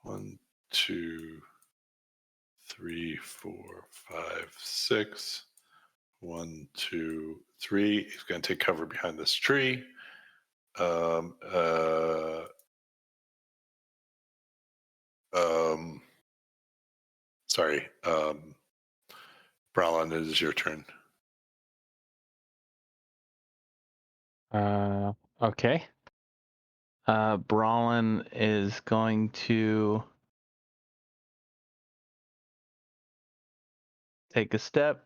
1, 2, 3, 4, 5, 6. 1, 2, 3. He's going to take cover behind this tree. Sorry. Brallin, it is your turn. Okay. Brallin is going to take a step.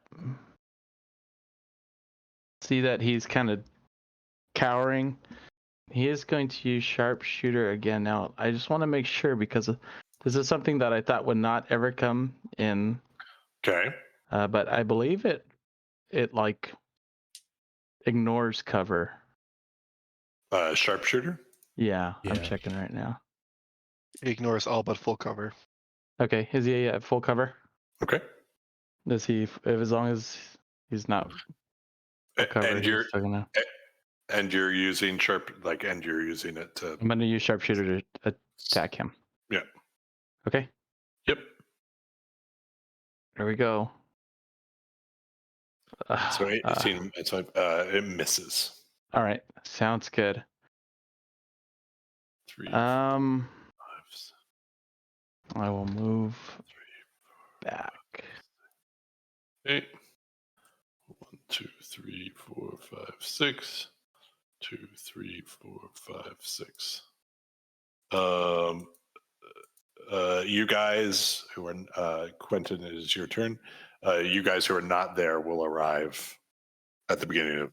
See that he's kind of cowering. He is going to use sharpshooter again. Now, I just want to make sure because this is something that I thought would not ever come in. Okay. But I believe it like ignores cover. Sharpshooter? Yeah, I'm checking right now. It ignores all but full cover. Okay, is he at full cover? Okay. Does he? If as long as he's not full cover, and he's still gonna. And you're using and you're using it to. I'm gonna use sharpshooter to attack him. Yeah. Okay. Yep. There we go. So 18. It misses. All right, sounds good. 3, 4, 5, I will move back. 8. 1, 2, 3, 4, 5, 6. 2, 3, 4, 5, 6. You guys who are Quinton, it is your turn. You guys who are not there will arrive at the beginning of.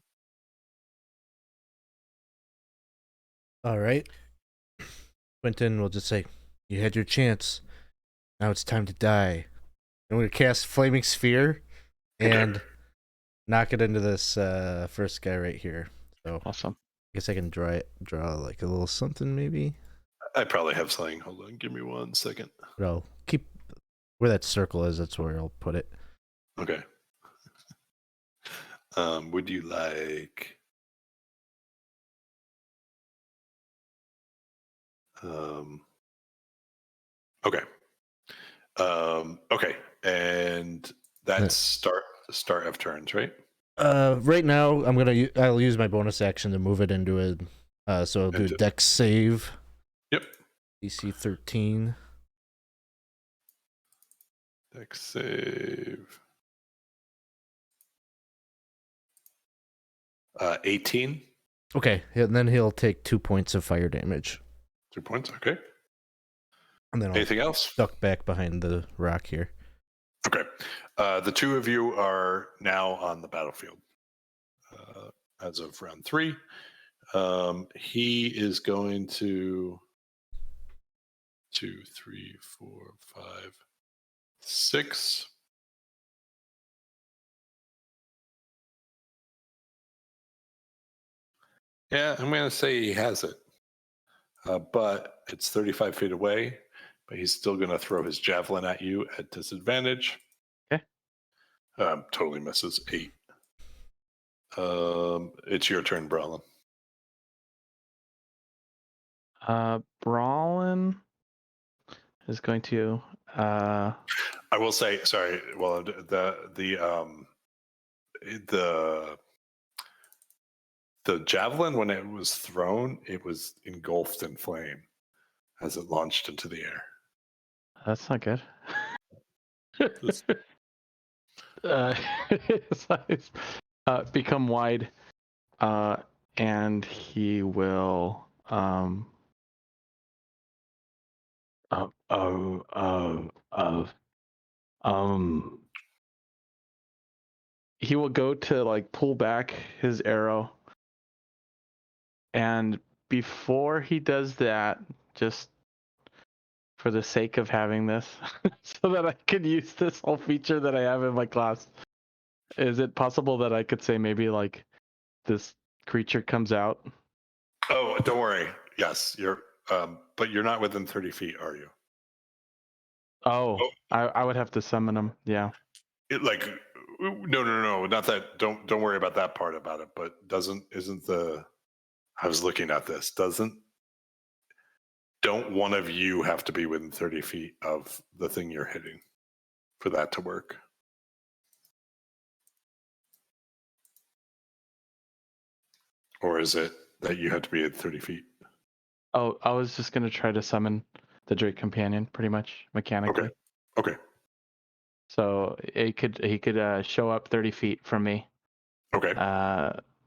All right. Quinton will just say, "You had your chance. Now it's time to die." I'm going to cast Flaming Sphere and knock it into this first guy right here. So awesome. I guess I can draw like a little something maybe. I probably have something. Hold on, give me 1 second. But I'll keep where that circle is. That's where I'll put it. Okay. Would you like? Okay. Okay. And That's start of turns, right? Right now I'll use my bonus action to move it into a so I'll do Dex save. Yep. DC 13. Dex save. 18. Okay, and then he'll take 2 points of fire damage. 2 points, okay. And then anything else? Duck back behind the rock here. Okay. The two of you are now on the battlefield as of round 3. He is going to 2, 3, 4, 5, 6. Yeah, I'm going to say he has it. But it's 35 feet away. But he's still going to throw his javelin at you at disadvantage. Okay. Totally misses. 8. It's your turn, Brallin. Brallin is going to. I will say, sorry. Well, the javelin, when it was thrown, it was engulfed in flame as it launched into the air. That's not good. This- His eyes become wide, and he will. He will go to like pull back his arrow, and before he does that, just for the sake of having this, so that I can use this whole feature that I have in my class, is it possible that I could say maybe like this creature comes out? Oh, don't worry. Yes, you're. But you're not within 30 feet, are you? Oh, I would have to summon him. Yeah. No, not that. Don't worry about that part about it. But I was looking at this. Don't one of you have to be within 30 feet of the thing you're hitting for that to work? Or is it that you have to be at 30 feet? Oh, I was just gonna try to summon the Drake Companion, pretty much mechanically. Okay. So he could show up 30 feet from me. Okay.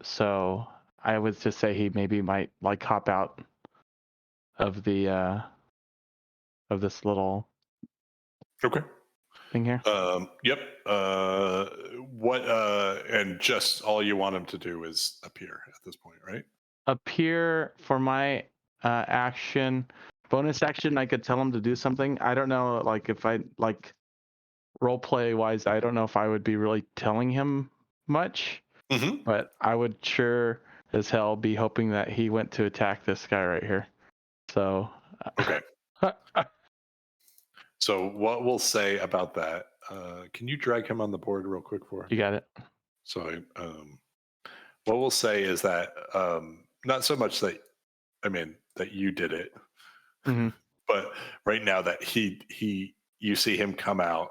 So I would just say he maybe might like hop out of the of this little thing here. Yep. What? And just all you want him to do is appear at this point, right? Appear for my action, bonus action. I could tell him to do something. I don't know, like if I like role play wise, I don't know if I would be really telling him much. Mm-hmm. But I would sure as hell be hoping that he went to attack this guy right here. So. Okay. So what we'll say about that? Can you drag him on the board real quick for? You got it. So what we'll say is that not so much that that you did it, mm-hmm. but right now that you see him come out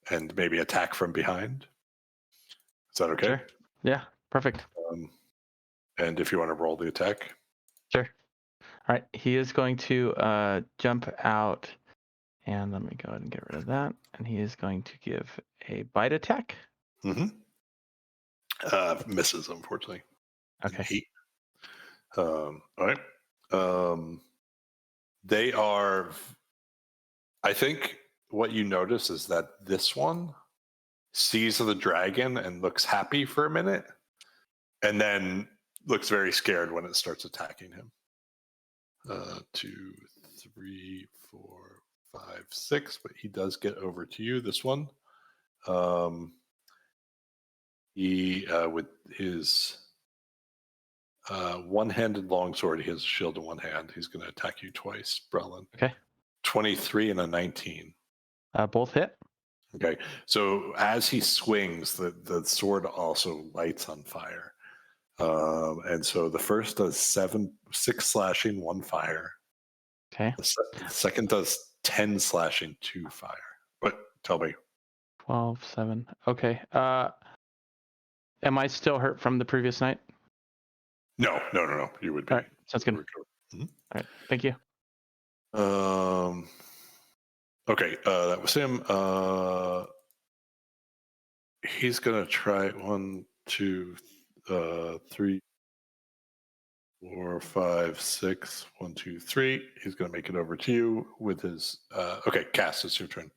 and maybe attack from behind. Is that okay? Sure. Yeah, perfect. And if you want to roll the attack. Sure. All right, he is going to jump out, and let me go ahead and get rid of that. And he is going to give a bite attack. Mm-hmm. Misses, unfortunately. Okay. All right. They are. I think what you notice is that this one sees the dragon and looks happy for a minute, and then looks very scared when it starts attacking him. 2, 3, 4, 5, 6, but he does get over to you. This one, he with his one-handed longsword, he has a shield in one hand. He's going to attack you twice, Brallin. Okay. 23 and a 19. Both hit. Okay, so as he swings, the sword also lights on fire. And so the first does 6 slashing, 1 fire. Okay. The second does 10 slashing, 2 fire. But tell me. 12, 7. Okay. Am I still hurt from the previous night? No. You would be. All right. Sounds good. Mm-hmm. All right. Thank you. Okay. That was him. He's gonna try 1, 2, 3, 4, 5, 6. 1, 2, 3. He's gonna make it over to you with his. Okay, Cass, it's your turn.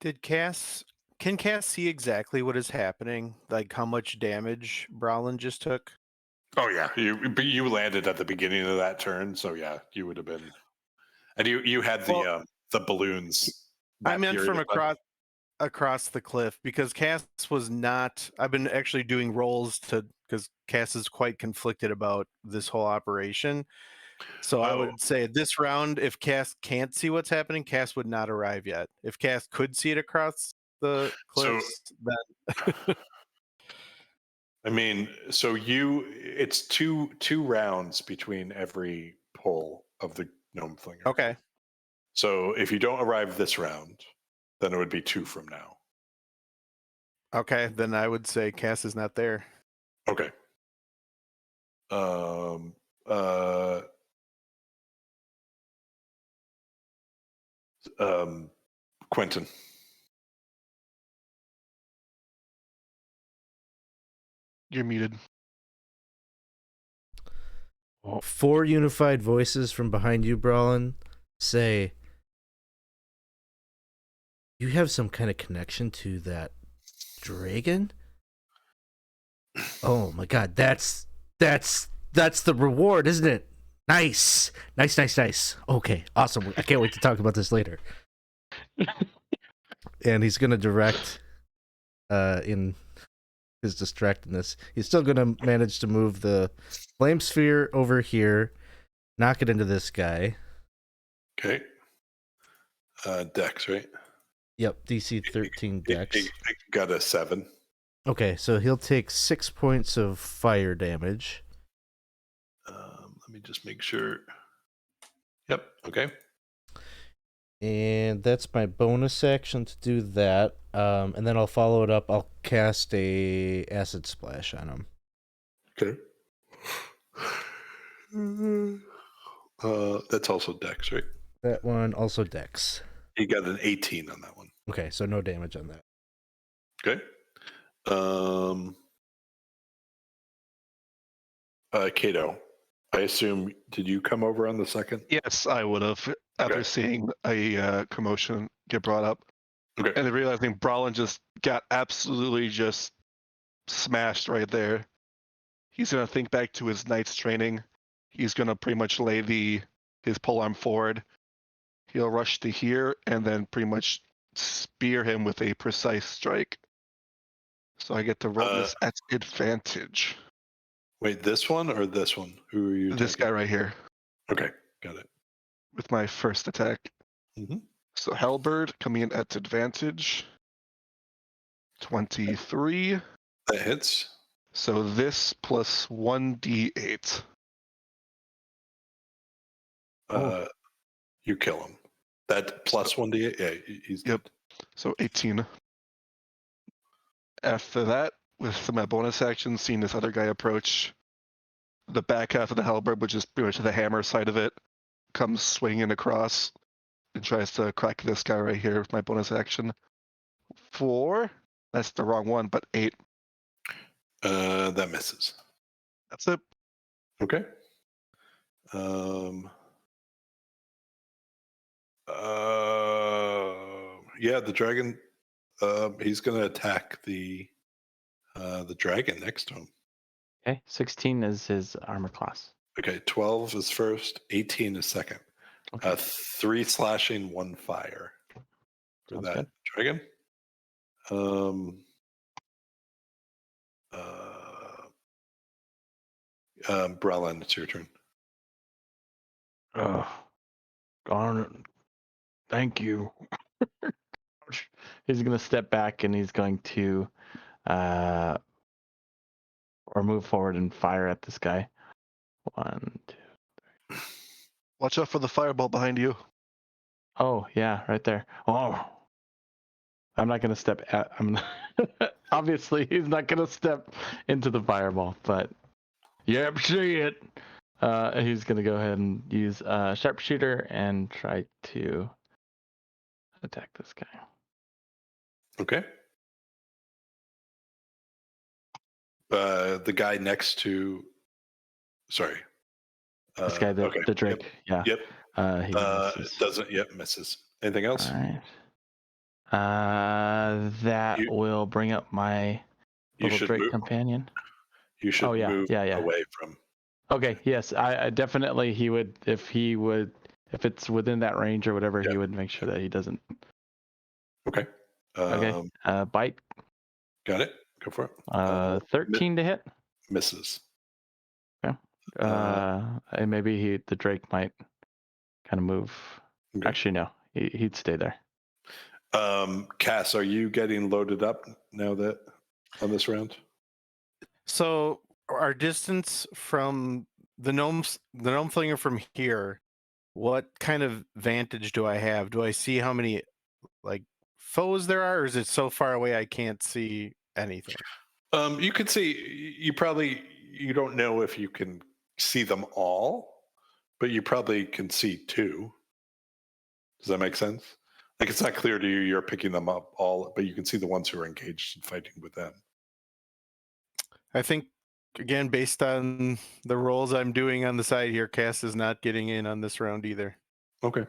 Can Cass see exactly what is happening? Like how much damage Brallin just took? Oh yeah, you landed at the beginning of that turn, so yeah, you would have been, and you had the balloons. I meant from across the cliff because Cass was not. I've been actually doing rolls because Cass is quite conflicted about this whole operation. So I would say this round, if Cass can't see what's happening, Cass would not arrive yet. If Cass could see it across the cliffs, then I mean, so it's two rounds between every pull of the gnome flinger. okay. So if you don't arrive this round, then it would be 2 from now. Okay, then I would say Cass is not there. Okay. Quinton. You're muted. 4 unified voices from behind you, Brallin, say, "You have some kind of connection to that dragon? Oh my god, that's the reward, isn't it? Nice. Okay, awesome. I can't wait to talk about this later." And he's gonna direct in his distractedness. He's still gonna manage to move the flame sphere over here, knock it into this guy. Okay. Dex, right? Yep, DC 13 Dex. He got a 7. Okay, so he'll take 6 points of fire damage. Let me just make sure. Yep. Okay. And that's my bonus action to do that. And then I'll follow it up. I'll cast a acid splash on him. Okay. That's also Dex, right? That one also Dex. You got an 18 on that one. Okay, so no damage on that. Okay. Kato, I assume, did you come over on the second? Yes, I would have after seeing a commotion get brought up. Okay. And then realizing Brallin just got absolutely just smashed right there. He's gonna think back to his knight's training. He's gonna pretty much lay his polearm forward. He'll rush to here and then pretty much spear him with a precise strike. So I get to roll this at advantage. Wait, this one or this one? Who are you? This guy right here. Okay, got it. With my first attack. Mm-hmm. So Halberd coming in at advantage. 23. That hits. So this plus 1d8. You kill him. That plus 1d8? Yeah, he's Yep. So 18. After that, with my bonus action, seeing this other guy approach, the back half of the halberd, which is pretty much the hammer side of it, comes swinging across and tries to crack this guy right here with my bonus action. 4. That's the wrong one, but 8. That misses. That's it. Okay. Yeah, the dragon. He's going to attack the dragon next to him. Okay, 16 is his armor class. Okay, 12 is first, 18 is second. Okay. 3 slashing, 1 fire for Sounds that good. dragon. Brallin, it's your turn. Darn. Thank you. He's going to step back and he's going to or move forward and fire at this guy. 1, 2. Watch out for the fireball behind you. Oh, yeah, right there. Oh. I'm not gonna step at. Obviously, he's not gonna step into the fireball, but yep, see it. He's gonna go ahead and use sharpshooter and try to attack this guy. Okay. The guy next to. Sorry. This guy, the Drake. Yep. Yeah. Yep. He misses. Doesn't. Yep. Misses. Anything else? All right. That will bring up my little Drake move. companion. You should move yeah. away from. Okay. Yes, I definitely he would if it's within that range or whatever, he would make sure that he doesn't. Okay. Okay. Bite. Got it. Go for it. 13 to hit. Misses. Okay. And maybe the Drake might kind of move. Okay. Actually, no. He'd stay there. Cass, are you getting loaded up now that on this round? So our distance from the gnome flinger from here, what kind of vantage do I have? Do I see how many like foes there are, or is it so far away I can't see anything? You can see. You don't know if you can see them all, but you probably can see two. Does that make sense? Like, it's not clear to you you're picking them up all, but you can see the ones who are engaged in fighting with them. I think, again, based on the rolls I'm doing on the side here, Cass is not getting in on this round either. Okay.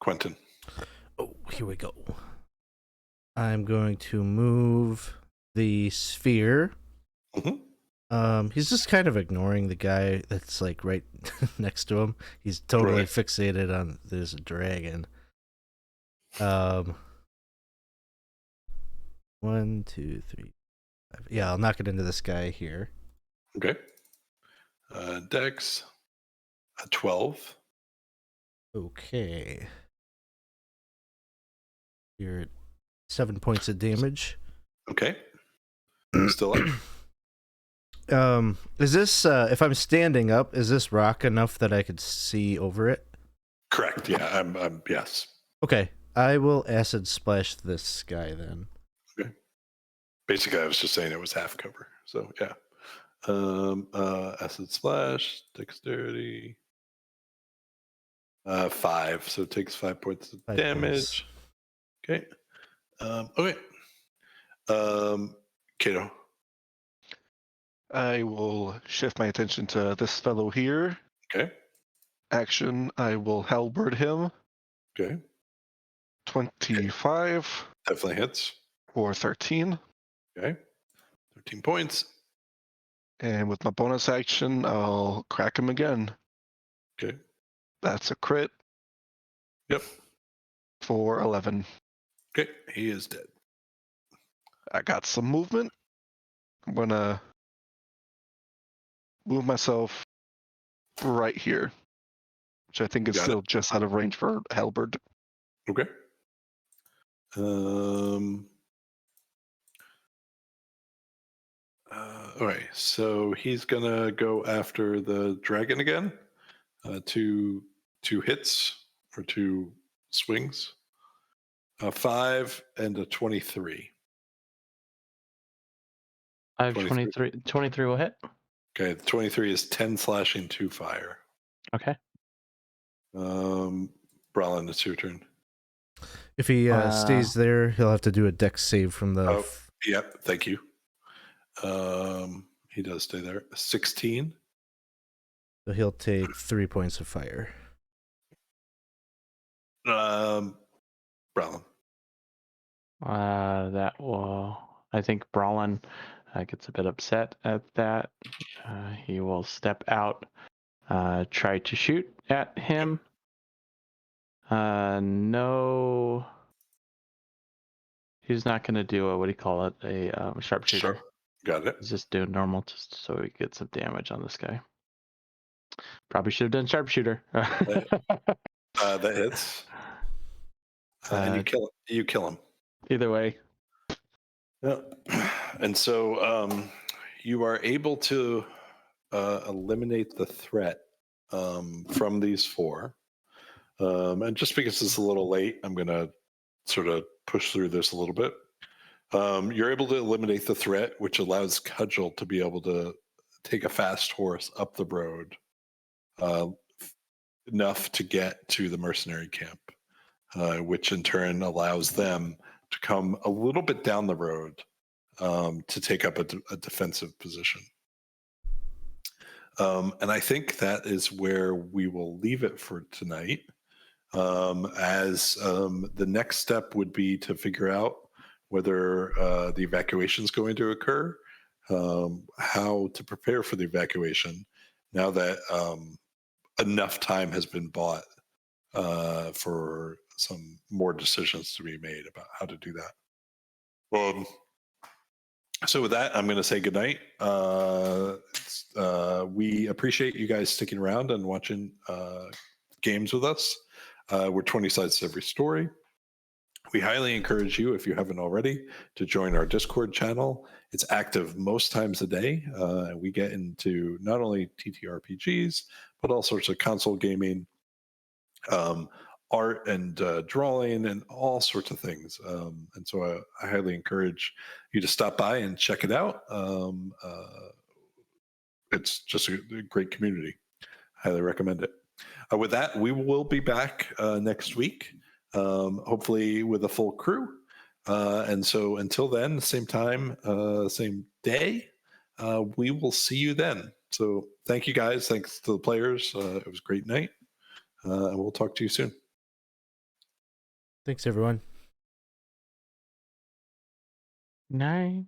Quinton. Oh, here we go. I'm going to move the sphere. Mm-hmm. He's just kind of ignoring the guy that's like right next to him. He's totally fixated on there's a dragon. 1, 2, 3, 5. Yeah, I'll knock it into this guy here. Okay. Dex 12. Okay. You're at 7 points of damage. Okay. Still up. Is this if I'm standing up, is this rock enough that I could see over it? Correct. Yeah, I'm yes. Okay. I will acid splash this guy then. Okay. Basically, I was just saying it was half cover. So yeah. Acid splash, dexterity. 5, so it takes 5 points of damage. Okay. Okay. Kato. I will shift my attention to this fellow here. Okay. Action, I will halberd him. Okay. 25. Definitely hits. For 13. Okay. 13 points. And with my bonus action, I'll crack him again. Okay. That's a crit. Yep. For 11. Okay. He is dead. I got some movement. I'm going to move myself right here, which I think is still just out of range for halberd. Okay. All right. So he's gonna go after the dragon again. 2 hits or 2 swings. 5 and a 23. 23 will hit. Okay, the 23 is 10 slashing, 2 fire. Okay. Brallin, it's your turn. If he stays there, he'll have to do a dex save from the. Yep, thank you. He does stay there. 16. So he'll take 3 points of fire. Brallin. That will. I think Brallin gets a bit upset at that. He will step out, try to shoot at him. No, he's not going to do a, what do you call it, a sharpshooter. Sure. Got it. He's just doing normal, just so he gets some damage on this guy. Probably should have done sharpshooter. That hits. And you kill him. Either way. Yeah. And so you are able to eliminate the threat from these 4. And just because it's a little late, I'm going to sort of push through this a little bit. You're able to eliminate the threat, which allows Cudgel to be able to take a fast horse up the road enough to get to the mercenary camp, which in turn allows them to come a little bit down the road to take up a defensive position. And I think that is where we will leave it for tonight. As the next step would be to figure out whether the evacuation is going to occur, how to prepare for the evacuation now that enough time has been bought for some more decisions to be made about how to do that. So with that, I'm going to say goodnight. We appreciate you guys sticking around and watching games with us. We're 20 sides to every story. We highly encourage you, if you haven't already, to join our Discord channel. It's active most times a day. We get into not only TTRPGs, but all sorts of console gaming, art and drawing, and all sorts of things. And so I highly encourage you to stop by and check it out. It's just a great community. Highly recommend it. With that, we will be back next week, hopefully with a full crew. And so until then, same time, same day, we will see you then. So thank you guys. Thanks to the players. It was a great night. And we'll talk to you soon. Thanks, everyone. Night.